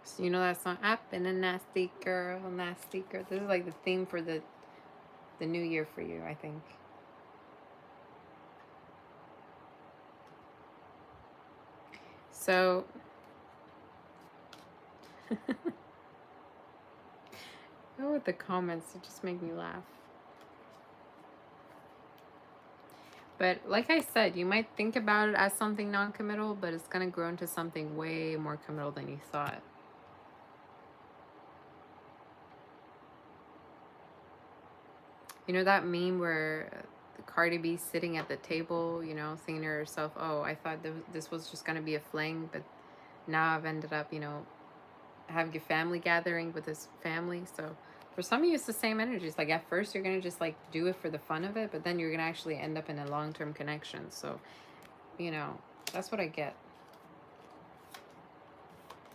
So you know that song, I've been a nasty girl, nasty girl. This is like the theme for the new year for you, I think. So go with the comments, it just make me laugh. But like I said, you might think about it as something non-committal, but it's going to grow into something way more committal than you thought. You know that meme where Cardi B sitting at the table, you know, thinking to herself, oh, I thought this was just going to be a fling, but now I've ended up, you know, having a family gathering with his family. So for some of you, it's the same energy. It's like at first you're going to just like do it for the fun of it, but then you're going to actually end up in a long-term connection. So, you know, that's what I get.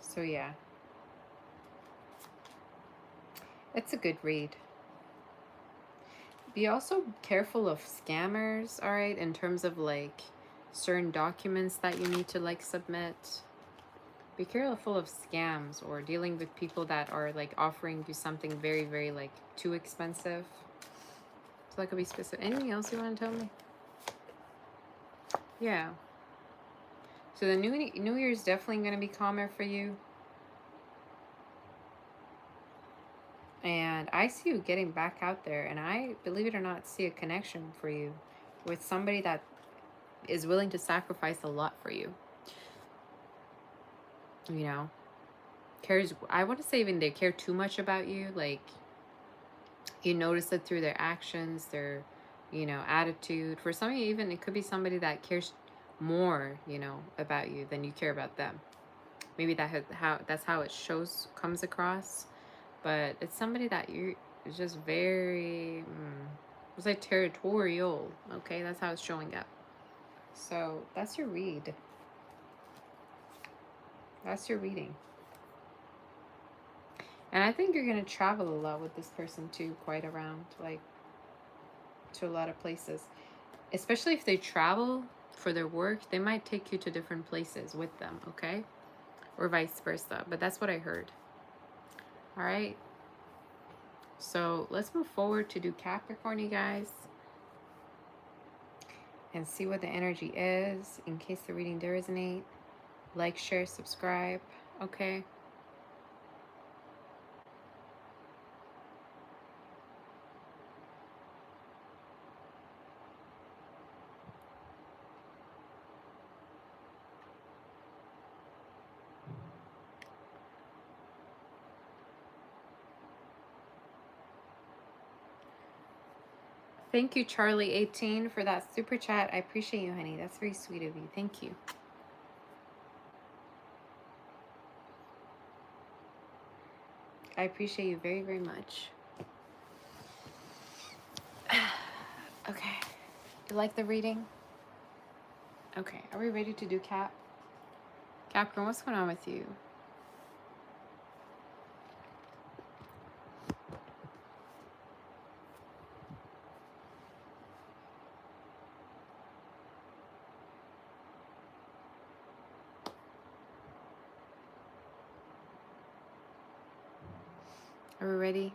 So yeah. It's a good read. Be also careful of scammers, all right, in terms of like certain documents that you need to like submit. Be careful of scams or dealing with people that are like offering you something very, very like too expensive. So that could be specific. Anything else you want to tell me? Yeah. So the new year is definitely going to be calmer for you. And I see you getting back out there. And I, believe it or not, see a connection for you with somebody that is willing to sacrifice a lot for you. You know, cares. I want to say even they care too much about you. Like, you notice it through their actions, their, you know, attitude. For some of you, even it could be somebody that cares more, you know, about you than you care about them. Maybe that's how it comes across. But it's somebody that you're just very, it's like territorial. Okay, that's how it's showing up. So that's your read. That's your reading. And I think you're going to travel a lot with this person too, quite around, like to a lot of places. Especially if they travel for their work, they might take you to different places with them, okay? Or vice versa. But that's what I heard. All right. So let's move forward to do Capricorn, you guys. And see what the energy is in case the reading does resonate. Like, share, subscribe, okay? Thank you, Charlie18, for that super chat. I appreciate you, honey. That's very sweet of you. Thank you. I appreciate you very, very much. Okay. You like the reading? Okay. Are we ready to do Capricorn, what's going on with you? Are we ready?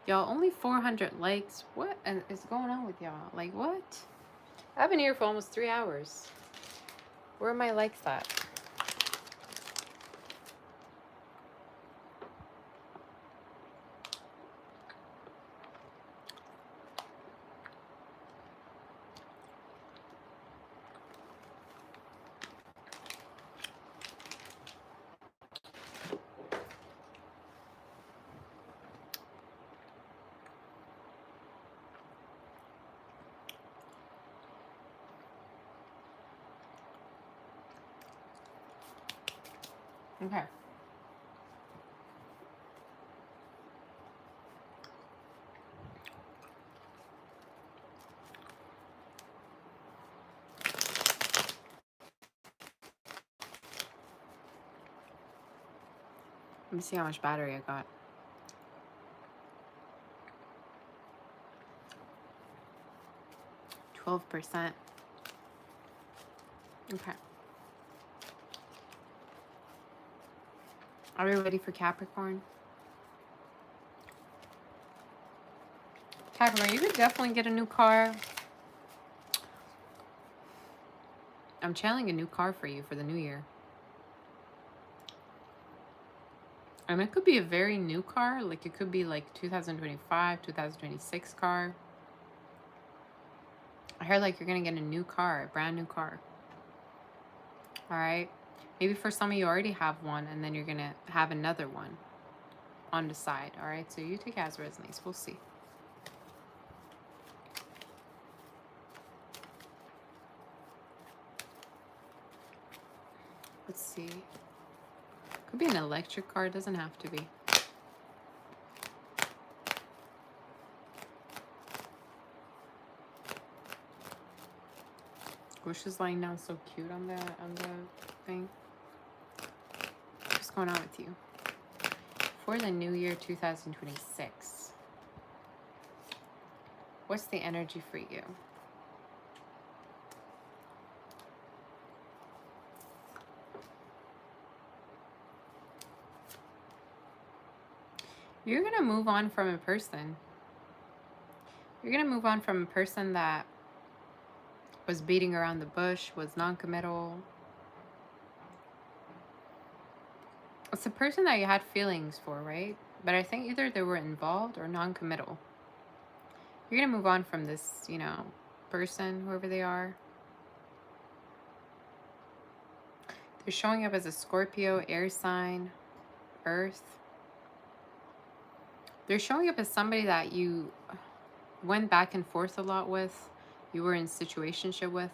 Y'all, only 400 likes. What is going on with y'all? Like, what? I've been here for almost 3 hours. Where are my likes at? Okay. Let me see how much battery I got. 12%. Okay. Are we ready for Capricorn? Capricorn, you could definitely get a new car. I'm channeling a new car for you for the new year. And it could be a very new car. Like, it could be like 2025, 2026 car. I heard like you're going to get a new car, a brand new car. All right. Maybe for some of you already have one, and then you're going to have another one on the side. All right. So you take it as resonates. We'll see. Let's see. Could be an electric car. It doesn't have to be. Bush is lying down so cute on the thing. What's going on with you? For the new year 2026. What's the energy for you? You're going to move on from a person. You're going to move on from a person that was beating around the bush, was non-committal. It's a person that you had feelings for, right? But I think either they were involved or non-committal. You're going to move on from this, you know, person, whoever they are. They're showing up as a Scorpio, air sign, Earth. They're showing up as somebody that you went back and forth a lot with, you were in situationship with,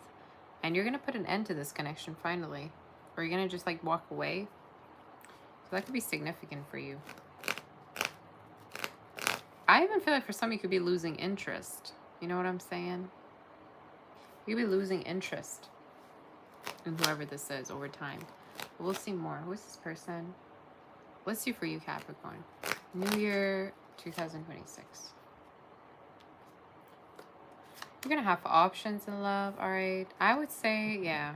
and you're going to put an end to this connection finally. Or you're going to just like walk away. So that could be significant for you. I even feel like for some you could be losing interest. You know what I'm saying? You could be losing interest in whoever this is over time. But we'll see more. Who's this person? Let's see for you, Capricorn. New Year 2026. You're going to have options in love, all right? I would say, yeah.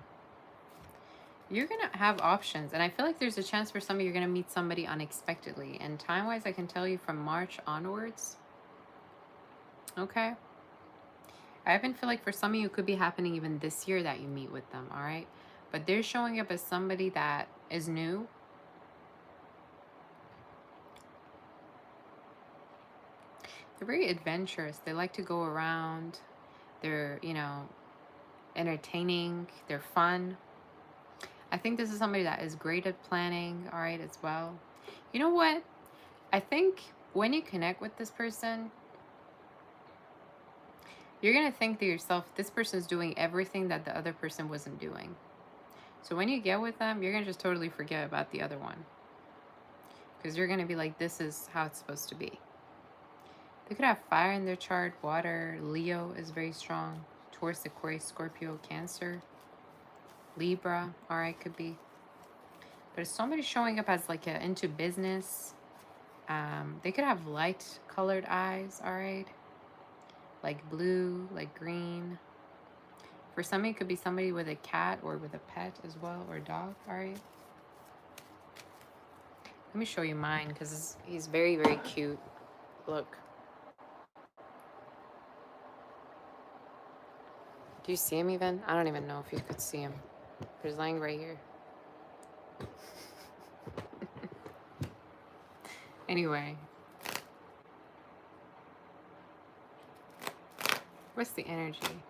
You're going to have options. And I feel like there's a chance for some of you, you're going to meet somebody unexpectedly. And time-wise, I can tell you from March onwards. Okay? I even feel like for some of you, it could be happening even this year that you meet with them, all right? But they're showing up as somebody that is new. They're very adventurous. They like to go around. They're, you know, entertaining. They're fun. I think this is somebody that is great at planning, all right, as well. You know what? I think when you connect with this person, you're going to think to yourself, this person's doing everything that the other person wasn't doing. So when you get with them, you're going to just totally forget about the other one. Because you're going to be like, this is how it's supposed to be. They could have fire in their chart, water. Leo is very strong. Taurus, Aquarius, Scorpio, Cancer. Libra, all right, could be. But it's somebody showing up as like into business. They could have light colored eyes, all right. Like blue, like green. For somebody, it could be somebody with a cat or with a pet as well, or a dog, all right. Let me show you mine because he's very, very cute. Look. Do you see him even? I don't even know if you could see him. He's lying right here. Anyway. What's the energy?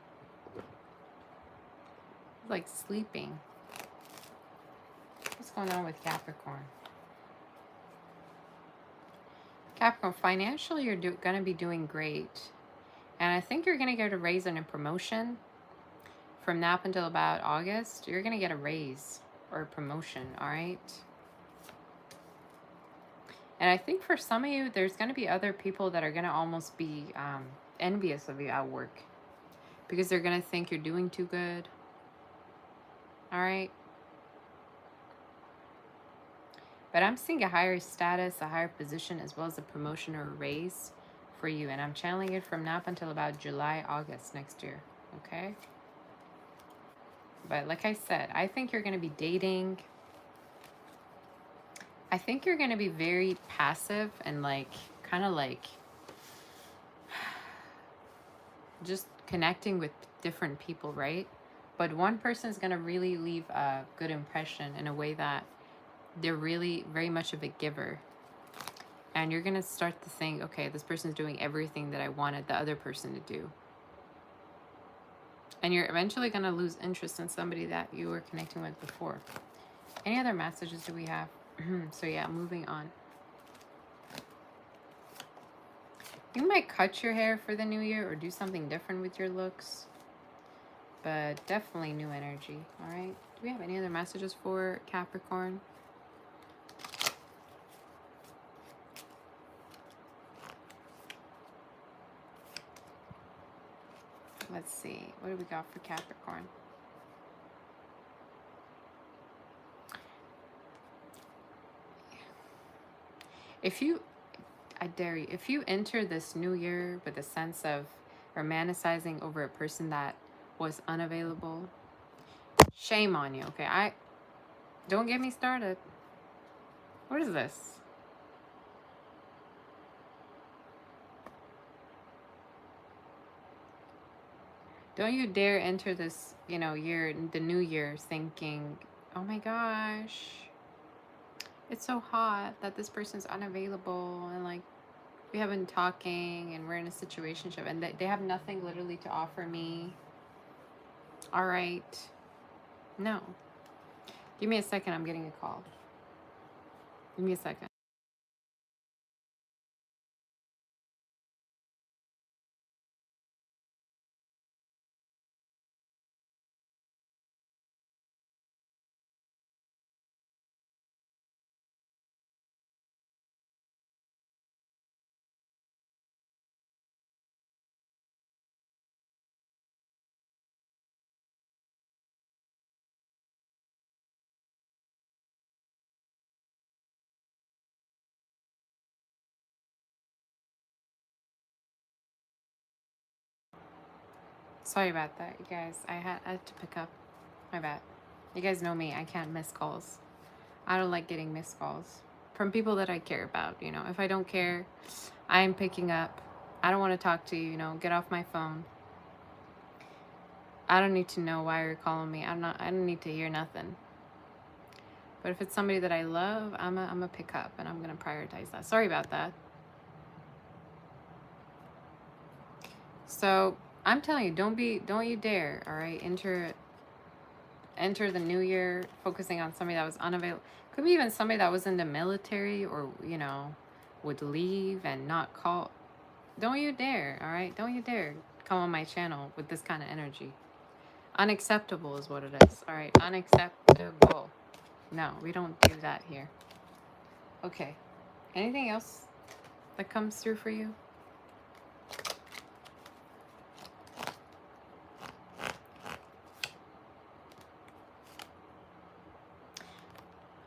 Like sleeping. What's going on with Capricorn? Capricorn, financially you're going to be doing great. And I think you're going to get a raise and a promotion. From now up until about August, you're going to get a raise or a promotion, all right? And I think for some of you, there's going to be other people that are going to almost be envious of you at work. Because they're going to think you're doing too good. All right? But I'm seeing a higher status, a higher position, as well as a promotion or a raise for you. And I'm channeling it from now up until about July, August next year. Okay? But like I said, I think you're going to be dating. I think you're going to be very passive and like, kind of like, just connecting with different people, right? But one person is going to really leave a good impression in a way that they're really very much of a giver. And you're going to start to think, okay, this person's doing everything that I wanted the other person to do. And you're eventually going to lose interest in somebody that you were connecting with before. Any other messages do we have? So yeah, moving on. You might cut your hair for the new year or do something different with your looks. But definitely new energy, all right? Do we have any other messages for Capricorn? Let's see. What do we got for Capricorn? I dare you, if you enter this new year with a sense of romanticizing over a person that was unavailable, shame on you, okay? Don't get me started. What is this? Don't you dare enter this, you know, year, the new year, thinking, oh my gosh, it's so hot that this person's unavailable, and like we have been talking and we're in a situationship and they have nothing literally to offer me. All right. No. Give me a second. I'm getting a call. Give me a second. Sorry about that, you guys. I had to pick up. My bad. You guys know me. I can't miss calls. I don't like getting missed calls from people that I care about. You know, if I don't care, I'm picking up. I don't want to talk to you. You know, get off my phone. I don't need to know why you're calling me. I'm not. I don't need to hear nothing. But if it's somebody that I love, I'm a pick up and I'm gonna prioritize that. Sorry about that. So I'm telling you, don't you dare. All right, enter the new year focusing on somebody that was unavailable. Could be even somebody that was in the military or, you know, would leave and not call. Don't you dare, all right? Don't you dare come on my channel with this kind of energy. Unacceptable is what it is. All right, unacceptable. No, we don't do that here. Okay. Anything else that comes through for you?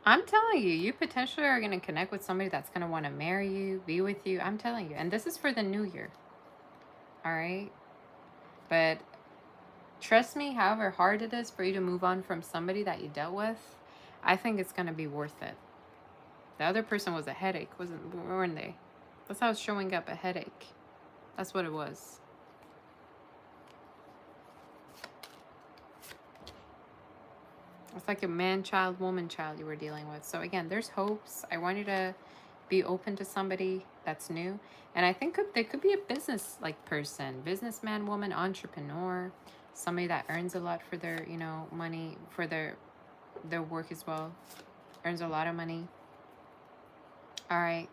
I'm telling you, you potentially are going to connect with somebody that's going to want to marry you, be with you. I'm telling you. And this is for the new year. All right? But trust me, however hard it is for you to move on from somebody that you dealt with, I think it's going to be worth it. The other person was a headache, weren't they? That's how it's showing up, a headache. That's what it was. It's like a man child, woman child you were dealing with. So again, there's hopes. I want you to be open to somebody that's new. And I think they could be a business like person, businessman, woman, entrepreneur, somebody that earns a lot for their, you know, money, for their work as well. Earns a lot of money. All right.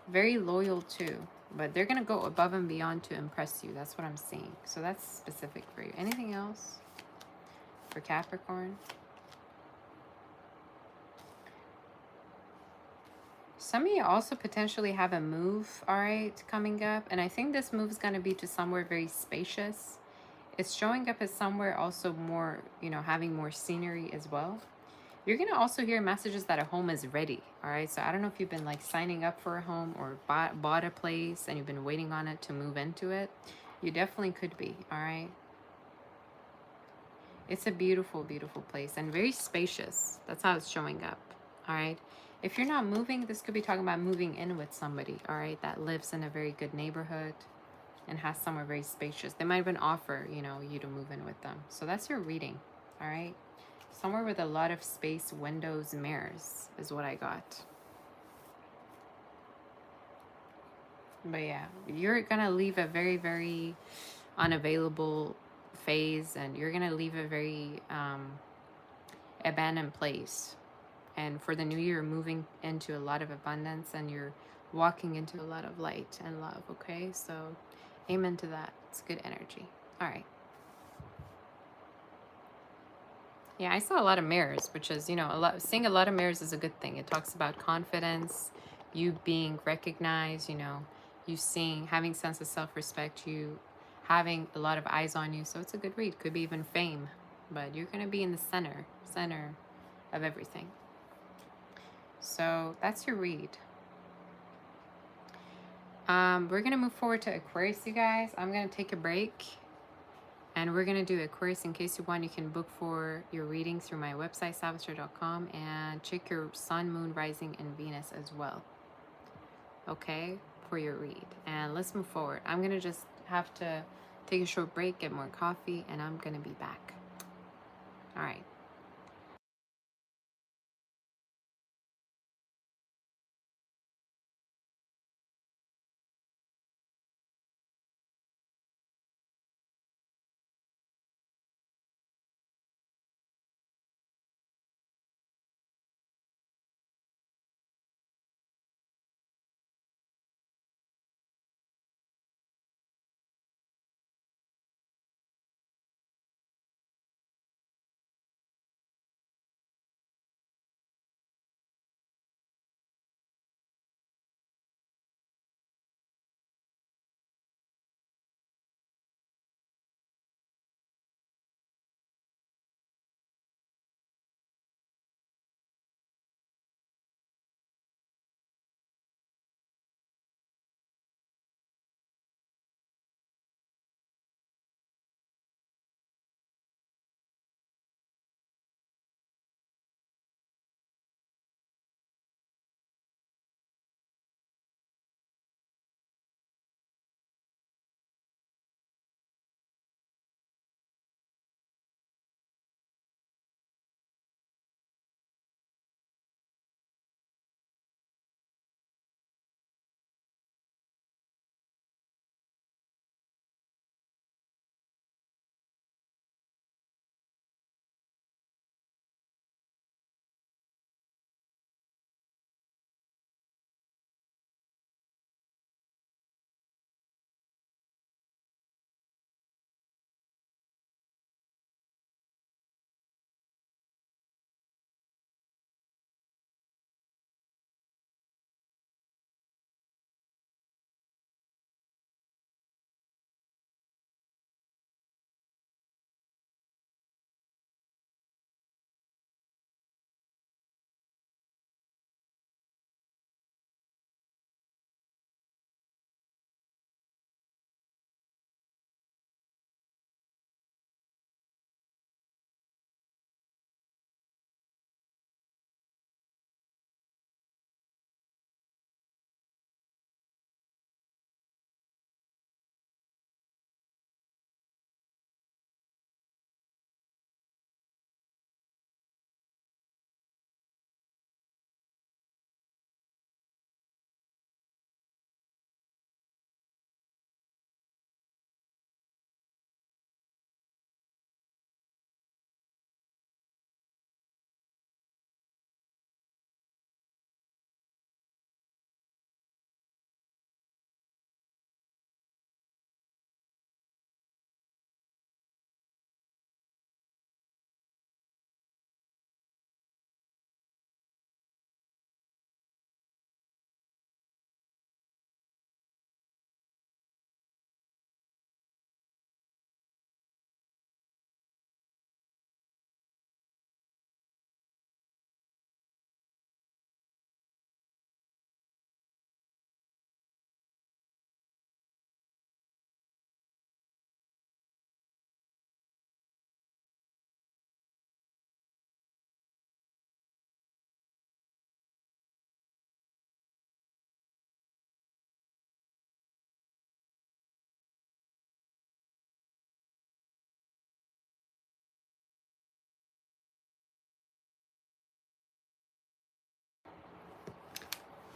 Very loyal too. But they're going to go above and beyond to impress you. That's what I'm seeing. So that's specific for you. Anything else for Capricorn? Some of you also potentially have a move, all right, coming up. And I think this move is going to be to somewhere very spacious. It's showing up as somewhere also more, you know, having more scenery as well. You're going to also hear messages that a home is ready, all right? So I don't know if you've been like signing up for a home or bought a place and you've been waiting on it to move into it. You definitely could be, all right? It's a beautiful, beautiful place and very spacious. That's how it's showing up, all right? If you're not moving, this could be talking about moving in with somebody, all right, that lives in a very good neighborhood and has somewhere very spacious. They might even offer, you know, you to move in with them. So that's your reading, all right? Somewhere with a lot of space, windows, mirrors is what I got. But yeah, you're gonna leave a very, very unavailable phase, and you're gonna leave a very abandoned place. And for the new year, moving into a lot of abundance, and you're walking into a lot of light and love. Okay, so amen to that. It's good energy. All right. Yeah, I saw a lot of mirrors, which is, you know, seeing a lot of mirrors is a good thing. It talks about confidence, you being recognized, you know, you seeing, having sense of self-respect, you having a lot of eyes on you. So it's a good read. Could be even fame, but you're going to be in the center of everything. So that's your read. We're going to move forward to Aquarius, you guys. I'm going to take a break. And we're going to do Aquarius. In case you want, you can book for your reading through my website, savastar.com, and check your sun, moon, rising, and Venus as well. Okay, for your read. And let's move forward. I'm going to just have to take a short break, get more coffee, and I'm gonna be back. All right.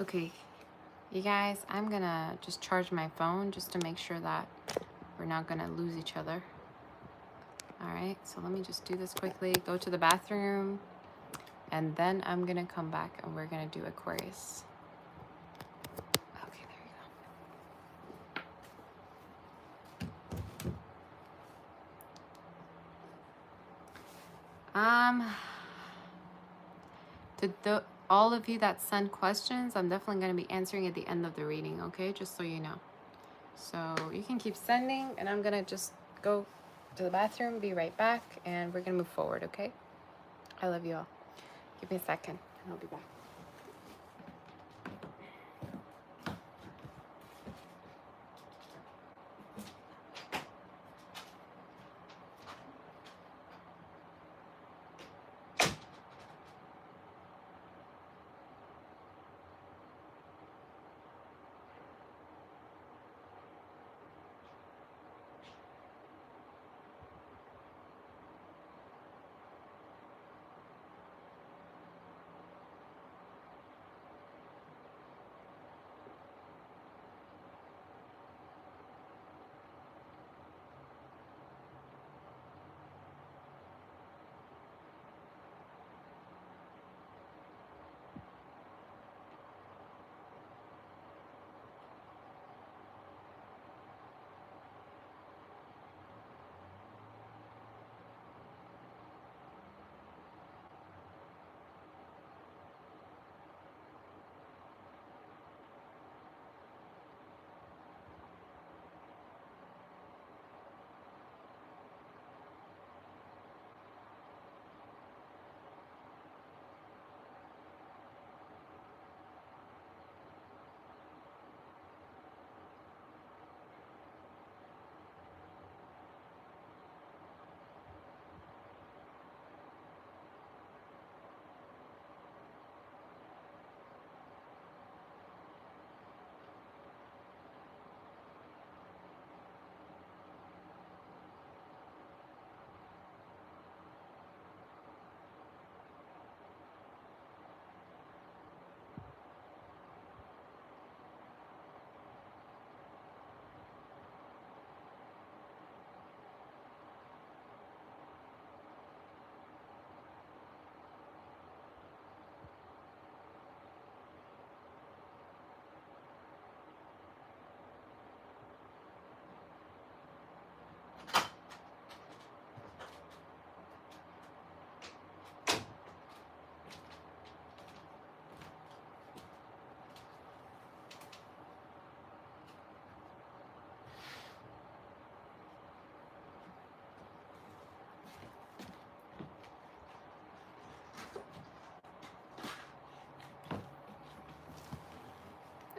Okay, you guys, I'm gonna just charge my phone just to make sure that we're not gonna lose each other. All right, so let me just do this quickly, go to the bathroom, and then I'm gonna come back and we're gonna do Aquarius. Okay, there you go. To all of you that send questions, I'm definitely gonna be answering at the end of the reading, okay? Just so you know. So you can keep sending, and I'm gonna just go to the bathroom, be right back, and we're gonna move forward, okay? I love you all. Give me a second, and I'll be back.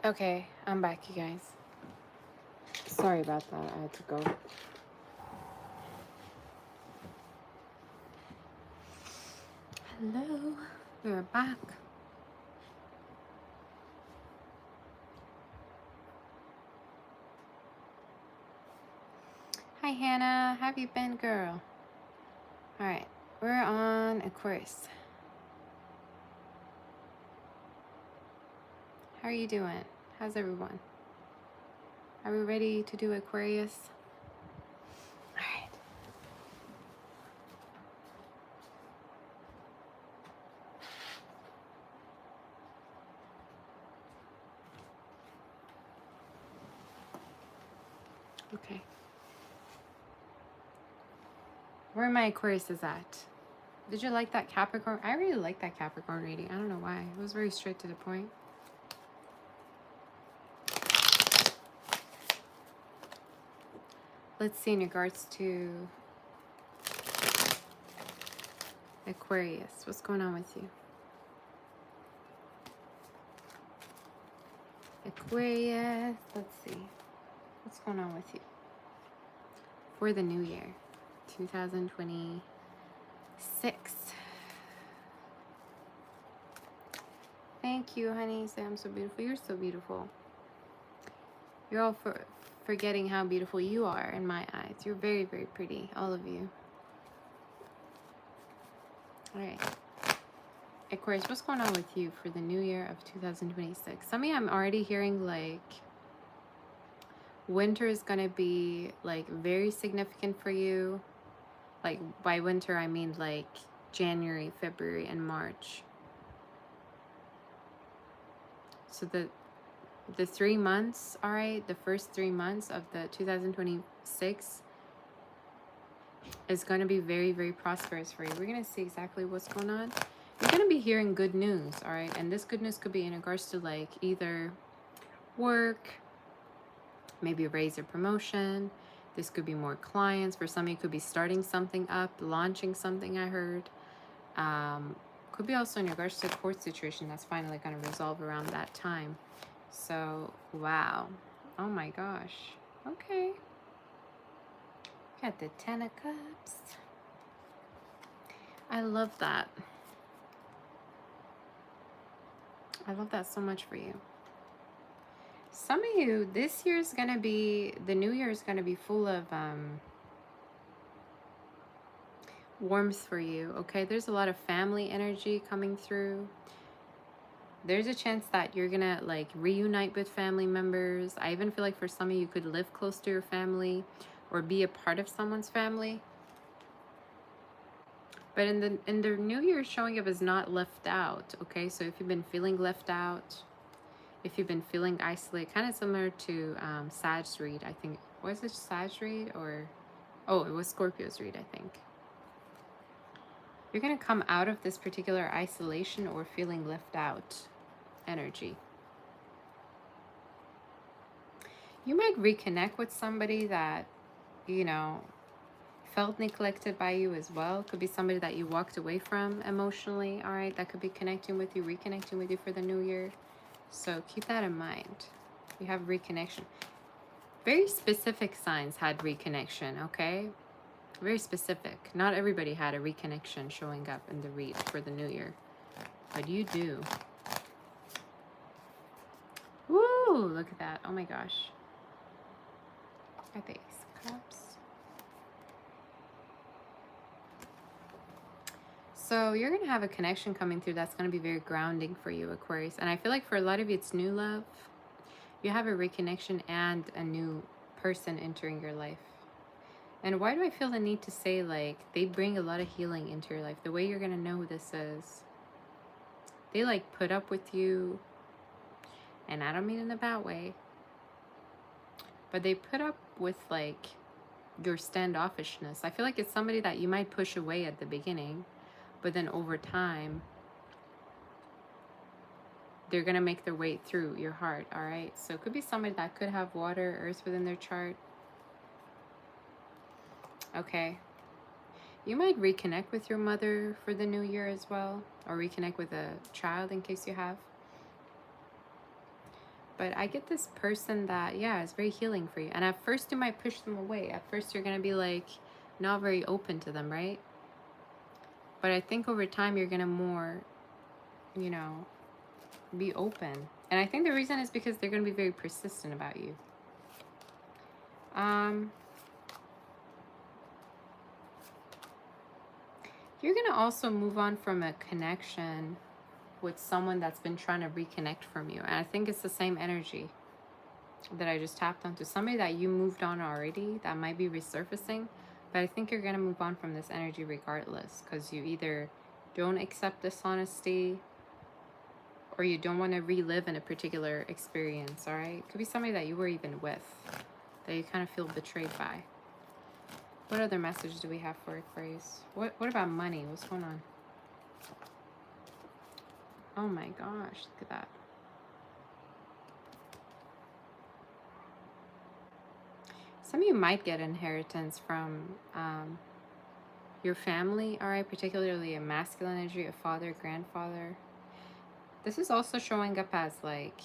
Okay, I'm back, you guys. Sorry about that. I had to go. Hello. We're back. Hi, Hannah. How have you been, girl? All right. We're on Aquarius. How are you doing? How's everyone? Are we ready to do Aquarius? All right. Okay. Where my Aquarius is at? Did you like that Capricorn? I really like that Capricorn reading. I don't know why. It was very straight to the point. Let's see in regards to Aquarius. What's going on with you? Aquarius. Let's see. What's going on with you? For the new year, 2026. Thank you, honey. You say I'm so beautiful. You're so beautiful. You're all forgetting how beautiful you are in my eyes. You're very, very pretty, all of you. All right. Aquarius, what's going on with you for the new year of 2026? Some of you, I'm already hearing like winter is going to be like very significant for you. Like by winter, I mean like January, February, and March. So the 3 months, all right, the first 3 months of the 2026 is going to be very, very prosperous for you. We're going to see exactly what's going on. You're going to be hearing good news, all right? And this good news could be in regards to like either work, maybe a raise or promotion. This could be more clients. For some of you, could be starting something up, launching something, I heard. Could be also in regards to a court situation that's finally going to resolve around that time. So, wow. Oh my gosh. Okay. Got the 10 of Cups. I love that. I love that so much for you. Some of you, this year is going to be, the new year is going to be full of warmth for you, okay? There's a lot of family energy coming through. There's a chance that you're going to like reunite with family members. I even feel like for some of you, you could live close to your family or be a part of someone's family. But in the new year, showing up is not left out, okay? So if you've been feeling left out, if you've been feeling isolated, kind of similar to Sag read, I think. Was it Sag read or... Oh, it was Scorpio's read, I think. You're going to come out of this particular isolation or feeling left out energy. You might reconnect with somebody that, you know, felt neglected by you as well. Could be somebody that you walked away from emotionally, all right? That could be connecting with you, reconnecting with you for the new year. So keep that in mind. You have reconnection. Very specific signs had reconnection, okay? Very specific. Not everybody had a reconnection showing up in the read for the new year. But you do. Woo! Look at that. Oh my gosh. Got the Ace of Cups. So you're going to have a connection coming through that's going to be very grounding for you, Aquarius. And I feel like for a lot of you, it's new love. You have a reconnection and a new person entering your life. And why do I feel the need to say, like, they bring a lot of healing into your life? The way you're going to know who this is. They, like, put up with you. And I don't mean in a bad way. But they put up with, like, your standoffishness. I feel like it's somebody that you might push away at the beginning. But then over time, they're going to make their way through your heart, all right? So it could be somebody that could have water, earth within their chart. Okay. You might reconnect with your mother for the new year as well. Or reconnect with a child in case you have. But I get this person that, yeah, is very healing for you. And at first you might push them away. At first you're going to be like not very open to them, right? But I think over time you're going to more, you know, be open. And I think the reason is because they're going to be very persistent about you. You're going to also move on from a connection with someone that's been trying to reconnect from you. And I think it's the same energy that I just tapped onto. Somebody that you moved on already that might be resurfacing. But I think you're going to move on from this energy regardless, because you either don't accept dishonesty or you don't want to relive in a particular experience, all right? It could be somebody that you were even with that you kind of feel betrayed by. What other message do we have for Aquarius? What about money? What's going on? Oh my gosh, look at that. Some of you might get inheritance from your family, all right? Particularly a masculine energy, a father, grandfather. This is also showing up as like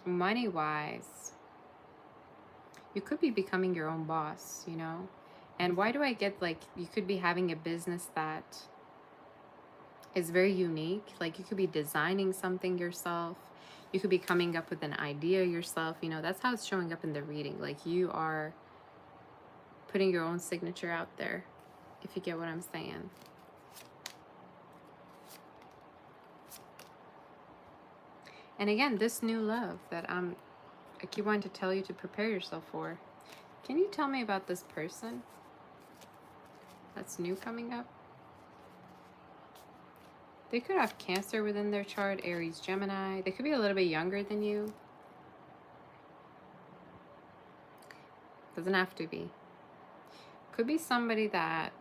money-wise. You could be becoming your own boss, you know? And why do I get like you could be having a business that is very unique? Like you could be designing something yourself. You could be coming up with an idea yourself. You know, that's how it's showing up in the reading. Like you are putting your own signature out there, if you get what I'm saying. And again, this new love that I keep wanting to tell you to prepare yourself for. Can you tell me about this person that's new coming up? They could have Cancer within their chart, Aries, Gemini. They could be a little bit younger than you. Doesn't have to be. Could be somebody that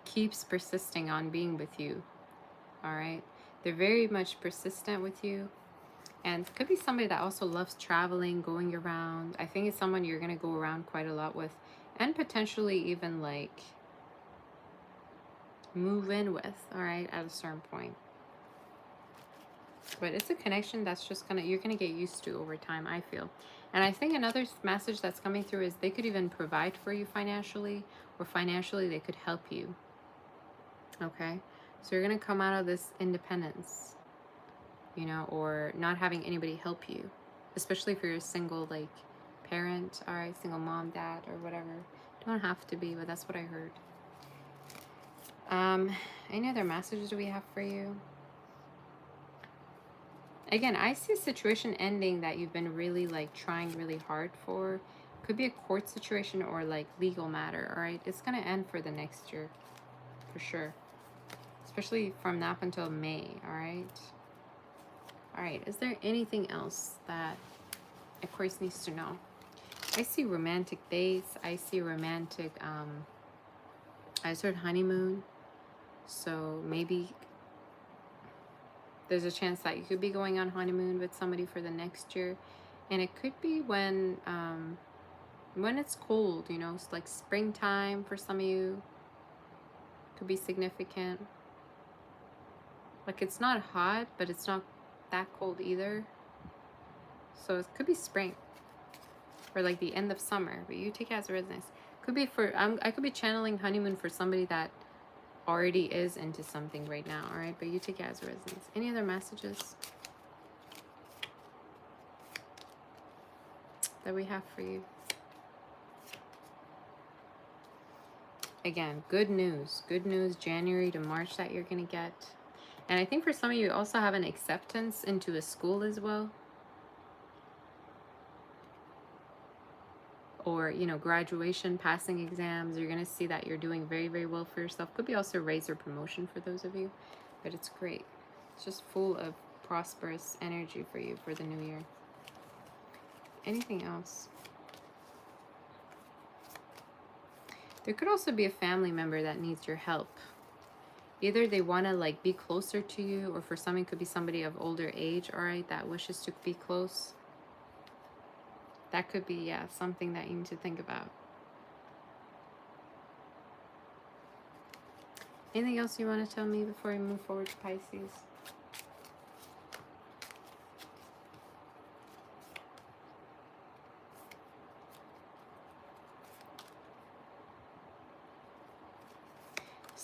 keeps persisting on being with you. All right? They're very much persistent with you. And could be somebody that also loves traveling, going around. I think it's someone you're going to go around quite a lot with. And potentially even like move in with, all right, at a certain point. But it's a connection that's just you're gonna get used to over time, I feel. And I think another message that's coming through is they could even provide for you financially, or financially they could help you. Okay, so you're gonna come out of this independence, you know, or not having anybody help you, especially if you're a single like parent, all right, single mom, dad, or whatever. Don't have to be, but that's what I heard. Any other messages do we have for you? Again, I see a situation ending that you've been really like trying really hard for. Could be a court situation or like legal matter, all right? It's going to end for the next year, for sure. Especially from now up until May, all right? All right, is there anything else that Aquarius needs to know? I see romantic dates. I see romantic, I heard honeymoon. So maybe there's a chance that you could be going on honeymoon with somebody for the next year. And it could be when it's cold, you know, it's like springtime for some of you. Could be significant. Like it's not hot, but it's not that cold either. So it could be spring. Or like the end of summer. But you take it as a residence. Could be for, I could be channeling honeymoon for somebody that already is into something right now, all right? But you take it as a residence. Any other messages that we have for you? Again, good news. Good news, January to March that you're going to get. And I think for some of you also have an acceptance into a school as well. Or, you know, graduation, passing exams. You're going to see that you're doing very, very well for yourself. Could be also raise or promotion for those of you. But it's great. It's just full of prosperous energy for you for the new year. Anything else? There could also be a family member that needs your help. Either they want to like be closer to you, or for some it could be somebody of older age, all right, that wishes to be close. That could be, yeah, something that you need to think about. Anything else you want to tell me before we move forward to Pisces?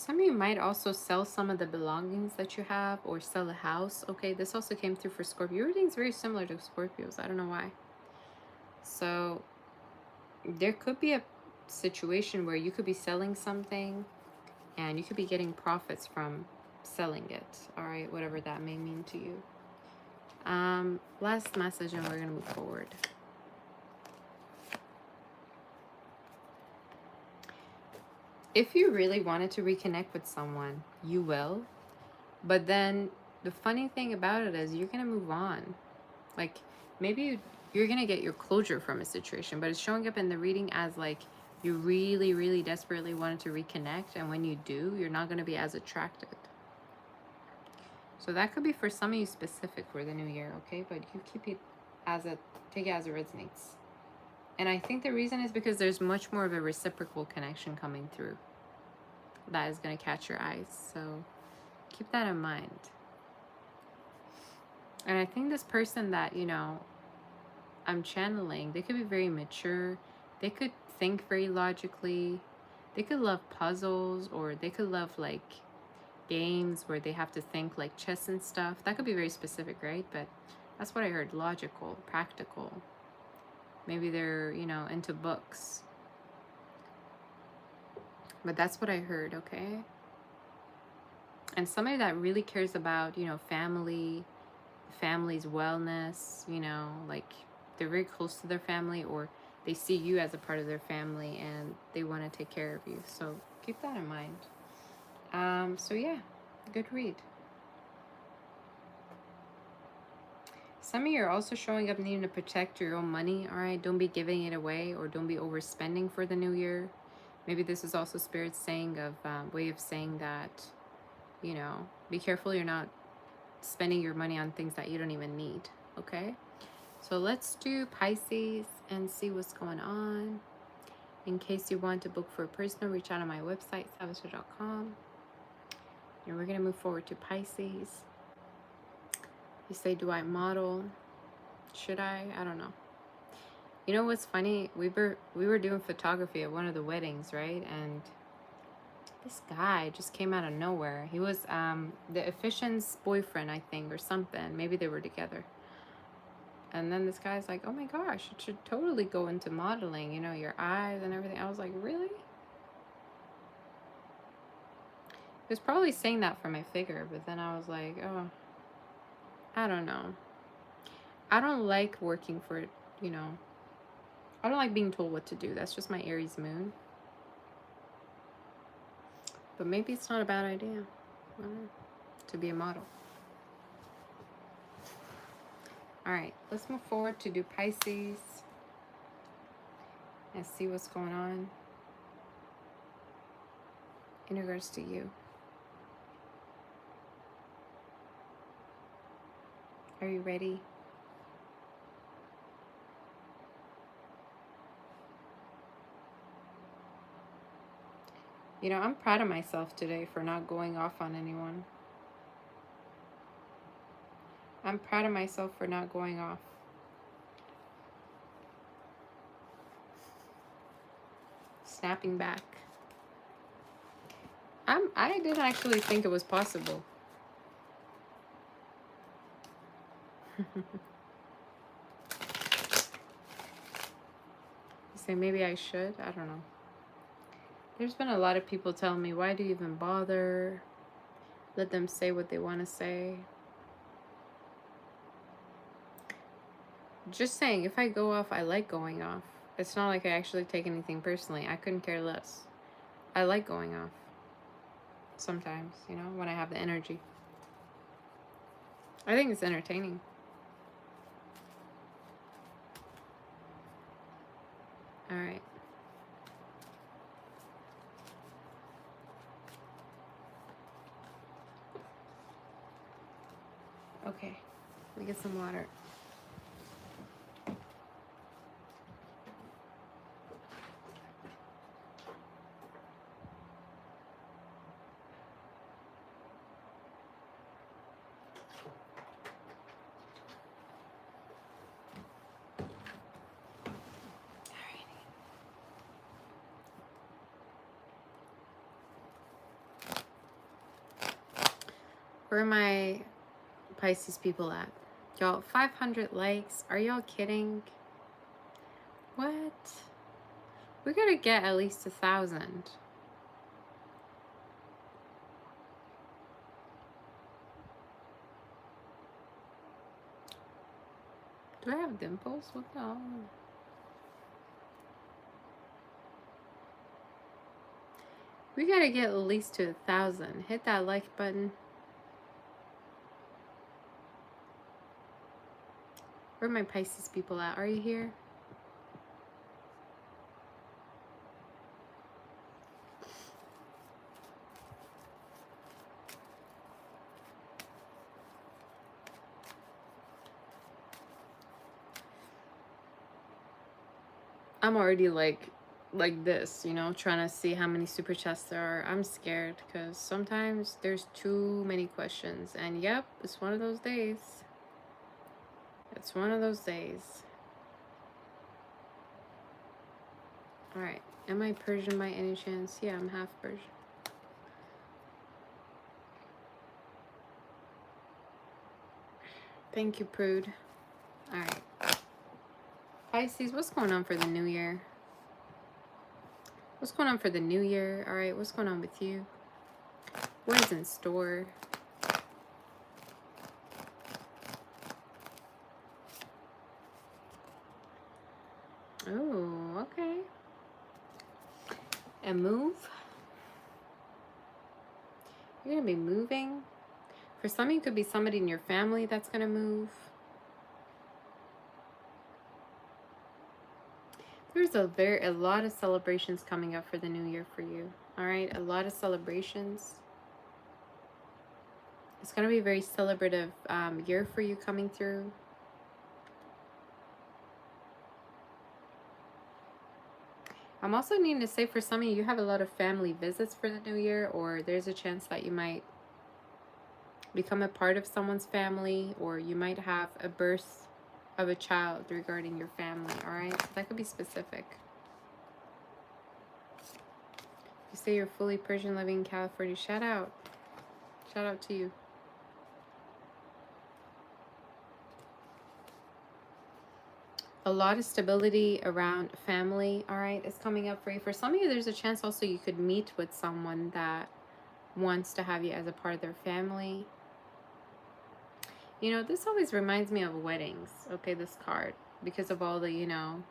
Some of you might also sell some of the belongings that you have or sell a house. Okay, this also came through for Scorpio. Everything's very similar to Scorpios. I don't know why. So there could be a situation where you could be selling something and you could be getting profits from selling it. All right, whatever that may mean to you. Last message and we're going to move forward. If you really wanted to reconnect with someone, you will. But then the funny thing about it is you're going to move on. Like maybe you're going to get your closure from a situation, but it's showing up in the reading as like you really, really desperately wanted to reconnect. And when you do, you're not going to be as attracted. So that could be for some of you specific for the new year, okay? But you keep it as take it as it resonates. And I think the reason is because there's much more of a reciprocal connection coming through that is going to catch your eyes. So keep that in mind. And I think this person that, you know, I'm channeling, they could be very mature. They could think very logically. They could love puzzles, or they could love like games where they have to think like chess and stuff. That could be very specific, right? But that's what I heard. Logical, practical. Maybe they're, you know, into books. But that's what I heard, okay? And somebody that really cares about, you know, family's wellness, you know, like they're very close to their family, or they see you as a part of their family and they want to take care of you. So keep that in mind. So yeah, good read. Some of you are also showing up needing to protect your own money, all right? Don't be giving it away, or don't be overspending for the new year. Maybe this is also Spirit's saying of, way of saying that, you know, be careful you're not spending your money on things that you don't even need, okay? So let's do Pisces and see what's going on. In case you want to book for a personal, reach out on my website, savastar.com. And we're going to move forward to Pisces. You say, do I model? Should I? I don't know. You know what's funny? We were doing photography at one of the weddings, right? And this guy just came out of nowhere. He was the officiant's boyfriend, I think, or something. Maybe they were together. And then this guy's like, oh my gosh, you should totally go into modeling, you know, your eyes and everything. I was like, really? He was probably saying that for my figure, but then I was like, oh, I don't know. I don't like working for, you know, I don't like being told what to do. That's just my Aries moon. But maybe it's not a bad idea, I don't know, to be a model. All right, let's move forward to do Pisces and see what's going on in regards to you. Are you ready? You know, I'm proud of myself today for not going off on anyone. I'm proud of myself for not going off. Snapping back. I didn't actually think it was possible. You say maybe I should? I don't know. There's been a lot of people telling me, why do you even bother? Let them say what they want to say. Just saying, if I go off, I like going off. It's not like I actually take anything personally. I couldn't care less. I like going off. Sometimes, you know, when I have the energy. I think it's entertaining. All right. Okay, let me get some water. Where are my Pisces people at? Y'all, 500 likes. Are y'all kidding? What? We gotta get at least 1,000. Do I have dimples? What the hell? We gotta get at least to 1,000. Hit that like button. Where are my Pisces people at? Are you here? I'm already like this, you know, trying to see how many super chats there are. I'm scared because sometimes there's too many questions. And yep, it's one of those days. It's one of those days. All right. Am I Persian by any chance? Yeah, I'm half Persian. Thank you, Prude. All right. Pisces, what's going on for the new year? What's going on for the new year? All right, what's going on with you? What is in store? Oh, okay. And move. You're going to be moving. For some of you, it could be somebody in your family that's going to move. There's a lot of celebrations coming up for the new year for you. All right, a lot of celebrations. It's going to be a very celebrative year for you coming through. I'm also needing to say for some of you, you have a lot of family visits for the new year, or there's a chance that you might become a part of someone's family, or you might have a birth of a child regarding your family. All right, so that could be specific. You say you're fully Persian living in California. Shout out to you. A lot of stability around family, all right, is coming up for you. For some of you, there's a chance also you could meet with someone that wants to have you as a part of their family. You know, this always reminds me of weddings, okay, this card, because of all the, you know,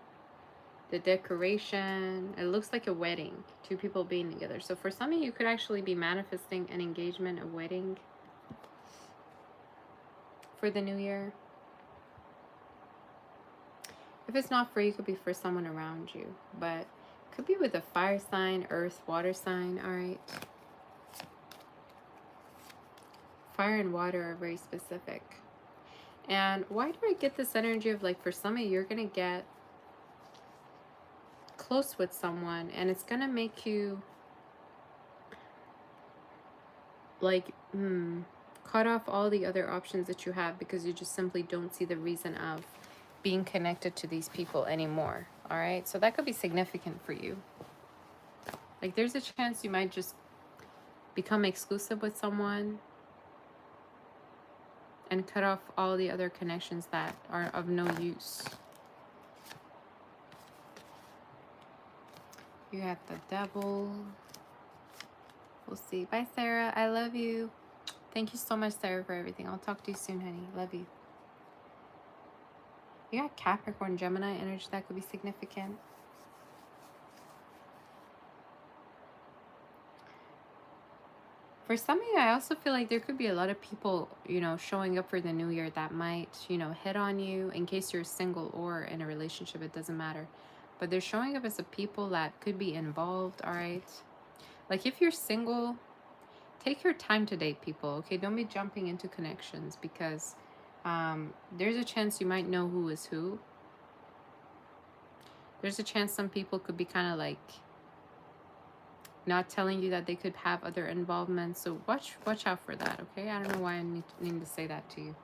the decoration. It looks like a wedding, two people being together. So for some of you, you could actually be manifesting an engagement, a wedding for the new year. If it's not for you, it could be for someone around you, but could be with a fire sign, earth, water sign. All right. Fire and water are very specific. And why do I get this energy of like, for some of you, you're going to get close with someone and it's going to make you like, cut off all the other options that you have because you just simply don't see the reason of being connected to these people anymore. All right, so that could be significant for you. Like there's a chance you might just become exclusive with someone and cut off all the other connections that are of no use. You have the devil. We'll see. Bye, Sarah. I love you. Thank you so much, Sarah, for everything. I'll talk to you soon, honey. Love you. You got Capricorn, Gemini energy. That could be significant. For some of you, I also feel like there could be a lot of people, you know, showing up for the new year that might, you know, hit on you. In case you're single or in a relationship, it doesn't matter. But they're showing up as a people that could be involved, all right? Like if you're single, take your time to date people, okay? Don't be jumping into connections because there's a chance you might know who is who. There's a chance some people could be kind of like not telling you that they could have other involvement. So watch out for that, okay? I don't know why I need to say that to you.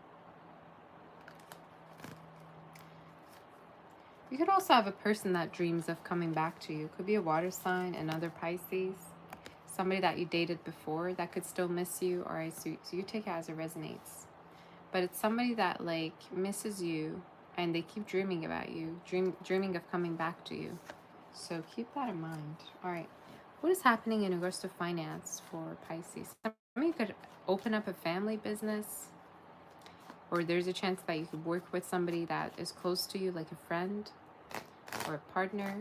You could also have a person that dreams of coming back to you. Could be a water sign, another Pisces. somebody that you dated before that could still miss you. All right, so you take it as it resonates. But it's somebody that like misses you and they keep dreaming about you, dreaming of coming back to you. So keep that in mind. All right. What is happening in regards to finance for Pisces? Some of you could open up a family business, or there's a chance that you could work with somebody that is close to you, like a friend or a partner.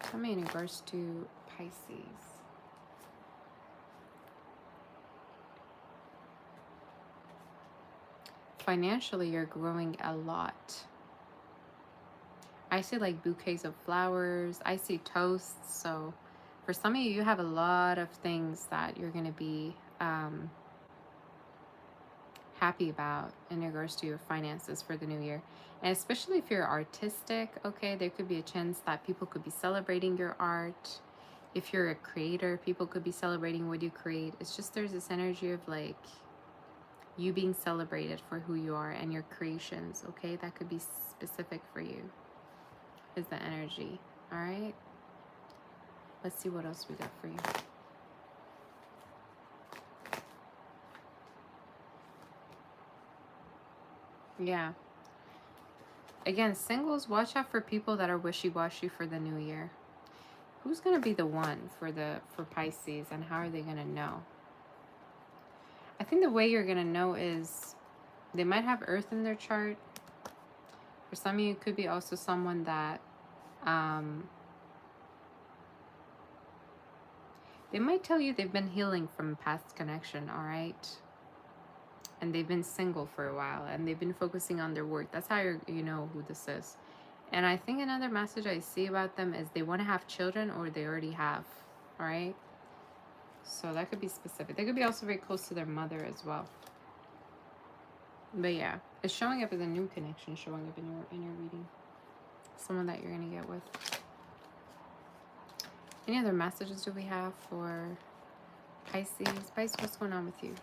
Tell me in regards to Pisces. Financially, you're growing a lot. I see like bouquets of flowers. I see toasts. So for some of you, you have a lot of things that you're going to be happy about in regards to your finances for the new year. And especially if you're artistic, okay, there could be a chance that people could be celebrating your art. If you're a creator, people could be celebrating what you create. It's just there's this energy of like you being celebrated for who you are and your creations, okay? That could be specific for you, is the energy. All right, let's see what else we got for you. Yeah, again, singles, watch out for people that are wishy-washy for the new year. Who's going to be the one for Pisces, and how are they going to know? I think the way you're going to know is they might have Earth in their chart. For some of you, it could be also someone that they might tell you they've been healing from a past connection, all right? And they've been single for a while, and they've been focusing on their work. That's how you know who this is. And I think another message I see about them is they want to have children, or they already have, all right? So that could be specific. They could be also very close to their mother as well. But yeah, it's showing up as a new connection, showing up in your reading. Someone that you're gonna get with. Any other messages do we have for Pisces? Pisces, what's going on with you?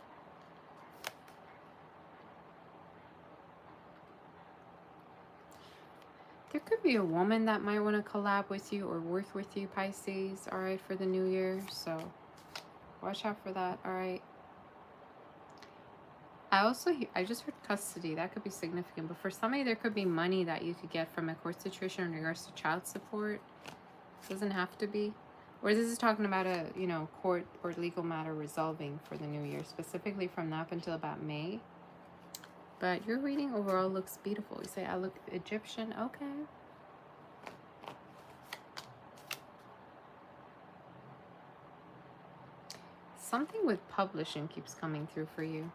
There could be a woman that might want to collab with you or work with you, Pisces, all right, for the new year. So watch out for that, all right? I just heard custody. That could be significant. But for somebody, there could be money that you could get from a court situation in regards to child support. It doesn't have to be. Or this is talking about a, court or legal matter resolving for the new year, specifically from now up until about May. But your reading overall looks beautiful. You say, I look Egyptian. Okay. Something with publishing keeps coming through for you.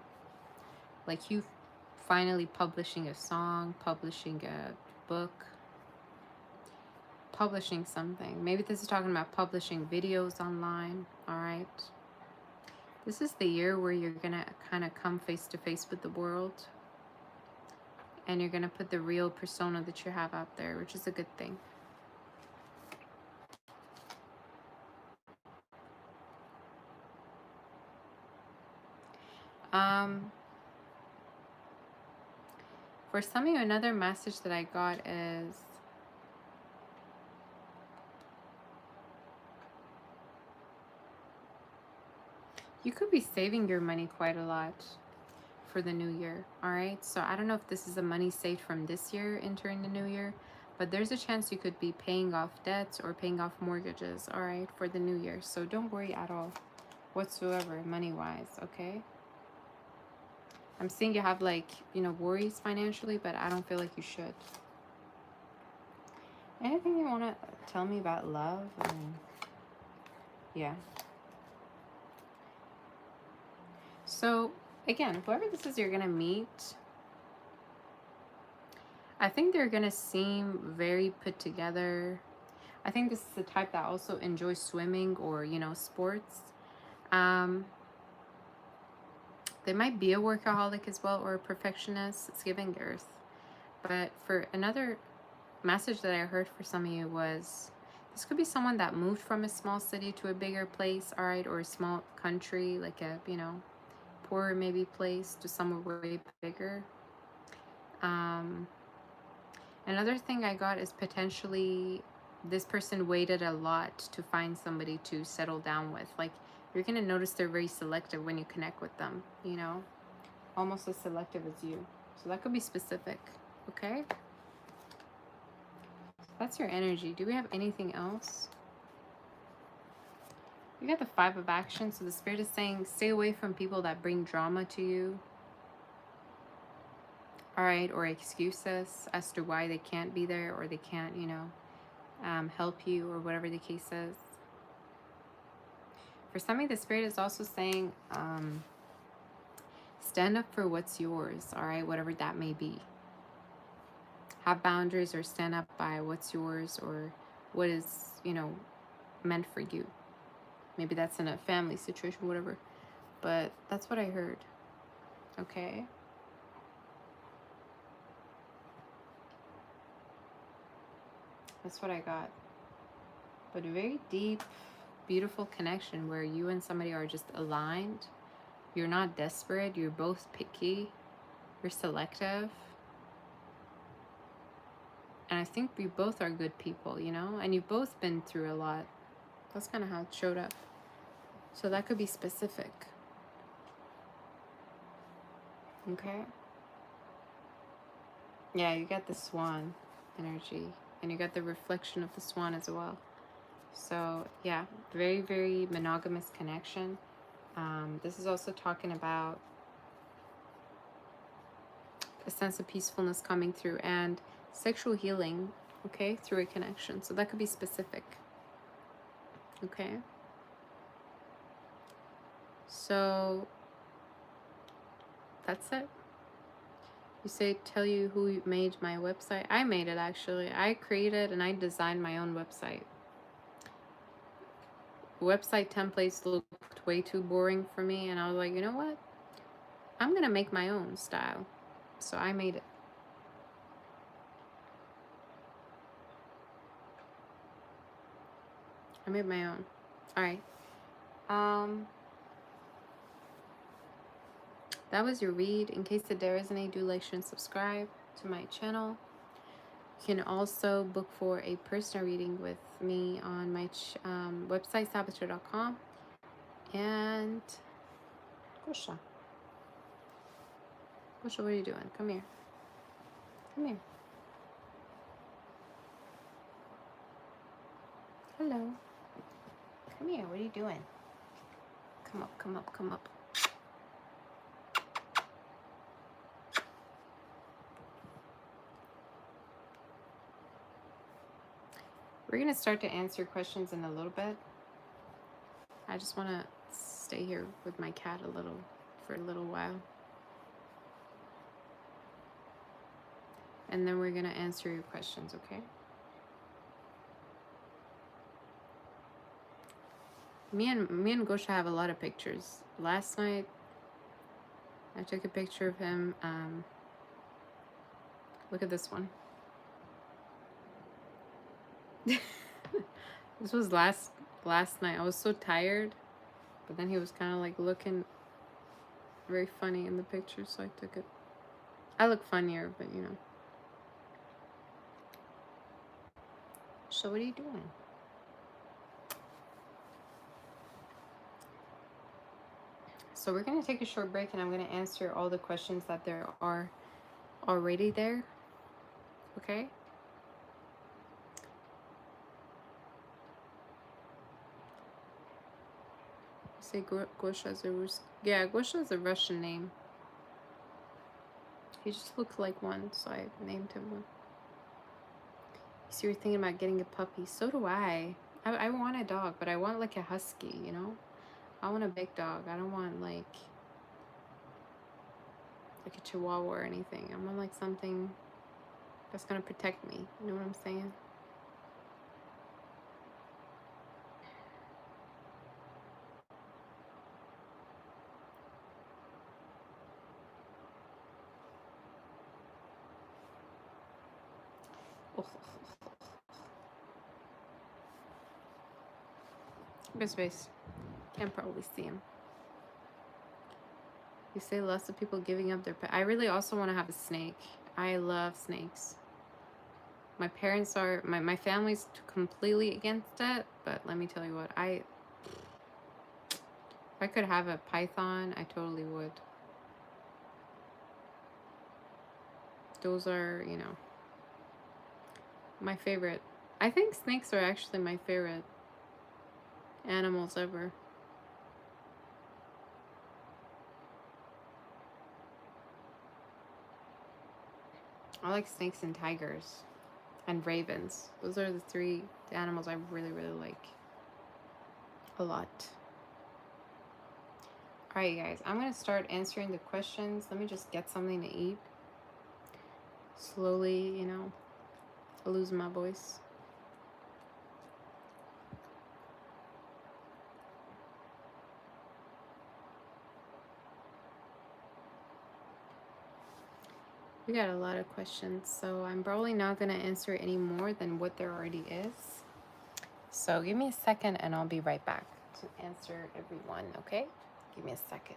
Like you finally publishing a song, publishing a book, publishing something. Maybe this is talking about publishing videos online, all right? This is the year where you're going to kind of come face to face with the world. And you're going to put the real persona that you have out there, which is a good thing. For some of you, another message that I got is you could be saving your money quite a lot for the new year, all right? So I don't know if this is the money saved from this year entering the new year, but there's a chance you could be paying off debts or paying off mortgages, all right, for the new year. So don't worry at all whatsoever money-wise, okay? I'm seeing you have like, worries financially, but I don't feel like you should. Anything you want to tell me about love? Yeah. So again, whoever this is you're going to meet, I think they're going to seem very put together. I think this is the type that also enjoys swimming or, sports. They might be a workaholic as well or a perfectionist. It's giving Earth. But for another message that I heard for some of you was this could be someone that moved from a small city to a bigger place, all right, or a small country, like a, poorer maybe place to somewhere way bigger. Another thing I got is potentially this person waited a lot to find somebody to settle down with. Like, you're going to notice they're very selective when you connect with them, you know, almost as selective as you. So that could be specific, okay? That's your energy. Do we have anything else? You got the 5 of Action, so the Spirit is saying stay away from people that bring drama to you. All right, or excuses as to why they can't be there or they can't, you know, help you or whatever the case is. For some of you, the Spirit is also saying stand up for what's yours, all right, whatever that may be. Have boundaries or stand up by what's yours or what is, you know, meant for you. Maybe that's in a family situation, whatever. But that's what I heard. Okay. That's what I got. But a very deep, beautiful connection where you and somebody are just aligned. You're not desperate. You're both picky. You're selective. And I think we both are good people, you know? And you've both been through a lot. That's kind of how it showed up. So that could be specific. Okay? Yeah, you got the swan energy. And you got the reflection of the swan as well. So, yeah, very, very monogamous connection. This is also talking about a sense of peacefulness coming through and sexual healing, okay, through a connection. So that could be specific. Okay? So, that's it. You say, tell you who made my website. I made it, actually. I created and I designed my own website. Website templates looked way too boring for me, and I was like, you know what? I'm gonna make my own style. So I made it. I made my own. All right. That was your read. In case that there isn't any, do like, share, and subscribe to my channel. You can also book for a personal reading with me on my website, saboteur.com. And Gosha. Gosha, what are you doing? Come here. Come here. Hello. Come here. What are you doing? Come up, come up, come up. We're going to start to answer questions in a little bit. I just want to stay here with my cat for a little while. And then we're going to answer your questions, okay? Me and Gosha have a lot of pictures. Last night, I took a picture of him. Look at this one. This was last night. I was so tired, but then he was kind of like looking very funny in the picture, so I took it. I look funnier, but you know. So what are you doing? So we're going to take a short break, and I'm going to answer all the questions that there are already there. Okay? Say Gosha is Gosha is a Russian name. He just looked like one, so I named him one. So you're thinking about getting a puppy. So do I. I want a dog, but I want like a husky, you know? I want a big dog. I don't want like a chihuahua or anything. I want like something that's gonna protect me. You know what I'm saying? Good space. Can't probably see him. You say lots of people giving up their pet. I really also want to have a snake. I love snakes. My parents are, my family's completely against it, but let me tell you what, if I could have a python, I totally would. Those are, you know, my favorite. I think snakes are actually my favorite animals ever. I like snakes and tigers and ravens. Those are the three animals I really, really like a lot. All right, you guys, I'm going to start answering the questions. Let me just get something to eat. Slowly, you know, lose my voice. We got a lot of questions, so I'm probably not going to answer any more than what there already is. So give me a second and I'll be right back to answer everyone, okay? Give me a second.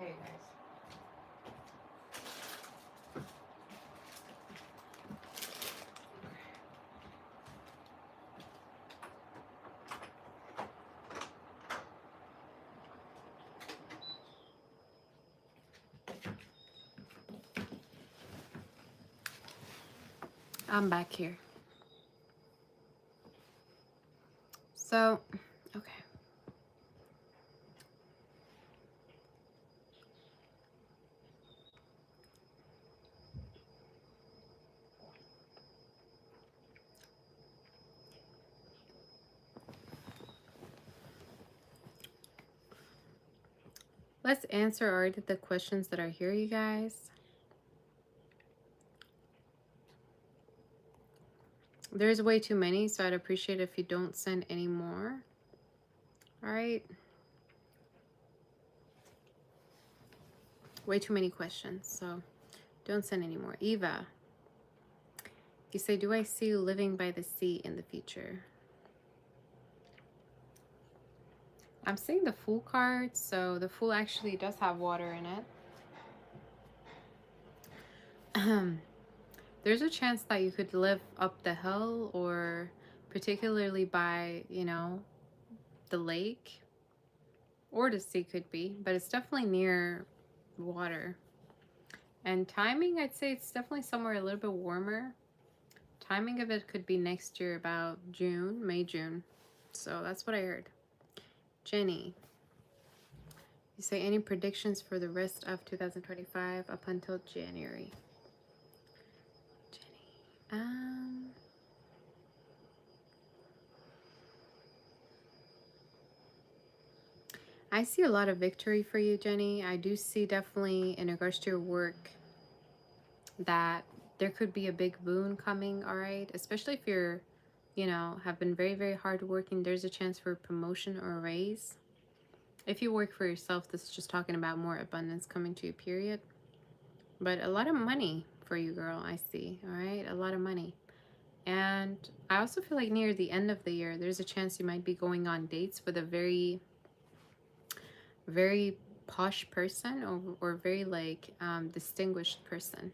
Okay, guys. I'm back here. So, okay. Let's answer already the questions that are here, you guys. There's way too many, so I'd appreciate if you don't send any more. All right. Way too many questions, so don't send any more. Eva, you say, do I see you living by the sea in the future? I'm seeing the Fool card, so the Fool actually does have water in it. There's a chance that you could live up the hill or particularly by, you know, the lake or the sea could be, but it's definitely near water. And timing, I'd say it's definitely somewhere a little bit warmer. Timing of it could be next year, about June, May, June. So that's what I heard. Jenny, you say any predictions for the rest of 2025 up until January? Jenny, I see a lot of victory for you, Jenny. I do see definitely in regards to your work that there could be a big boon coming, all right? Especially if you're, you know, have been very, very hardworking, there's a chance for a promotion or a raise. If you work for yourself, this is just talking about more abundance coming to you, period. But a lot of money for you, girl, I see, all right? A lot of money. And I also feel like near the end of the year, there's a chance you might be going on dates with a very, very posh person, or very like distinguished person.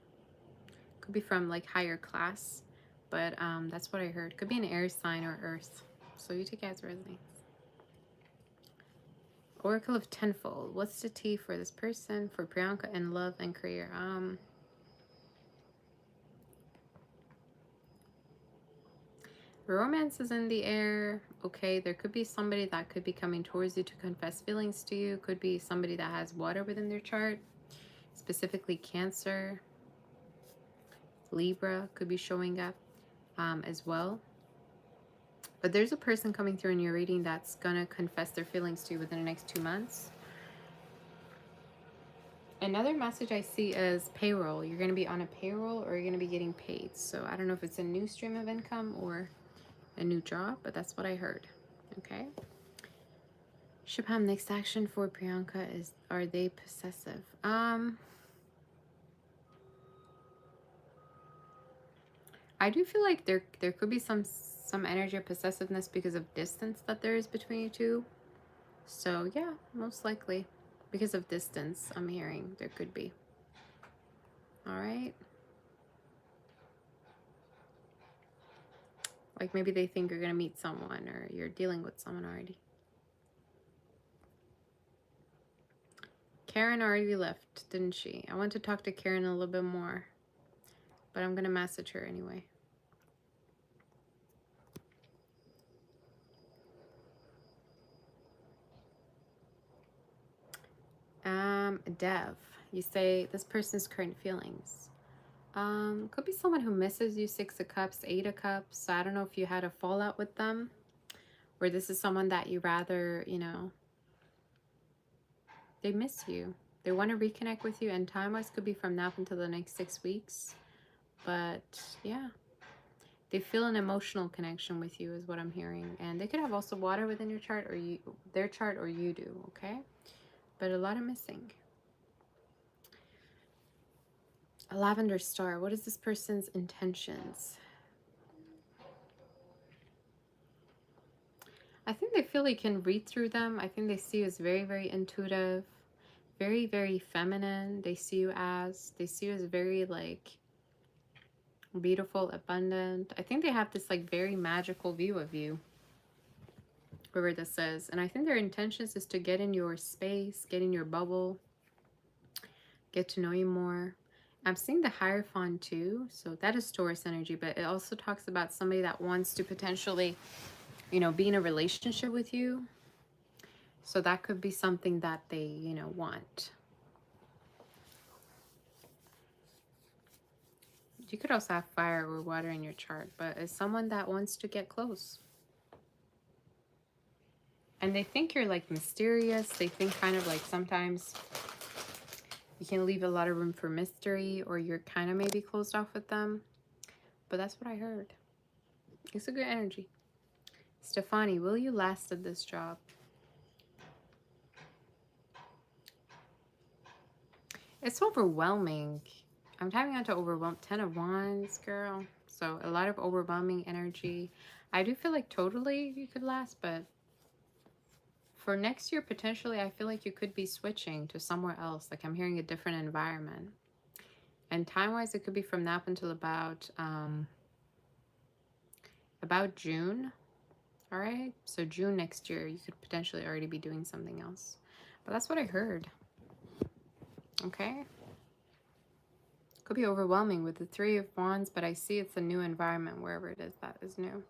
Could be from like higher class, but that's what I heard. Could be an air sign or earth. So you take it as resonates. Oracle of Tenfold. What's the tea for this person, for Priyanka, in love and career? Romance is in the air. Okay, there could be somebody that could be coming towards you to confess feelings to you. Could be somebody that has water within their chart, specifically Cancer. Libra could be showing up as well. But there's a person coming through in your reading that's gonna confess their feelings to you within the next 2 months. Another message I see is payroll. You're gonna be on a payroll, or you're gonna be getting paid. So I don't know if it's a new stream of income or a new job, but that's what I heard. Okay. Shubham, next action for Priyanka is, are they possessive? I do feel like there could be some energy of possessiveness because of distance that there is between you two. So yeah, most likely because of distance, I'm hearing there could be. All right. Like maybe they think you're gonna meet someone, or you're dealing with someone already. Karen already left, didn't she? I want to talk to Karen a little bit more, but I'm gonna message her anyway. Dev, you say this person's current feelings. Could be someone who misses you. 6 of Cups, 8 of Cups. So I don't know if you had a fallout with them, or this is someone that you rather, you know, they miss you. They want to reconnect with you, and time-wise could be from now until the next 6 weeks. But yeah, they feel an emotional connection with you is what I'm hearing. And they could have also water within your chart, or you, their chart, or you do, okay? But a lot of missing. A lavender star. What is this person's intentions? I think they feel you can read through them. I think they see you as very, very intuitive, very, very feminine. They see you as very like beautiful, abundant. I think they have this like very magical view of you, whoever this is. And I think their intentions is to get in your space, get in your bubble, get to know you more. I'm seeing the Hierophant too, so that is Taurus energy, but it also talks about somebody that wants to potentially, you know, be in a relationship with you. So that could be something that they, you know, want. You could also have fire or water in your chart, but it's someone that wants to get close. And they think you're like mysterious. They think kind of like sometimes you can leave a lot of room for mystery, or you're kind of maybe closed off with them. But that's what I heard. It's a good energy. Stefani, will you last at this job? It's overwhelming. I'm tapping onto overwhelm. 10 of Wands, girl. So a lot of overwhelming energy. I do feel like totally you could last, but for next year, potentially, I feel like you could be switching to somewhere else. Like I'm hearing a different environment. And time-wise, it could be from now until about about June. All right, so June next year, you could potentially already be doing something else. But that's what I heard. Okay. Could be overwhelming with the Three of Wands, but I see it's a new environment wherever it is that is new.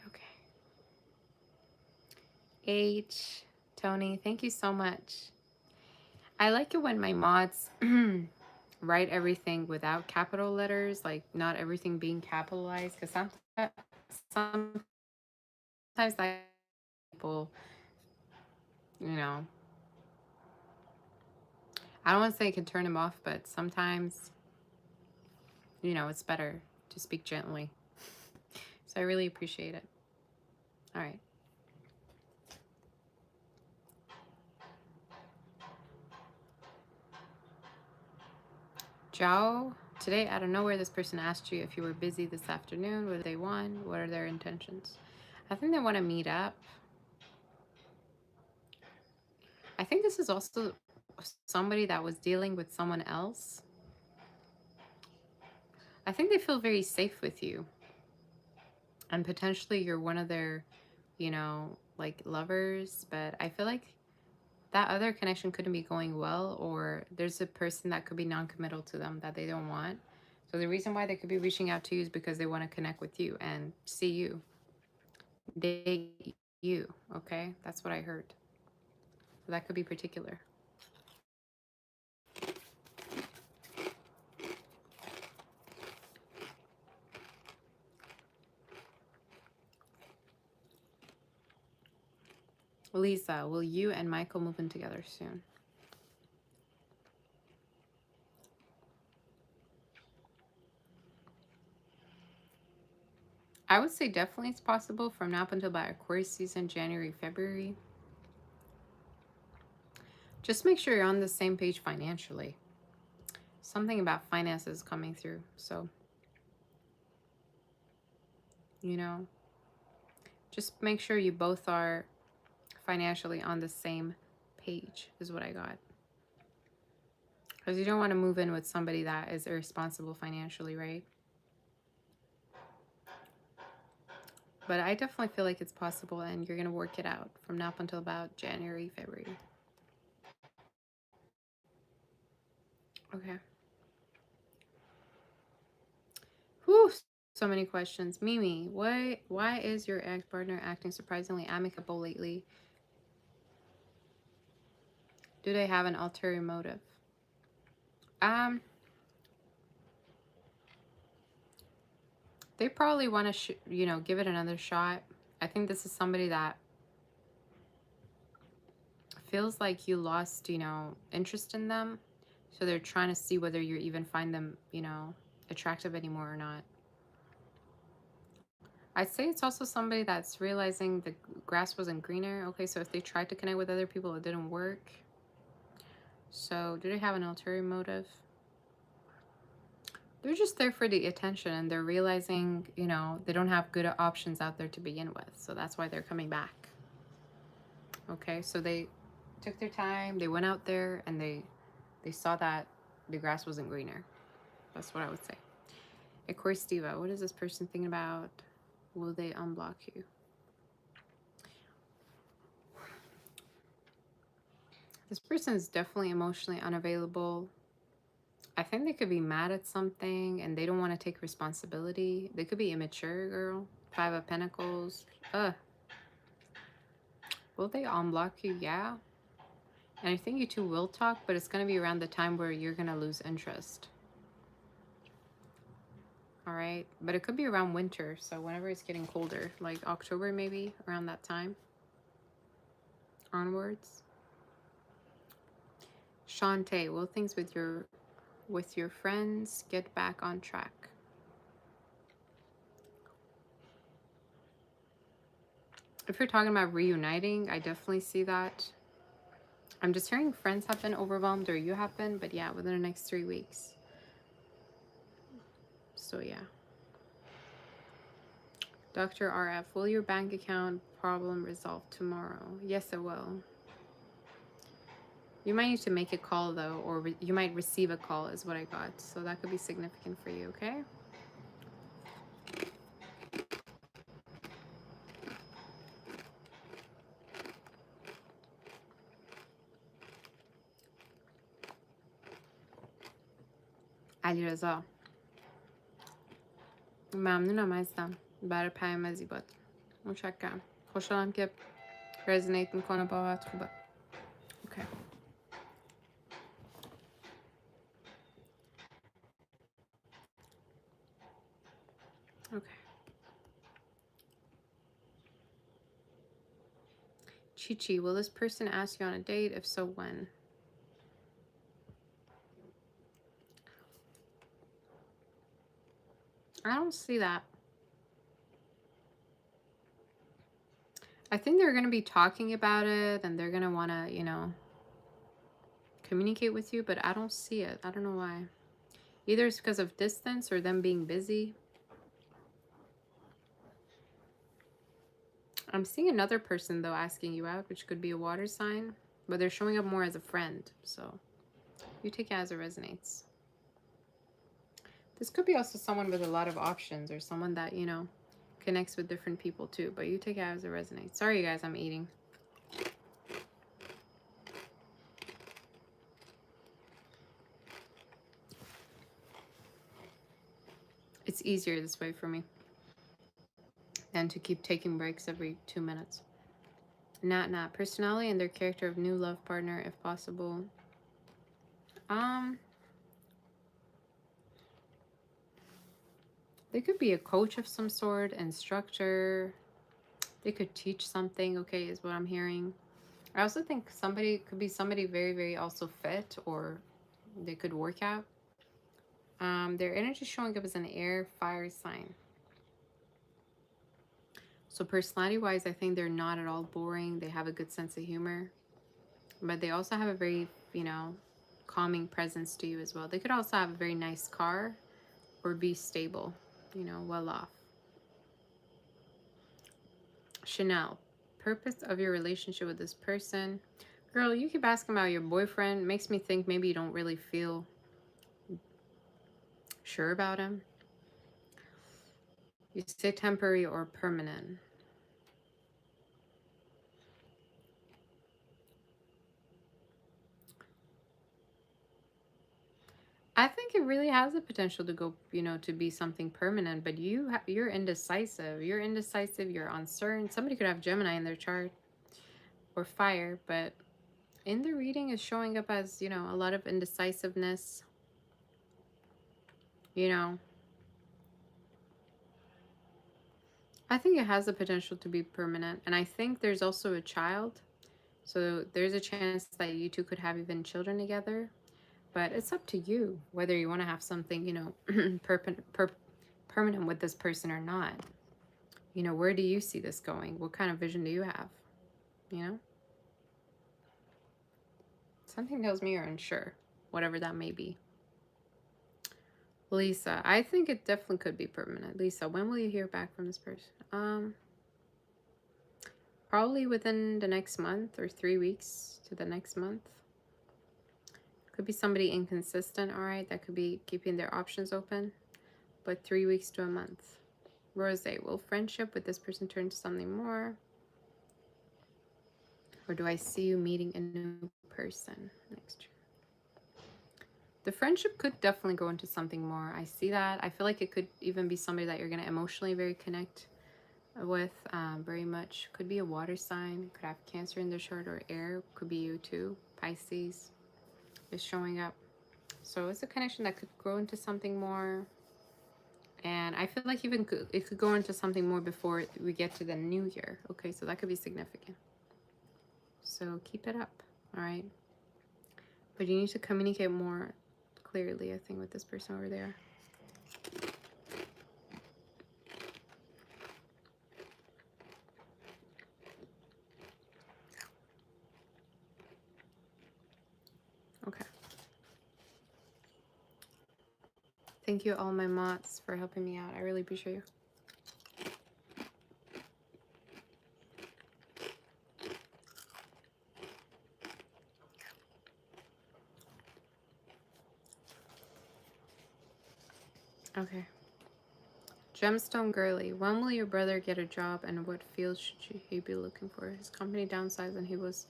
Okay. H, Tony, thank you so much. I like it when my mods write everything without capital letters, like not everything being capitalized, because sometimes that people, you know, I don't want to say it can turn them off, but sometimes, you know, it's better to speak gently. So I really appreciate it. All right. Joe, today out of nowhere, this person asked you if you were busy this afternoon. What do they want? What are their intentions? I think they want to meet up. I think this is also somebody that was dealing with someone else. I think they feel very safe with you. And potentially you're one of their, you know, like lovers. But I feel like that other connection couldn't be going well, or there's a person that could be non-committal to them that they don't want. So the reason why they could be reaching out to you is because they want to connect with you and see you, date you. Okay, that's what I heard. So that could be particular. Lisa, will you and Michael move in together soon? I would say definitely it's possible from now up until about Aquarius season, January, February. Just make sure you're on the same page financially. Something about finances coming through. So, you know, just make sure you both are financially on the same page is what I got. Because you don't want to move in with somebody that is irresponsible financially, right? But I definitely feel like it's possible and you're going to work it out from now up until about January, February. Okay. Whew, so many questions. Mimi, why is your ex-partner acting surprisingly amicable lately? Do they have an ulterior motive? They probably want to, you know, give it another shot. I think this is somebody that feels like you lost, you know, interest in them. So they're trying to see whether you even find them, you know, attractive anymore or not. I'd say it's also somebody that's realizing the grass wasn't greener. Okay, so if they tried to connect with other people, it didn't work. So do they have an ulterior motive? They're just there for the attention and they're realizing, you know, they don't have good options out there to begin with. So that's why they're coming back. Okay, so they took their time, they went out there and they saw that the grass wasn't greener. That's what I would say. Aquarius Diva, what is this person thinking about? Will they unblock you? This person is definitely emotionally unavailable. I think they could be mad at something and they don't want to take responsibility. They could be immature, girl. Five of Pentacles. Will they unblock you? Yeah. And I think you two will talk, but it's going to be around the time where you're going to lose interest. All right. But it could be around winter. So whenever it's getting colder, like October, maybe around that time onwards. Shantae, will things with your friends get back on track? If you're talking about reuniting, I definitely see that. I'm just hearing friends have been overwhelmed or you have been, but yeah, within the next 3 weeks. So yeah. Dr. RF, will your bank account problem resolve tomorrow? Yes, it will. You might need to make a call though, or you might receive a call is what I got. So that could be significant for you, okay? علیرضا ممنونم عزیزم برای پیام زیبات. متشکرم. خوشحالم که رزونیت میکنه باهات. خوبه. اوکی. اوکی. Chichi, will this person ask you on a date? If so, when? I don't see that. I think they're going to be talking about it and they're going to want to, you know, communicate with you, but I don't see it. I don't know why. Either it's because of distance or them being busy. I'm seeing another person, though, asking you out, which could be a water sign, but they're showing up more as a friend. So you take it as it resonates. This could be also someone with a lot of options or someone that, you know, connects with different people too, but you take it as it resonates. Sorry, you guys, I'm eating. It's easier this way for me than to keep taking breaks every 2 minutes. Not personality and their character of new love partner if possible. They could be a coach of some sort, instructor. They could teach something, okay, is what I'm hearing. I also think somebody could be somebody very, very also fit, or they could work out. Their energy showing up as an air fire sign. So personality wise, I think they're not at all boring. They have a good sense of humor, but they also have a very, you know, calming presence to you as well. They could also have a very nice car or be stable, you know, well off. Chanel, purpose of your relationship with this person. Girl, you keep asking about your boyfriend. Makes me think maybe you don't really feel sure about him. You say temporary or permanent. I think it really has the potential to go, you know, to be something permanent, but you're indecisive. You're indecisive, you're uncertain. Somebody could have Gemini in their chart or fire, but in the reading is showing up as, you know, a lot of indecisiveness. You know, I think it has the potential to be permanent, and I think there's also a child. So there's a chance that you two could have even children together. But it's up to you whether you want to have something, you know, permanent with this person or not. You know, where do you see this going? What kind of vision do you have? You know? Something tells me you're unsure, whatever that may be. Lisa, I think it definitely could be permanent. Lisa, when will you hear back from this person? Probably within the next month or 3 weeks to the next month. Could be somebody inconsistent, all right? That could be keeping their options open. But 3 weeks to a month. Rose, will friendship with this person turn to something more? Or do I see you meeting a new person next year? The friendship could definitely go into something more. I see that. I feel like it could even be somebody that you're going to emotionally very connect with very much. Could be a water sign. Could have Cancer in their chart or air. Could be you too. Pisces is showing up. So it's a connection that could grow into something more. And I feel like even it could go into something more before we get to the new year. Okay, so that could be significant. So keep it up, all right? But you need to communicate more clearly, I think, with this person over there. Okay. Thank you, all my mods, for helping me out. I really appreciate you. Okay. Gemstone girly. When will your brother get a job and what field should he be looking for? His company downsized and he was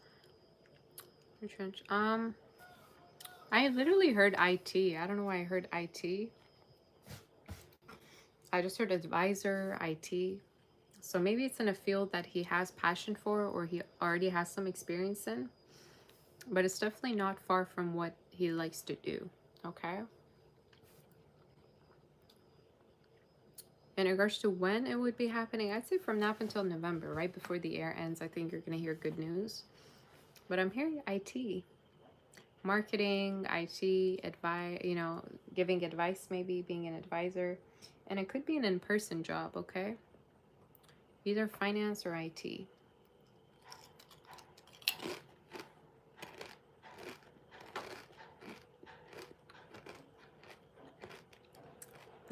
retrenched. I literally heard IT. I don't know why I heard IT. I just heard advisor, IT. So maybe it's in a field that he has passion for or he already has some experience in. But it's definitely not far from what he likes to do. Okay. In regards to when it would be happening, I'd say from now until November, right before the year ends. I think you're going to hear good news. But I'm hearing IT, marketing, IT, advice, giving advice, maybe being an advisor. And it could be an in-person job, okay? Either finance or IT.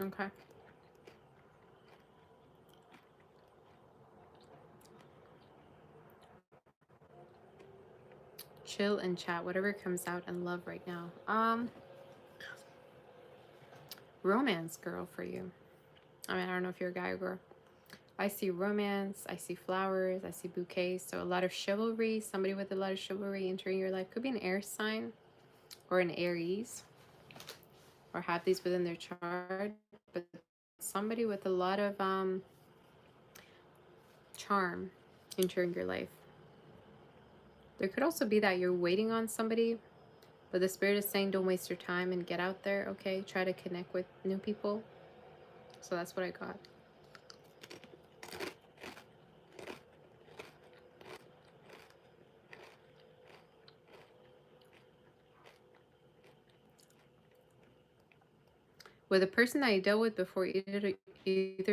Okay. Chill and chat, whatever comes out in love right now. Romance girl for you. I mean, I don't know if you're a guy or girl. I see romance, I see flowers, I see bouquets. So a lot of chivalry, somebody with a lot of chivalry entering your life. Could be an air sign or an Aries, or have these within their chart. But somebody with a lot of charm entering your life. There could also be that you're waiting on somebody, but the spirit is saying don't waste your time and get out there, okay? Try to connect with new people. So that's what I got. With a person that you dealt with before, either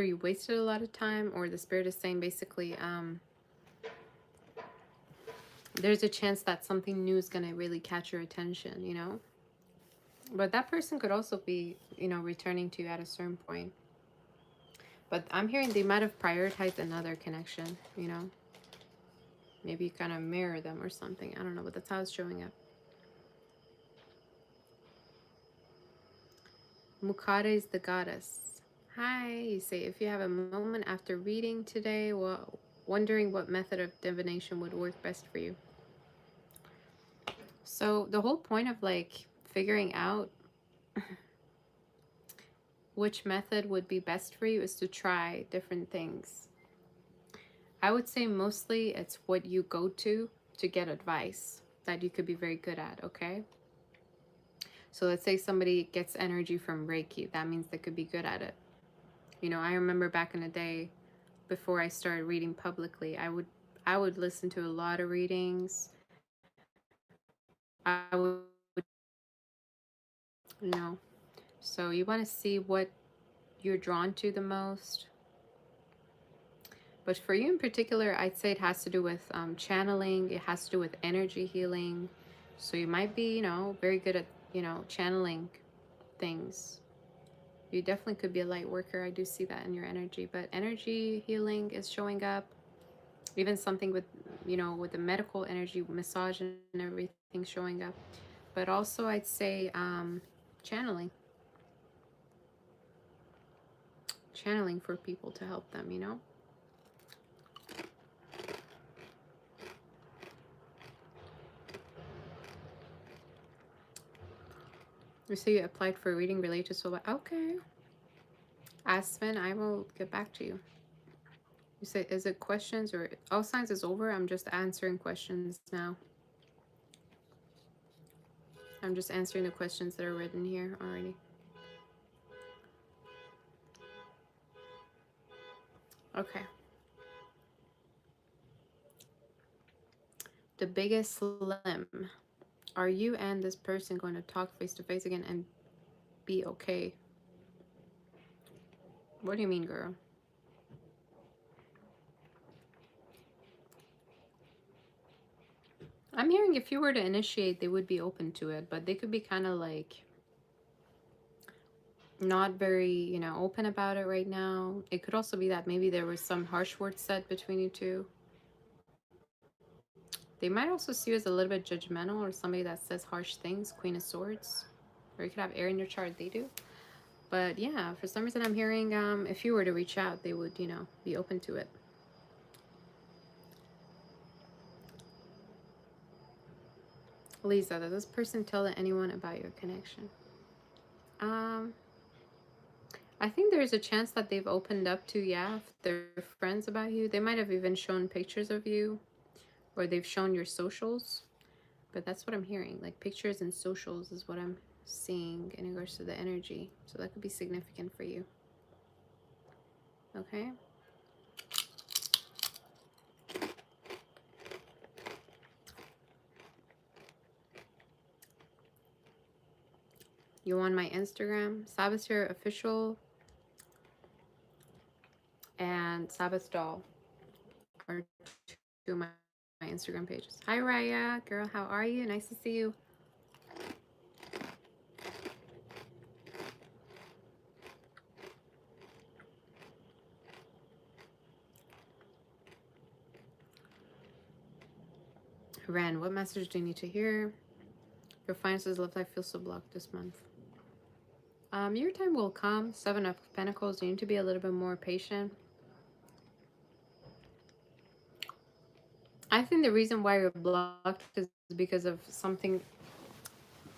you wasted a lot of time, or the spirit is saying basically, there's a chance that something new is going to really catch your attention, But that person could also be, returning to you at a certain point. But I'm hearing they might have prioritized another connection. Maybe you kind of mirror them or something. I don't know, but that's how it's showing up. Mukade is the goddess. Hi, you say, if you have a moment after reading today, wondering what method of divination would work best for you. So the whole point of figuring out which method would be best for you is to try different things. I would say mostly it's what you go to get advice that you could be very good at, okay? So let's say somebody gets energy from Reiki. That means they could be good at it. I remember back in the day, before I started reading publicly, I would listen to a lot of readings. I would, you know. So you want to see what you're drawn to the most. But for you in particular, I'd say it has to do with channeling. It has to do with energy healing. So you might be, very good at, channeling things. You definitely could be a light worker. I do see that in your energy. But energy healing is showing up. Even something with, with the medical energy, massage and everything showing up. But also I'd say channeling. Channeling for people to help them. You say you applied for a reading related to soul. Okay. Aspen, I will get back to you. You say, is it questions or all signs is over? I'm just answering questions now. I'm just answering the questions that are written here already. Okay. The biggest slim. Are you and this person going to talk face to face again and be okay? What do you mean, girl? I'm hearing if you were to initiate, they would be open to it, but they could be kind of not very, open about it right now. It could also be that maybe there was some harsh words said between you two. They might also see you as a little bit judgmental or somebody that says harsh things. Queen of Swords. Or you could have air in your chart. They do. But yeah, for some reason I'm hearing if you were to reach out, they would, you know, be open to it. Lisa, does this person tell anyone about your connection? Um, I think there's a chance that they've opened up to, yeah, if they're friends about you. They might have even shown pictures of you, or they've shown your socials. But that's what I'm hearing. Like pictures and socials is what I'm seeing in regards to the energy. So that could be significant for you. Okay. You on my Instagram, Saboteur Official and Sabbath Doll are two of my Instagram pages. Hi Raya, girl, how are you? Nice to see you. Ren, what message do you need to hear? Your finances, love life feels so blocked this month. Your time will come. 7 of Pentacles. You need to be a little bit more patient. I think the reason why you're blocked is because of something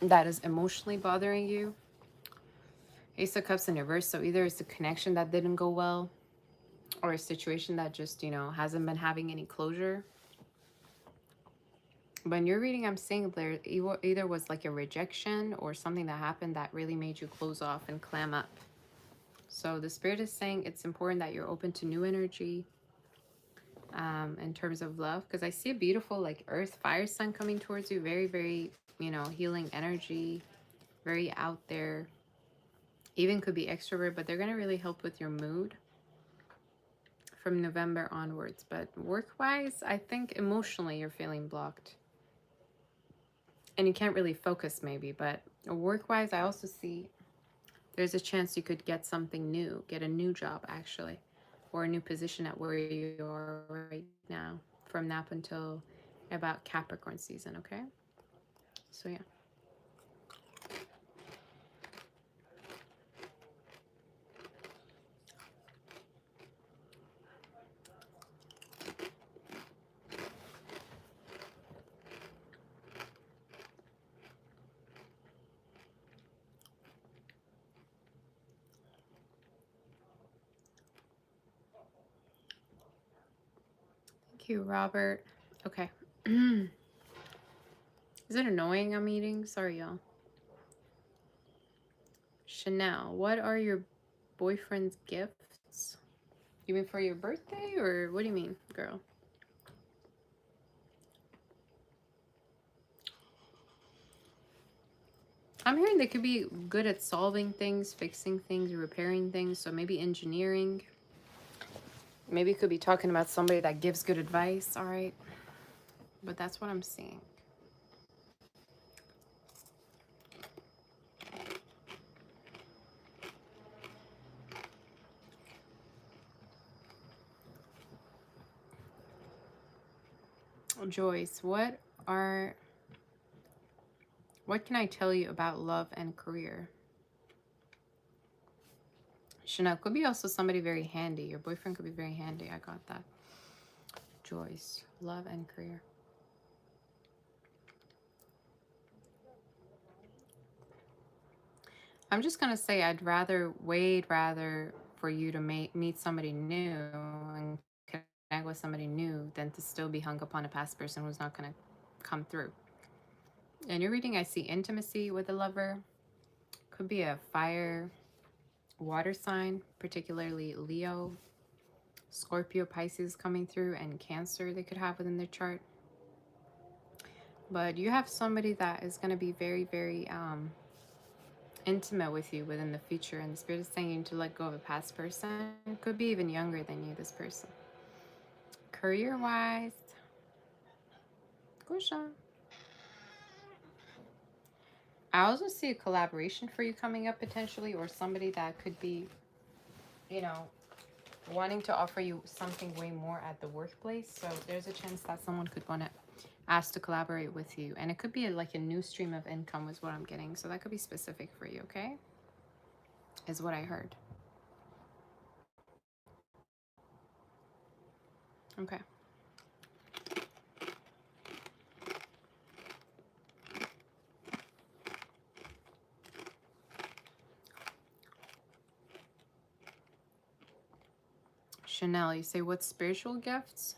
that is emotionally bothering you. Ace of Cups in reverse. So either it's a connection that didn't go well, or a situation that just, you know, hasn't been having any closure. But in your reading, I'm seeing there either was like a rejection or something that happened that really made you close off and clam up. So the spirit is saying it's important that you're open to new energy in terms of love. Because I see a beautiful like earth, fire sign coming towards you. Very, very, you know, healing energy. Very out there. Even could be extrovert, but they're going to really help with your mood from November onwards. But work-wise, I think emotionally you're feeling blocked. And you can't really focus maybe, but work-wise, I also see there's a chance you could get something new, get a new job actually, or a new position at where you are right now from now until about Capricorn season, okay? So yeah. Thank you, Robert. Okay. Is it annoying I'm eating? Sorry, y'all. Chanel, what are your boyfriend's gifts? You mean for your birthday, or what do you mean, girl? I'm hearing they could be good at solving things, fixing things, repairing things. So maybe engineering. Maybe it could be talking about somebody that gives good advice, all right? But that's what I'm seeing. Joyce, what can I tell you about love and career? Chanel, could be also somebody very handy. Your boyfriend could be very handy. I got that. Joyce, love and career. I'm just going to say I'd way rather for you to meet somebody new and connect with somebody new than to still be hung up on a past person who's not going to come through. In your reading, I see intimacy with a lover. Could be a fire, water sign, particularly Leo, Scorpio, Pisces coming through, and Cancer they could have within their chart. But you have somebody that is going to be very, very intimate with you within the future, and the spirit is saying you need to let go of a past person. Could be even younger than you, this person. Career wise, Kusha. I also see a collaboration for you coming up potentially, or somebody that could be, you know, wanting to offer you something way more at the workplace. So there's a chance that someone could want to ask to collaborate with you, and it could be like a new stream of income is what I'm getting. So that could be specific for you, okay? is what I heard. Okay. Chanel, you say what spiritual gifts?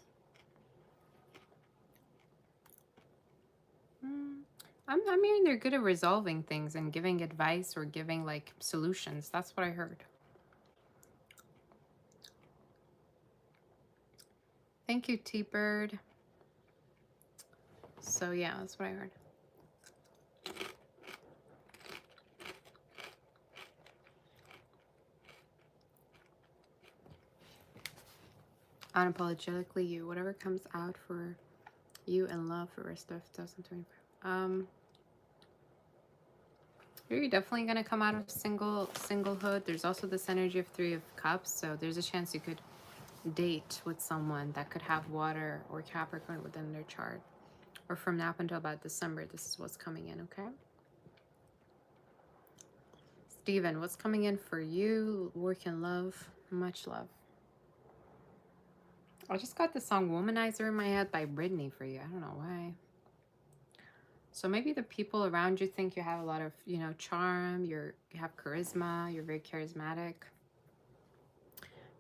I'm hearing they're good at resolving things and giving advice or giving like solutions. That's what I heard. Thank you, T-Bird. So yeah, that's what I heard. Unapologetically you. Whatever comes out for you and love for the rest of 2025. You're definitely gonna come out of singlehood. There's also this energy of 3 of Cups, so there's a chance you could date with someone that could have water or Capricorn within their chart. Or from now up until about December, this is what's coming in, okay? Steven, what's coming in for you? Work and love. Much love. I just got the song Womanizer in my head by Britney for you. I don't know why. So maybe the people around you think you have a lot of, you know, charm, you have charisma, you're very charismatic.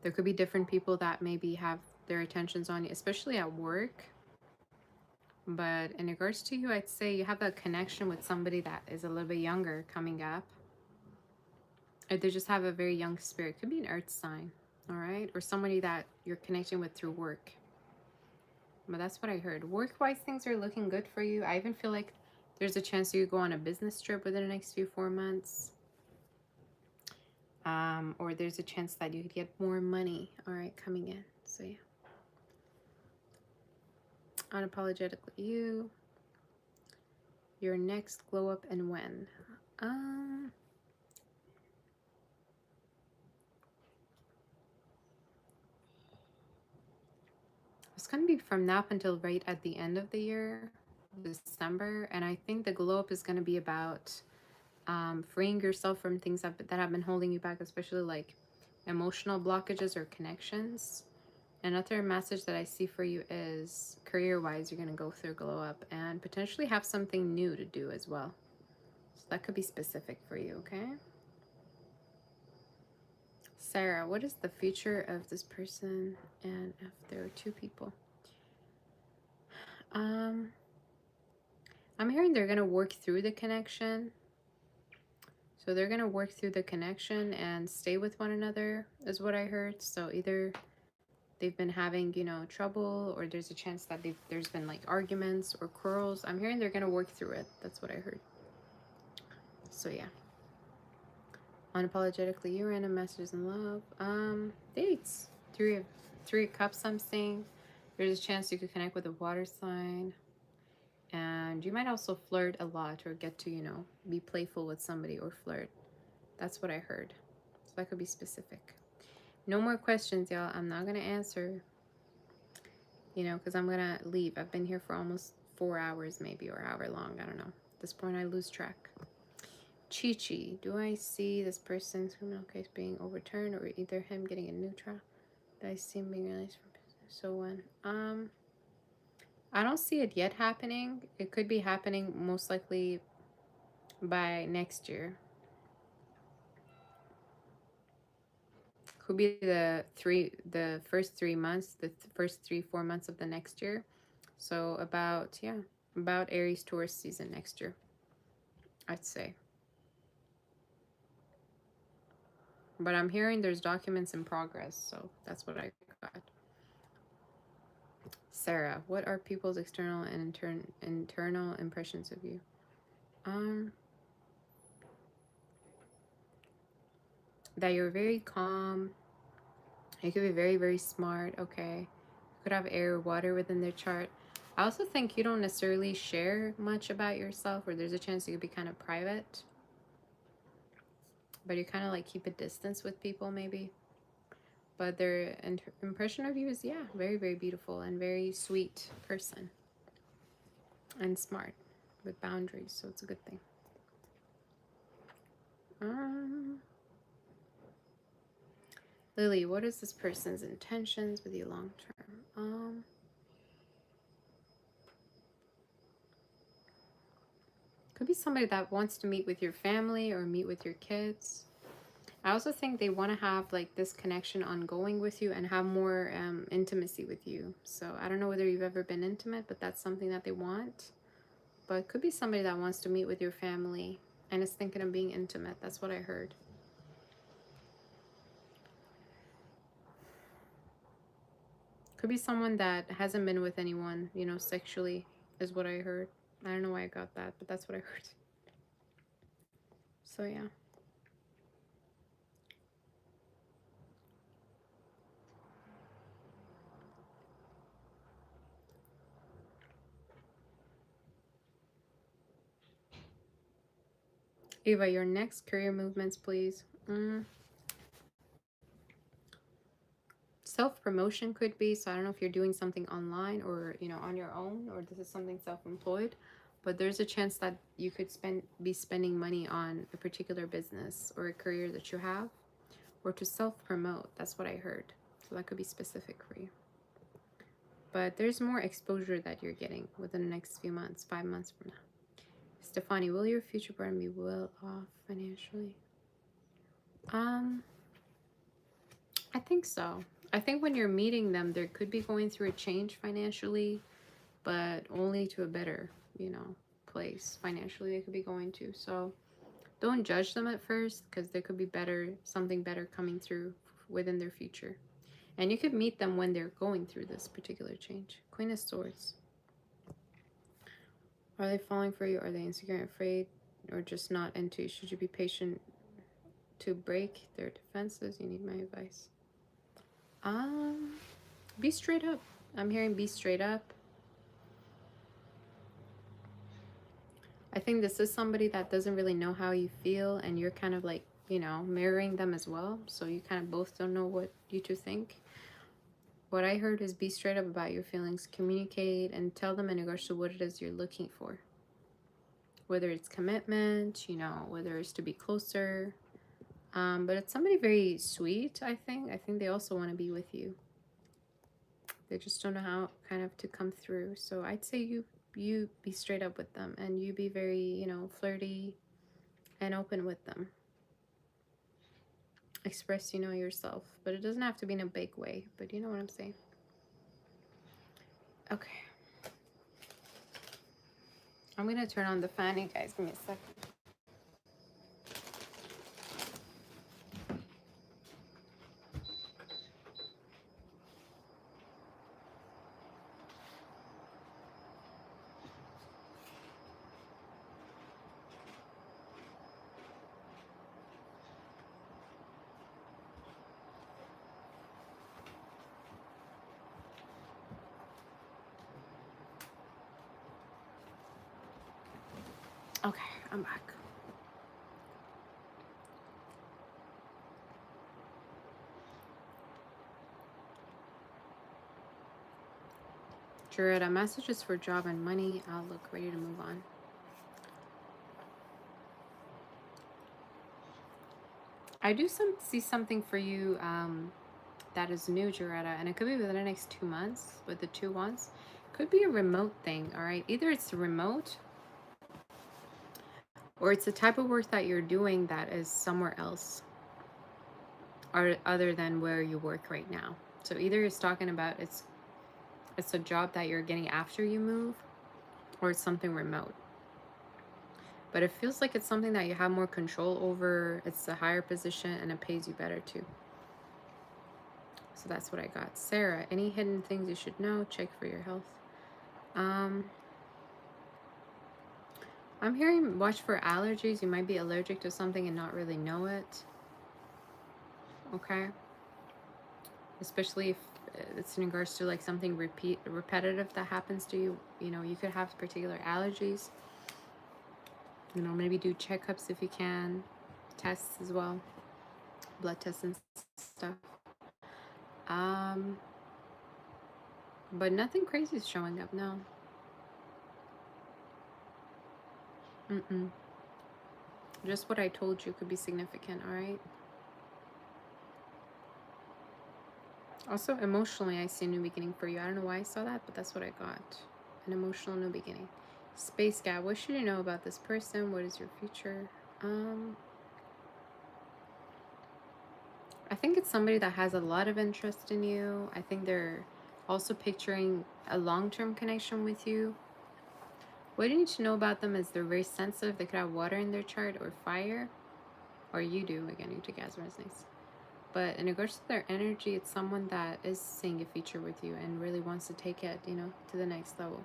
There could be different people that maybe have their attentions on you, especially at work. But in regards to you, I'd say you have a connection with somebody that is a little bit younger coming up. Or they just have a very young spirit. Could be an earth sign, all right? Or somebody that you're connecting with through work. But that's what I heard. Work-wise, things are looking good for you. I even feel like there's a chance you go on a business trip within the next 4 months. Or there's a chance that you could get more money, all right, coming in. So yeah. Unapologetically you. Your next glow up and when? It's going to be from now up until right at the end of the year, December. And I think the glow up is going to be about freeing yourself from things that have been holding you back, especially like emotional blockages or connections. Another message that I see for you is career-wise, you're going to go through glow up and potentially have something new to do as well. So that could be specific for you, okay? Sarah, what is the future of this person? And if there are 2 people? I'm hearing they're going to work through the connection. So they're going to work through the connection and stay with one another is what I heard. So either they've been having, you know, trouble, or there's a chance that there's been like arguments or quarrels. I'm hearing they're going to work through it. That's what I heard. So yeah. Unapologetically, you random messages in love. Dates. 3 of Cups I'm seeing. There's a chance you could connect with a water sign. And you might also flirt a lot or get to, you know, be playful with somebody or flirt. That's what I heard. So that could be specific. No more questions, y'all. I'm not going to answer, you know, because I'm going to leave. I've been here for almost 4 hours maybe, or however long. I don't know. At this point, I lose track. Chi-Chi. Do I see this person's criminal case being overturned or either him getting a new trial? Do I see him being released from prison? So when? I don't see it yet happening. It could be happening most likely by next year. Could be the first 3 months, the first 3-4 months of the next year. So about Aries Taurus season next year, I'd say. But I'm hearing there's documents in progress, so that's what I got. Sarah, what are people's external and internal impressions of you? That you're very calm. You could be very, very smart, okay? You could have air or water within their chart. I also think you don't necessarily share much about yourself, or there's a chance you could be kind of private. But you kind of like keep a distance with people maybe. But their impression of you is, yeah, very, very beautiful and very sweet person. And smart with boundaries, so it's a good thing. Lily, what is this person's intentions with you long term? Could be somebody that wants to meet with your family or meet with your kids. I also think they want to have like this connection ongoing with you and have more intimacy with you. So I don't know whether you've ever been intimate, but that's something that they want. But it could be somebody that wants to meet with your family and is thinking of being intimate. That's what I heard. Could be someone that hasn't been with anyone, you know, sexually, is what I heard. I don't know why I got that, but that's what I heard. So yeah. Eva, your next career movements, please. Self-promotion could be, so I don't know if you're doing something online or, you know, on your own, or this is something self-employed, but there's a chance that you could be spending money on a particular business or a career that you have, or to self-promote. That's what I heard. So that could be specific for you. But there's more exposure that you're getting within the next few months, 5 months from now. Stefani, will your future brand be well off financially? I think so. I think when you're meeting them, there could be going through a change financially, but only to a better, you know, place financially they could be going to. So don't judge them at first, because there could be something better coming through within their future. And you could meet them when they're going through this particular change. Queen of Swords. Are they falling for you? Are they insecure and afraid? Or just not into you? Should you be patient to break their defenses? You need my advice. Be straight up. I'm hearing be straight up. I think this is somebody that doesn't really know how you feel, and you're kind of like, you know, mirroring them as well. So you kind of both don't know what you two think. What I heard is be straight up about your feelings, communicate, and tell them in regards to what it is you're looking for. Whether it's commitment, you know, whether it's to be closer. But it's somebody very sweet, I think. I think they also want to be with you. They just don't know how kind of to come through. So I'd say you be straight up with them, and you be very, you know, flirty and open with them. Express, you know, yourself, but it doesn't have to be in a big way, but you know what I'm saying. Okay, I'm gonna turn on the fan, you guys. Give me a second. Okay, I'm back. Jaretta, messages for job and money. I'll look ready to move on. I do see something for you that is new, Jaretta, and it could be within the next 2 months. With the 2 months, could be a remote thing. All right, either it's remote, or it's the type of work that you're doing that is somewhere else, or other than where you work right now. So either it's talking about it's a job that you're getting after you move, or it's something remote. But it feels like it's something that you have more control over. It's a higher position, and it pays you better too. So that's what I got. Sarah, any hidden things you should know? Check for your health. I'm hearing watch for allergies. You might be allergic to something and not really know it. Okay. Especially if it's in regards to like something repetitive that happens to you. You know, you could have particular allergies. You know, maybe do checkups if you can. Tests as well. Blood tests and stuff. But nothing crazy is showing up, no. Just what I told you could be significant, all right? Also, emotionally, I see a new beginning for you. I don't know why I saw that, but that's what I got. An emotional new beginning. Space Gap. What should you know about this person? What is your future? I think it's somebody that has a lot of interest in you. I think they're also picturing a long-term connection with you. What you need to know about them is they're very sensitive. They could have water in their chart or fire. Or you do. Again, you take it as resonates. But in regards to their energy, it's someone that is seeing a future with you and really wants to take it, you know, to the next level.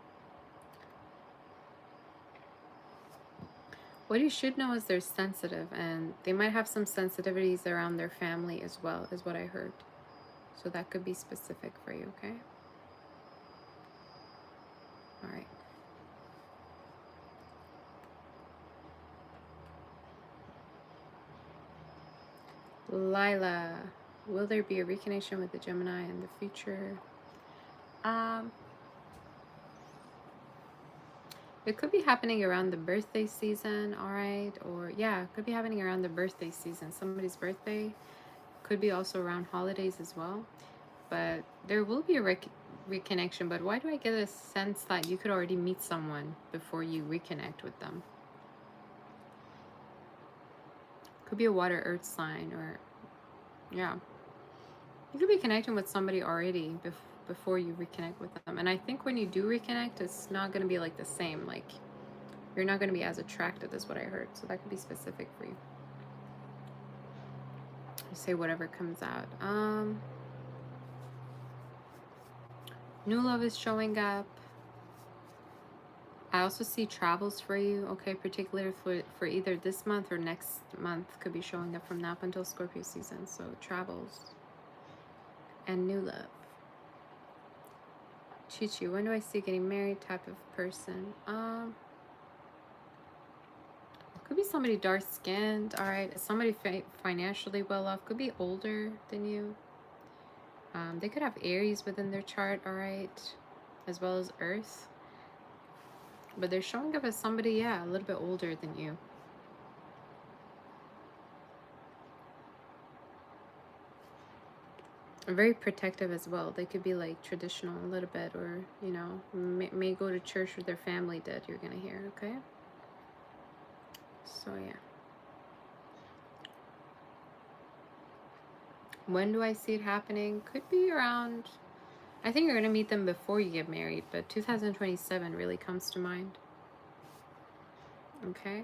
What you should know is they're sensitive, and they might have some sensitivities around their family as well, is what I heard. So that could be specific for you, okay? All right. Lila, will there be a reconnection with the Gemini in the future? It could be happening around the birthday season, all right? Or yeah, it could be happening around the birthday season. Somebody's birthday. Could be also around holidays as well. But there will be a reconnection. But why do I get a sense that you could already meet someone before you reconnect with them? Could be a water earth sign, or yeah. You could be connecting with somebody already before you reconnect with them. And I think when you do reconnect, it's not going to be like the same. Like, you're not going to be as attracted, is what I heard. So that could be specific for you. You say whatever comes out. New love is showing up. I also see travels for you, okay, particularly for either this month or next month. Could be showing up from now up until Scorpio season. So travels and new love. Chi-Chi, when do I see getting married type of person? Could be somebody dark skinned, all right. Somebody financially well off. Could be older than you. They could have Aries within their chart, all right, as well as Earth. But they're showing up as somebody, yeah, a little bit older than you. Very protective as well. They could be like traditional a little bit, or you know, may go to church with their family did. You're gonna hear, okay? So yeah. When do I see it happening? Could be around, I think you're gonna meet them before you get married, but 2027 really comes to mind. Okay.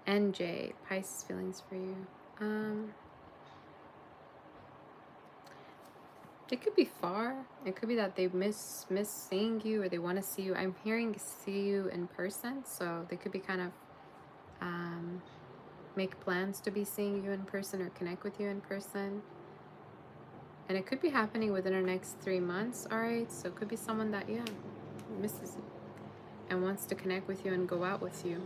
NJ, Pisces feelings for you. It could be far. It could be that they miss seeing you, or they want to see you. I'm hearing see you in person, so they could be kind of make plans to be seeing you in person or connect with you in person. And it could be happening within the next 3 months, all right? So it could be someone that, yeah, misses you and wants to connect with you and go out with you.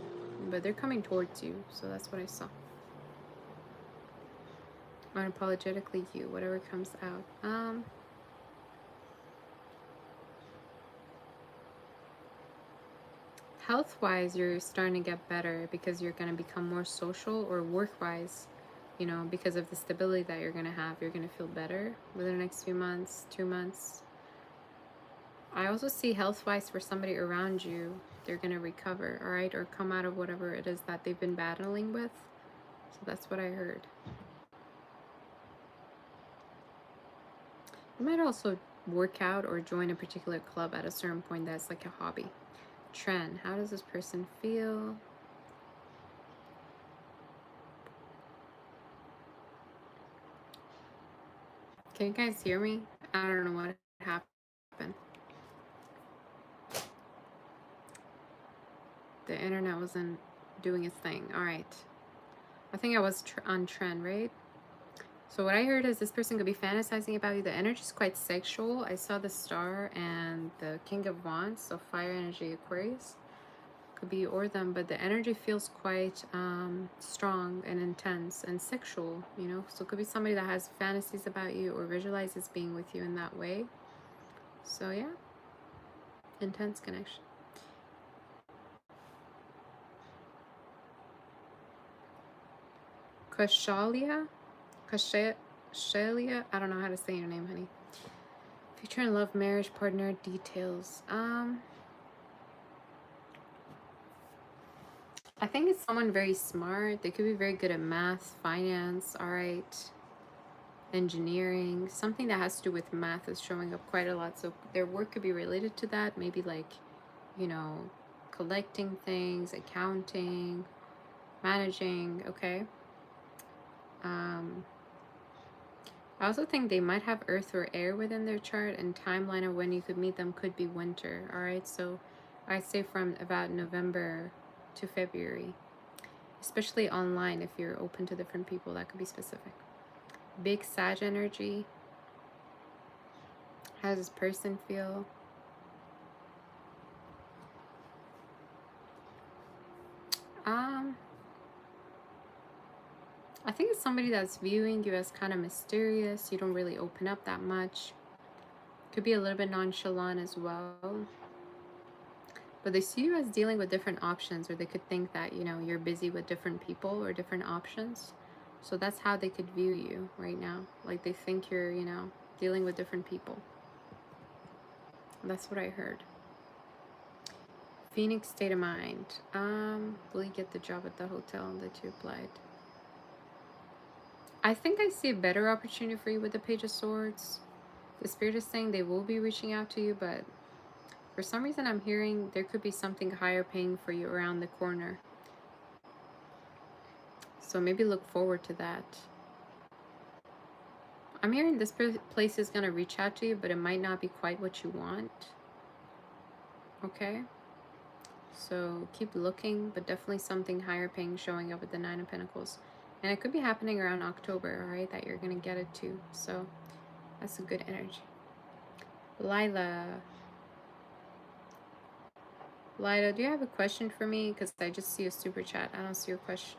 But they're coming towards you, so that's what I saw. Unapologetically you, whatever comes out. Health-wise, you're starting to get better because you're going to become more social, or work-wise, you know, because of the stability that you're going to have, you're going to feel better within the next few months, 2 months. I also see health-wise for somebody around you, they're going to recover, all right, or come out of whatever it is that they've been battling with. So that's what I heard. You might also work out or join a particular club at a certain point that's like a hobby. Trend, how does this person feel? Can you guys hear me? I don't know what happened. The internet wasn't doing its thing. All right. I think I was on trend, right? So what I heard is this person could be fantasizing about you. The energy is quite sexual. I saw the star and the King of Wands, so fire energy, Aquarius. Could be you or them, but the energy feels quite strong and intense and sexual, you know? So it could be somebody that has fantasies about you or visualizes being with you in that way. So yeah, intense connection. Kashalia? Shelia, I don't know how to say your name, honey. Future in love, marriage, partner, details. I think it's someone very smart. They could be very good at math, finance, all right, engineering. Something that has to do with math is showing up quite a lot. So their work could be related to that. Maybe like, you know, collecting things, accounting, managing, okay? I also think they might have earth or air within their chart, and timeline of when you could meet them could be winter, all right? So I'd say from about November to February, especially online if you're open to different people, that could be specific. Big Sag energy. How does this person feel? I think it's somebody that's viewing you as kind of mysterious. You don't really open up that much. Could be a little bit nonchalant as well. But they see you as dealing with different options, or they could think that, you know, you're busy with different people or different options. So that's how they could view you right now. Like they think you're, you know, dealing with different people. That's what I heard. Phoenix state of mind. Will you get the job at the hotel that you applied? I think I see a better opportunity for you with the Page of Swords. The Spirit is saying they will be reaching out to you, but for some reason I'm hearing there could be something higher paying for you around the corner. So maybe look forward to that. I'm hearing this place is going to reach out to you, but it might not be quite what you want. Okay? So keep looking, but definitely something higher paying showing up with the Nine of Pentacles. And it could be happening around October, all right, that you're going to get it too. So that's a good energy. Lila, do you have a question for me? Because I just see a super chat. I don't see your question.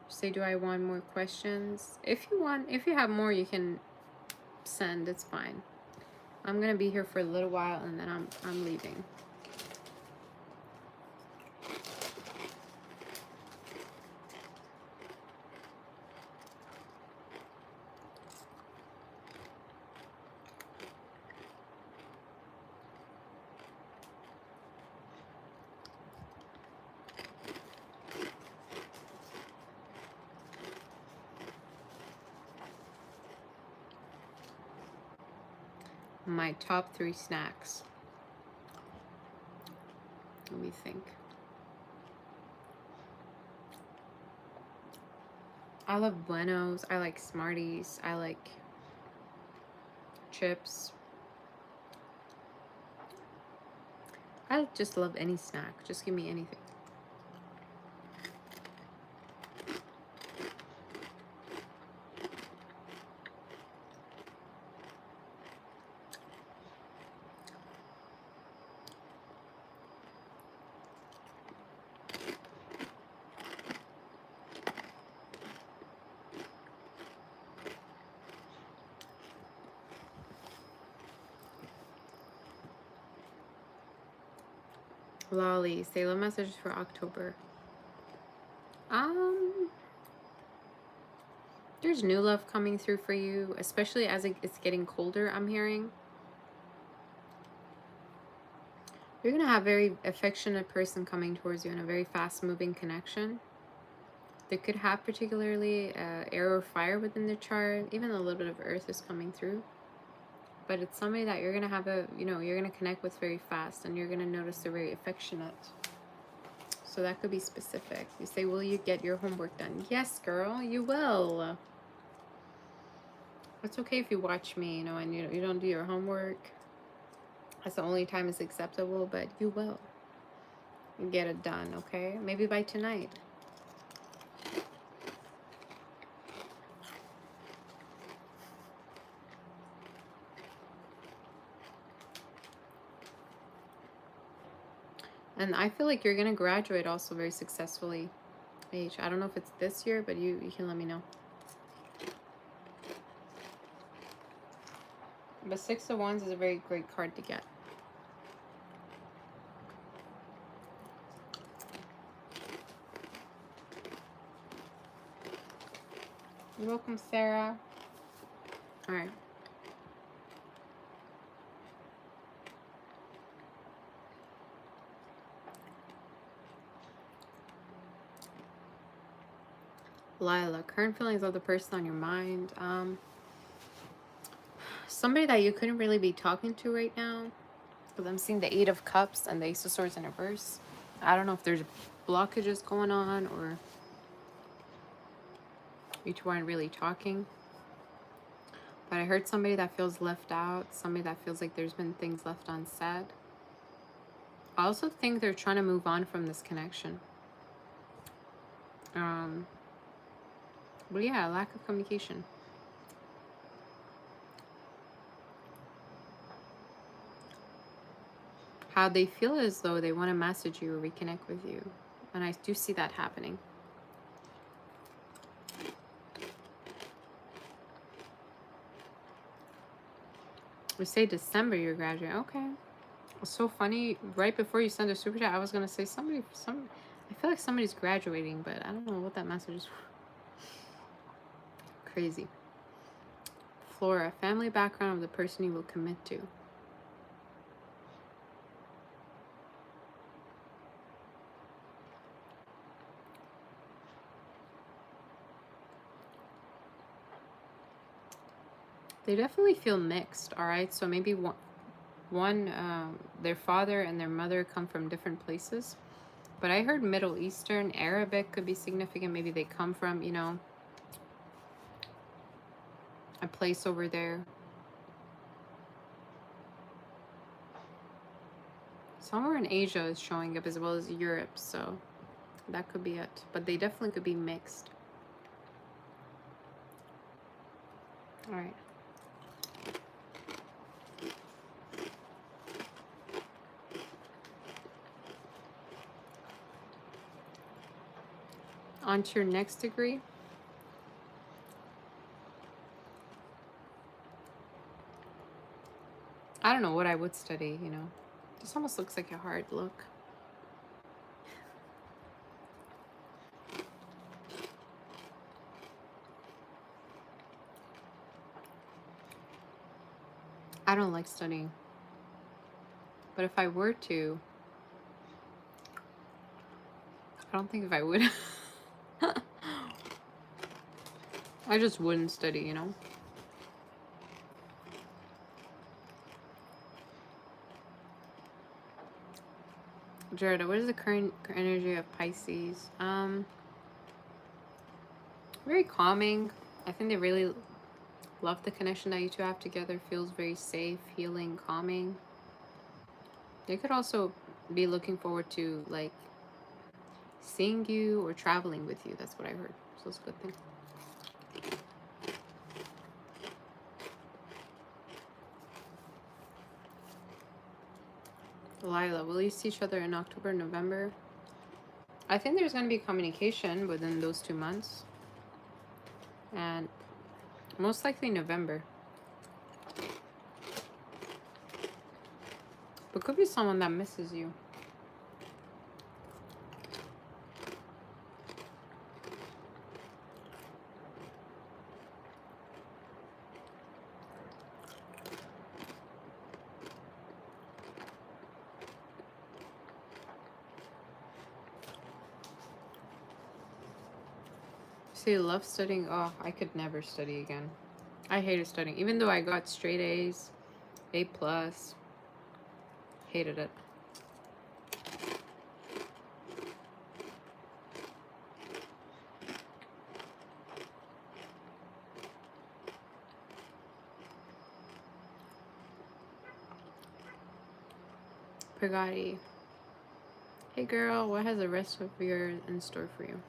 Say, do I want more questions? If you have more, you can send. It's fine. I'm gonna be here for a little while and then I'm leaving. My top 3 snacks. Let me think. I love Buenos. I like Smarties. I like chips. I just love any snack. Just give me anything. Lolly, say love messages for October. There's new love coming through for you, especially as it's getting colder, I'm hearing. You're going to have a very affectionate person coming towards you in a very fast-moving connection. They could have particularly air or fire within the chart. Even a little bit of earth is coming through. But it's somebody that you're going to have you're going to connect with very fast, and you're going to notice they're very affectionate. So that could be specific. You say, will you get your homework done? Yes, girl, you will. It's okay if you watch me, and you don't do your homework. That's the only time it's acceptable, but you will. You get it done, okay? Maybe by tonight. And I feel like you're going to graduate also very successfully. H. I don't know if it's this year, but you can let me know. But 6 of Wands is a very great card to get. You're welcome, Sarah. All right. Lila, current feelings of the person on your mind. Somebody that you couldn't really be talking to right now. Because I'm seeing the Eight of Cups and the Ace of Swords in reverse. I don't know if there's blockages going on or you two aren't really talking. But I heard somebody that feels left out. Somebody that feels like there's been things left unsaid. I also think they're trying to move on from this connection. But yeah, lack of communication. How they feel as though they want to message you or reconnect with you. And I do see that happening. We say December you're graduating. Okay. It's so funny. Right before you send a super chat, I was gonna say I feel like somebody's graduating, but I don't know what that message is. Crazy. Flora, family background of the person you will commit to. They definitely feel mixed, all right? So maybe their father and their mother come from different places. But I heard Middle Eastern, Arabic could be significant. Maybe they come from, you know, a place over there. Somewhere in Asia is showing up as well as Europe, so that could be it. But they definitely could be mixed. All right. On to your next degree. I don't know what I would study, you know. This almost looks like a hard look. I don't like studying. But if I were to, I don't think if I would. I just wouldn't study, you know. Jared, what is the current energy of Pisces? Very calming. I think they really love the connection that you two have together. Feels very safe, healing, calming. They could also be looking forward to like seeing you or traveling with you. That's what I heard. So it's a good thing. Lila, will you see each other in October, November? I think there's going to be communication within those 2 months. And most likely November. But could be someone that misses you. So you love studying? Oh, I could never study again. I hated studying. Even though I got straight A's, A+, hated it. Pagati. Hey girl, what has the rest of your in store for you?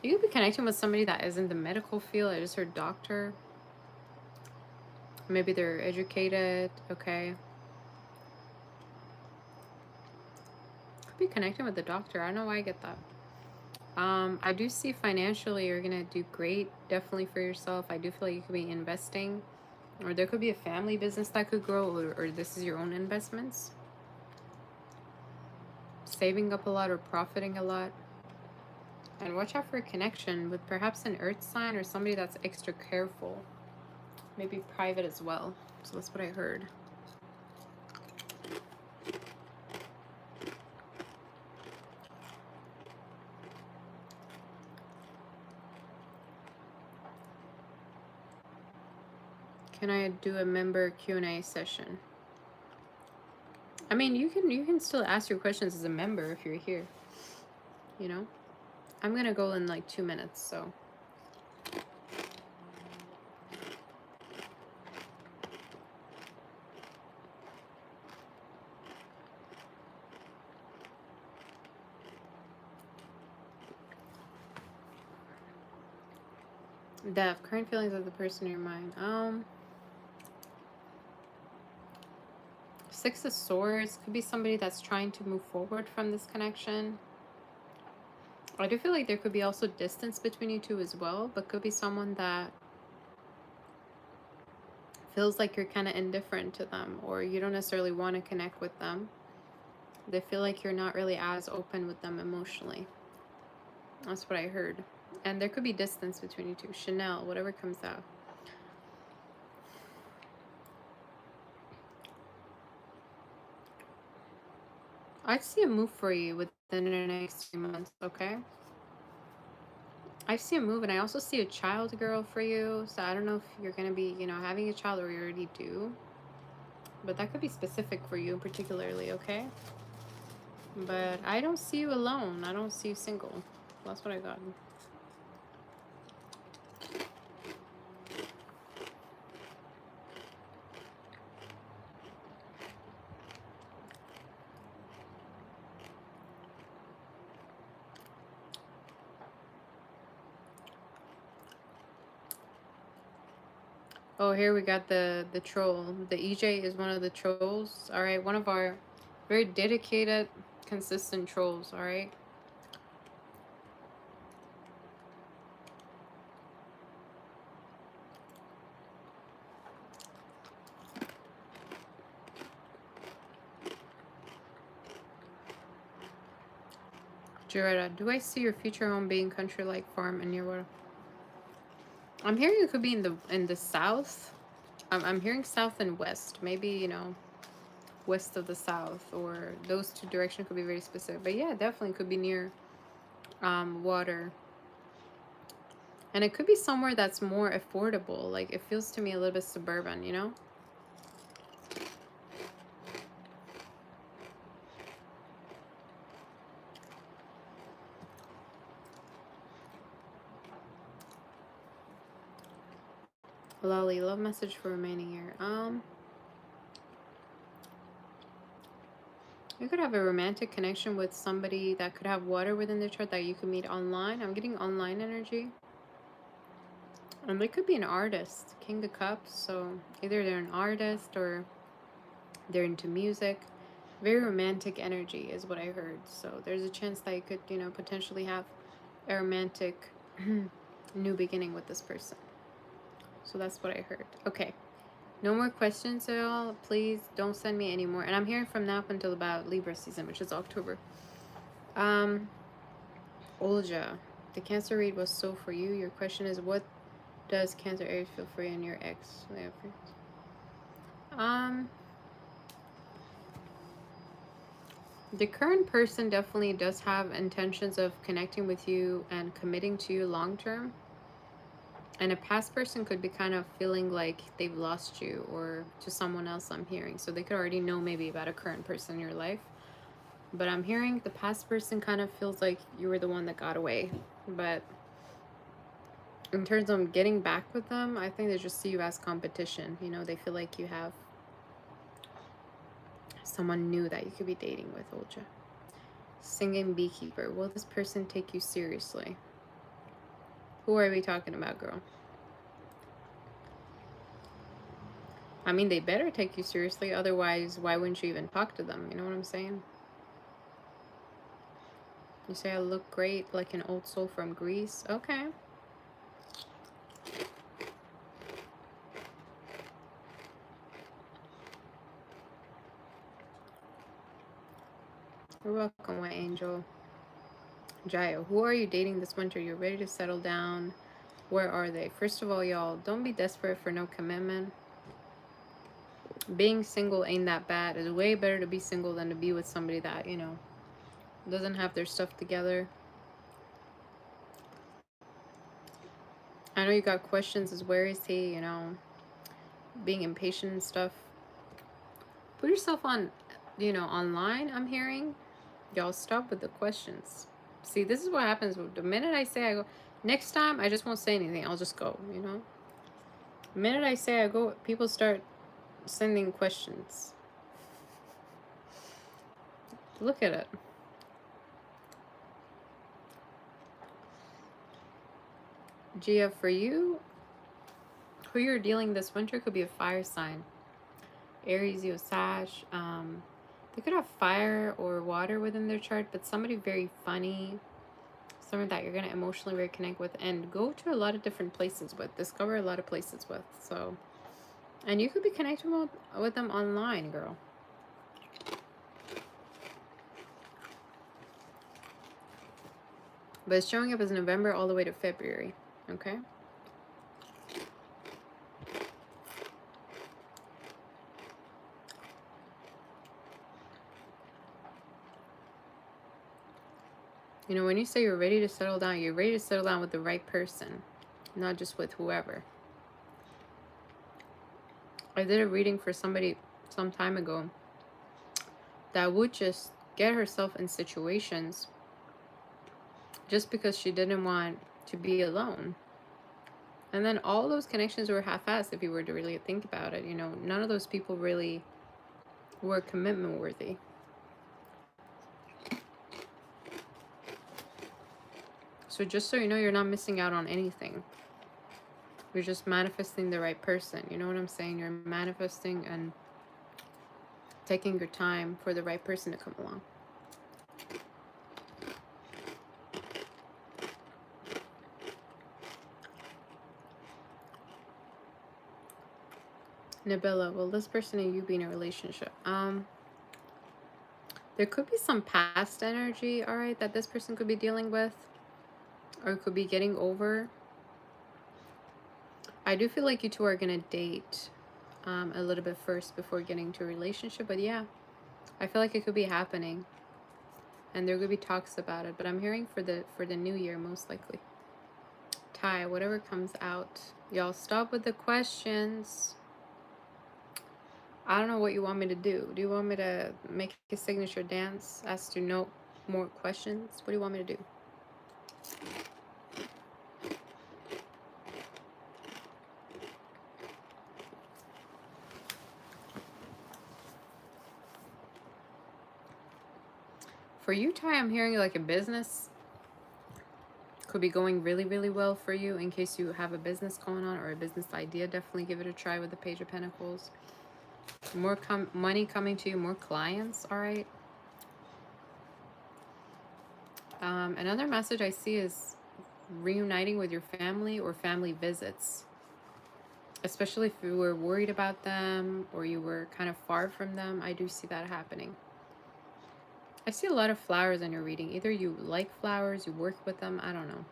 You could be connecting with somebody that is in the medical field. I just heard doctor. Maybe they're educated, okay. Could be connecting with the doctor. I don't know why I get that. I do see financially you're gonna do great, definitely for yourself. I do feel like you could be investing, or there could be a family business that could grow, or this is your own investments. Saving up a lot or profiting a lot. And watch out for a connection with perhaps an earth sign or somebody that's extra careful. Maybe private as well. So that's what I heard. Can I do a member Q&A session? I mean, you can still ask your questions as a member if you're here. You know? I'm gonna go in like 2 minutes, so. Death. Current feelings of the person in your mind. Six of Swords. Could be somebody that's trying to move forward from this connection. I do feel like there could be also distance between you two as well, but could be someone that feels like you're kind of indifferent to them, or you don't necessarily want to connect with them. They feel like you're not really as open with them emotionally. That's what I heard. And there could be distance between you two. Chanel, whatever comes out. I see a move for you within the next 3 months, okay? I see a move, and I also see a child girl for you. So I don't know if you're going to be, you know, having a child or you already do. But that could be specific for you particularly, okay? But I don't see you alone. I don't see you single. That's what I got. Oh, here we got the troll. The EJ is one of the trolls. All right, one of our very dedicated, consistent trolls. All right. Geretta, do I see your future home being country-like farm in your water? I'm hearing it could be in the south. I'm hearing south and west. Maybe, you know, west of the south, or those two directions could be very specific. But yeah, definitely could be near water. And it could be somewhere that's more affordable. Like, it feels to me a little bit suburban, you know? Lolly, love message for remaining here. You could have a romantic connection with somebody that could have water within their chart that you could meet online. I'm getting online energy. And they could be an artist. King of Cups. So either they're an artist or they're into music. Very romantic energy is what I heard. So there's a chance that you could, you know, potentially have a romantic new beginning with this person. So that's what I heard. Okay. No more questions at all. Please don't send me any more. And I'm hearing from now up until about Libra season, which is October. Olja, the Cancer read was so for you. Your question is, what does Cancer Aries feel for you and your ex? The current person definitely does have intentions of connecting with you and committing to you long term. And a past person could be kind of feeling like they've lost you, or to someone else, I'm hearing. So they could already know maybe about a current person in your life. But I'm hearing the past person kind of feels like you were the one that got away. But in terms of getting back with them, I think they just see you as competition. You know, they feel like you have someone new that you could be dating with, Olja. Singing beekeeper. Will this person take you seriously? Who are we talking about, girl? I mean, they better take you seriously. Otherwise, why wouldn't you even talk to them? You know what I'm saying? You say I look great, like an old soul from Greece. Okay. You're welcome, White Angel. Jaya, who are you dating this winter? You're ready to settle down. Where are they? First of all, y'all, don't be desperate for no commitment. Being single ain't that bad. It's way better to be single than to be with somebody that, you know, doesn't have their stuff together. I know you got questions as where is he, you know, being impatient and stuff. Put yourself on, you know, online, I'm hearing. Y'all stop with the questions. See, this is what happens. The minute I say I go, next time I just won't say anything. I'll just go, you know. The minute I say I go, people start sending questions. Look at it. Gia, for you, who you're dealing this winter could be a fire sign. Aries, you, Sag. They could have fire or water within their chart, but somebody very funny, someone that you're going to emotionally very connect with and go to a lot of different places with, discover a lot of places with. So, and you could be connecting with them online, girl. But it's showing up as November all the way to February, okay? You know, when you say you're ready to settle down, you're ready to settle down with the right person, not just with whoever. I did a reading for somebody some time ago that would just get herself in situations just because she didn't want to be alone. And then all those connections were half-assed if you were to really think about it. You know, none of those people really were commitment worthy. So just so you know, you're not missing out on anything. You're just manifesting the right person. You know what I'm saying? You're manifesting and taking your time for the right person to come along. Nabila, will this person and you be in a relationship? There could be some past energy, all right, that this person could be dealing with or could be getting over. I do feel like you two are gonna date a little bit first before getting to a relationship, but yeah, I feel like it could be happening, and there could be talks about it. But I'm hearing for the new year most likely. Ty, whatever comes out, y'all stop with the questions. I don't know what you want me to do. Do you want me to make a signature dance as to no more questions? What do you want me to do? For you, Ty, I'm hearing like a business could be going really, really well for you in case you have a business going on or a business idea. Definitely give it a try with the Page of Pentacles. More money coming to you, more clients, all right? Another message I see is reuniting with your family or family visits. Especially if you were worried about them or you were kind of far from them. I do see that happening. I see a lot of flowers in your reading. Either you like flowers, you work with them, I don't know.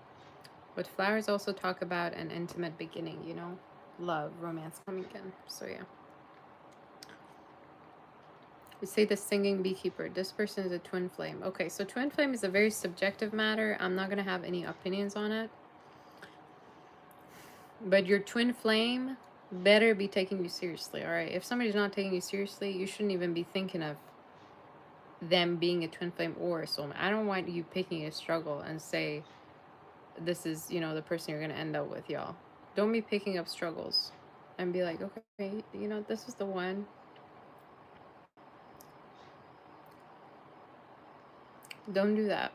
But flowers also talk about an intimate beginning, you know? Love, romance coming in. So yeah. We say the singing beekeeper. This person is a twin flame. Okay, so twin flame is a very subjective matter. I'm not going to have any opinions on it. But your twin flame better be taking you seriously, all right? If somebody's not taking you seriously, you shouldn't even be thinking of them being a twin flame or a soulmate. I don't want you picking a struggle and say, this is, you know, the person you're going to end up with, y'all. Don't be picking up struggles and be like, okay, you know, this is the one. Don't do that.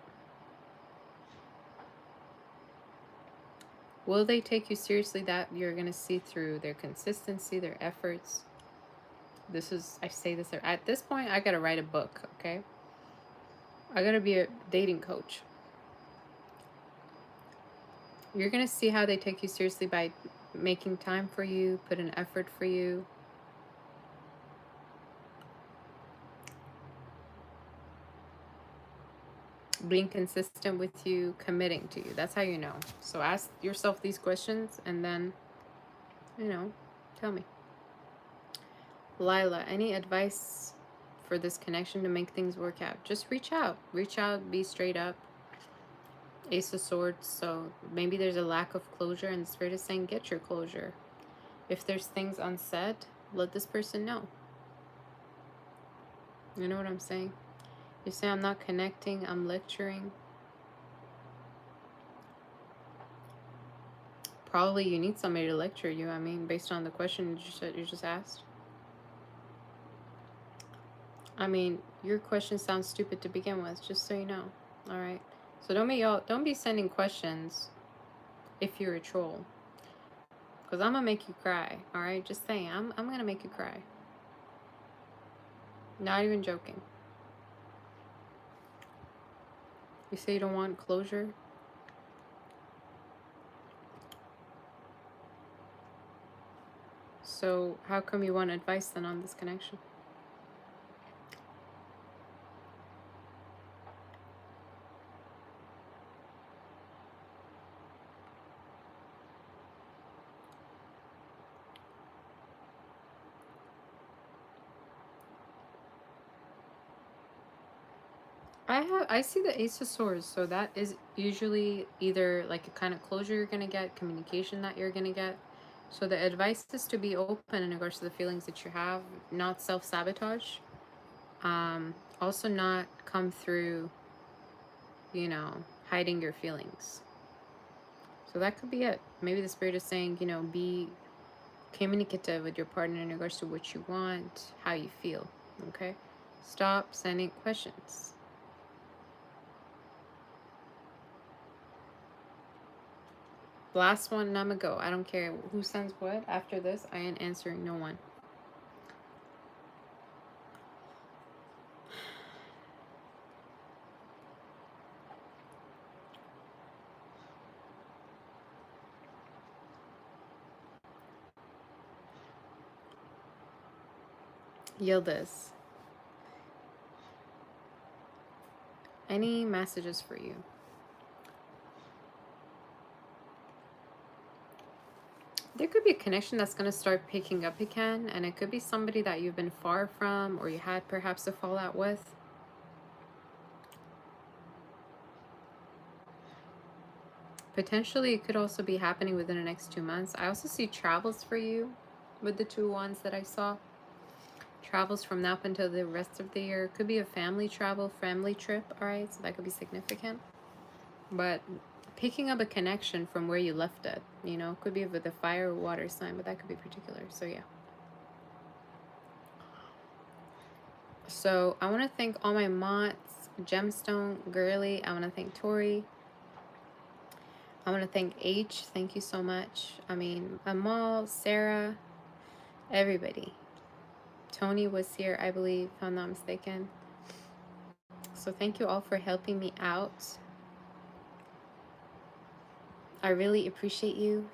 Will they take you seriously? That you're going to see through their consistency, their efforts. This is, I say this, at this point, I got to write a book, okay? I got to be a dating coach. You're going to see how they take you seriously by making time for you, put an effort for you. being consistent with you, committing to you. That's how you know. So ask yourself these questions and then, you know, tell me. Lila, any advice for this connection to make things work out? Just reach out. Reach out, be straight up. Ace of Swords. So maybe there's a lack of closure and the Spirit is saying get your closure. If there's things unsaid, let this person know. You know what I'm saying? You say I'm not connecting, I'm lecturing. Probably you need somebody to lecture you, I mean, based on the question you just asked. I mean, your question sounds stupid to begin with, just so you know. Alright? So don't be sending questions if you're a troll. Because I'm gonna make you cry, alright? Just saying, I'm gonna make you cry. Not even joking. You say you don't want closure? So how come you want advice then on this connection? I see the Ace of Swords, so that is usually either like a kind of closure you're gonna get, communication that you're gonna get. So the advice is to be open in regards to the feelings that you have, not self-sabotage. Also not come through, you know, hiding your feelings. So that could be it. Maybe the Spirit is saying, you know, be communicative with your partner in regards to what you want, how you feel, okay? Stop sending questions. Last one, and I'm gonna go. I don't care who sends what. After this, I ain't answering no one. Yildiz. Any messages for you? There could be a connection that's going to start picking up again, and it could be somebody that you've been far from or you had perhaps a fallout with. Potentially, it could also be happening within the next 2 months. I also see travels for you with the 2 ones that I saw. Travels from now up until the rest of the year. Could be a family travel, family trip, all right? So that could be significant. But picking up a connection from where you left it, you know, could be with a fire or water sign, but that could be particular. So yeah. So I want to thank all my mods, Gemstone, Girly. I want to thank Tori. I want to thank H. Thank you so much. I mean, Amal, Sarah, everybody. Tony was here, I believe, if I'm not mistaken. So thank you all for helping me out. I really appreciate you.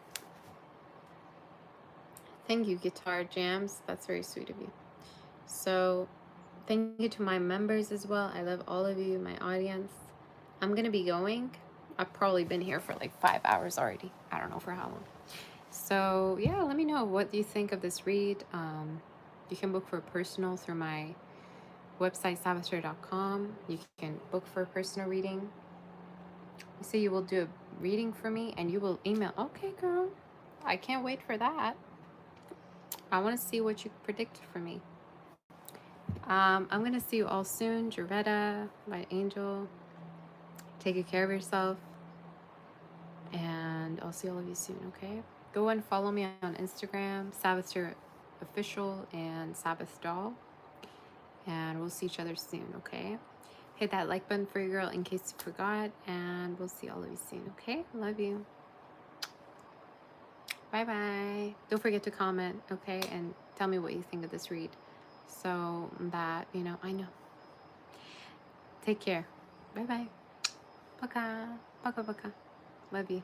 Thank you, Guitar Jams. That's very sweet of you. So thank you to my members as well. I love all of you, my audience. I'm going to be going. I've probably been here for like 5 hours already. I don't know for how long. So yeah, let me know what you think of this read. You can book for a personal through my website, saboteur.com. You can book for a personal reading. You say you will do a reading for me and you will email. Okay, girl. I can't wait for that. I want to see what you predicted for me. I'm going to see you all soon. Jaretta, my angel. Take care of yourself. And I'll see all of you soon, okay? Go and follow me on Instagram, Saboteur Official and Sabbath Doll. And we'll see each other soon, okay? Hit that like button for your girl in case you forgot. And we'll see all of you soon, okay? Love you. Bye-bye. Don't forget to comment, okay? And tell me what you think of this read. So that, you know, I know. Take care. Bye-bye. Пока. Пока-пока. Love you.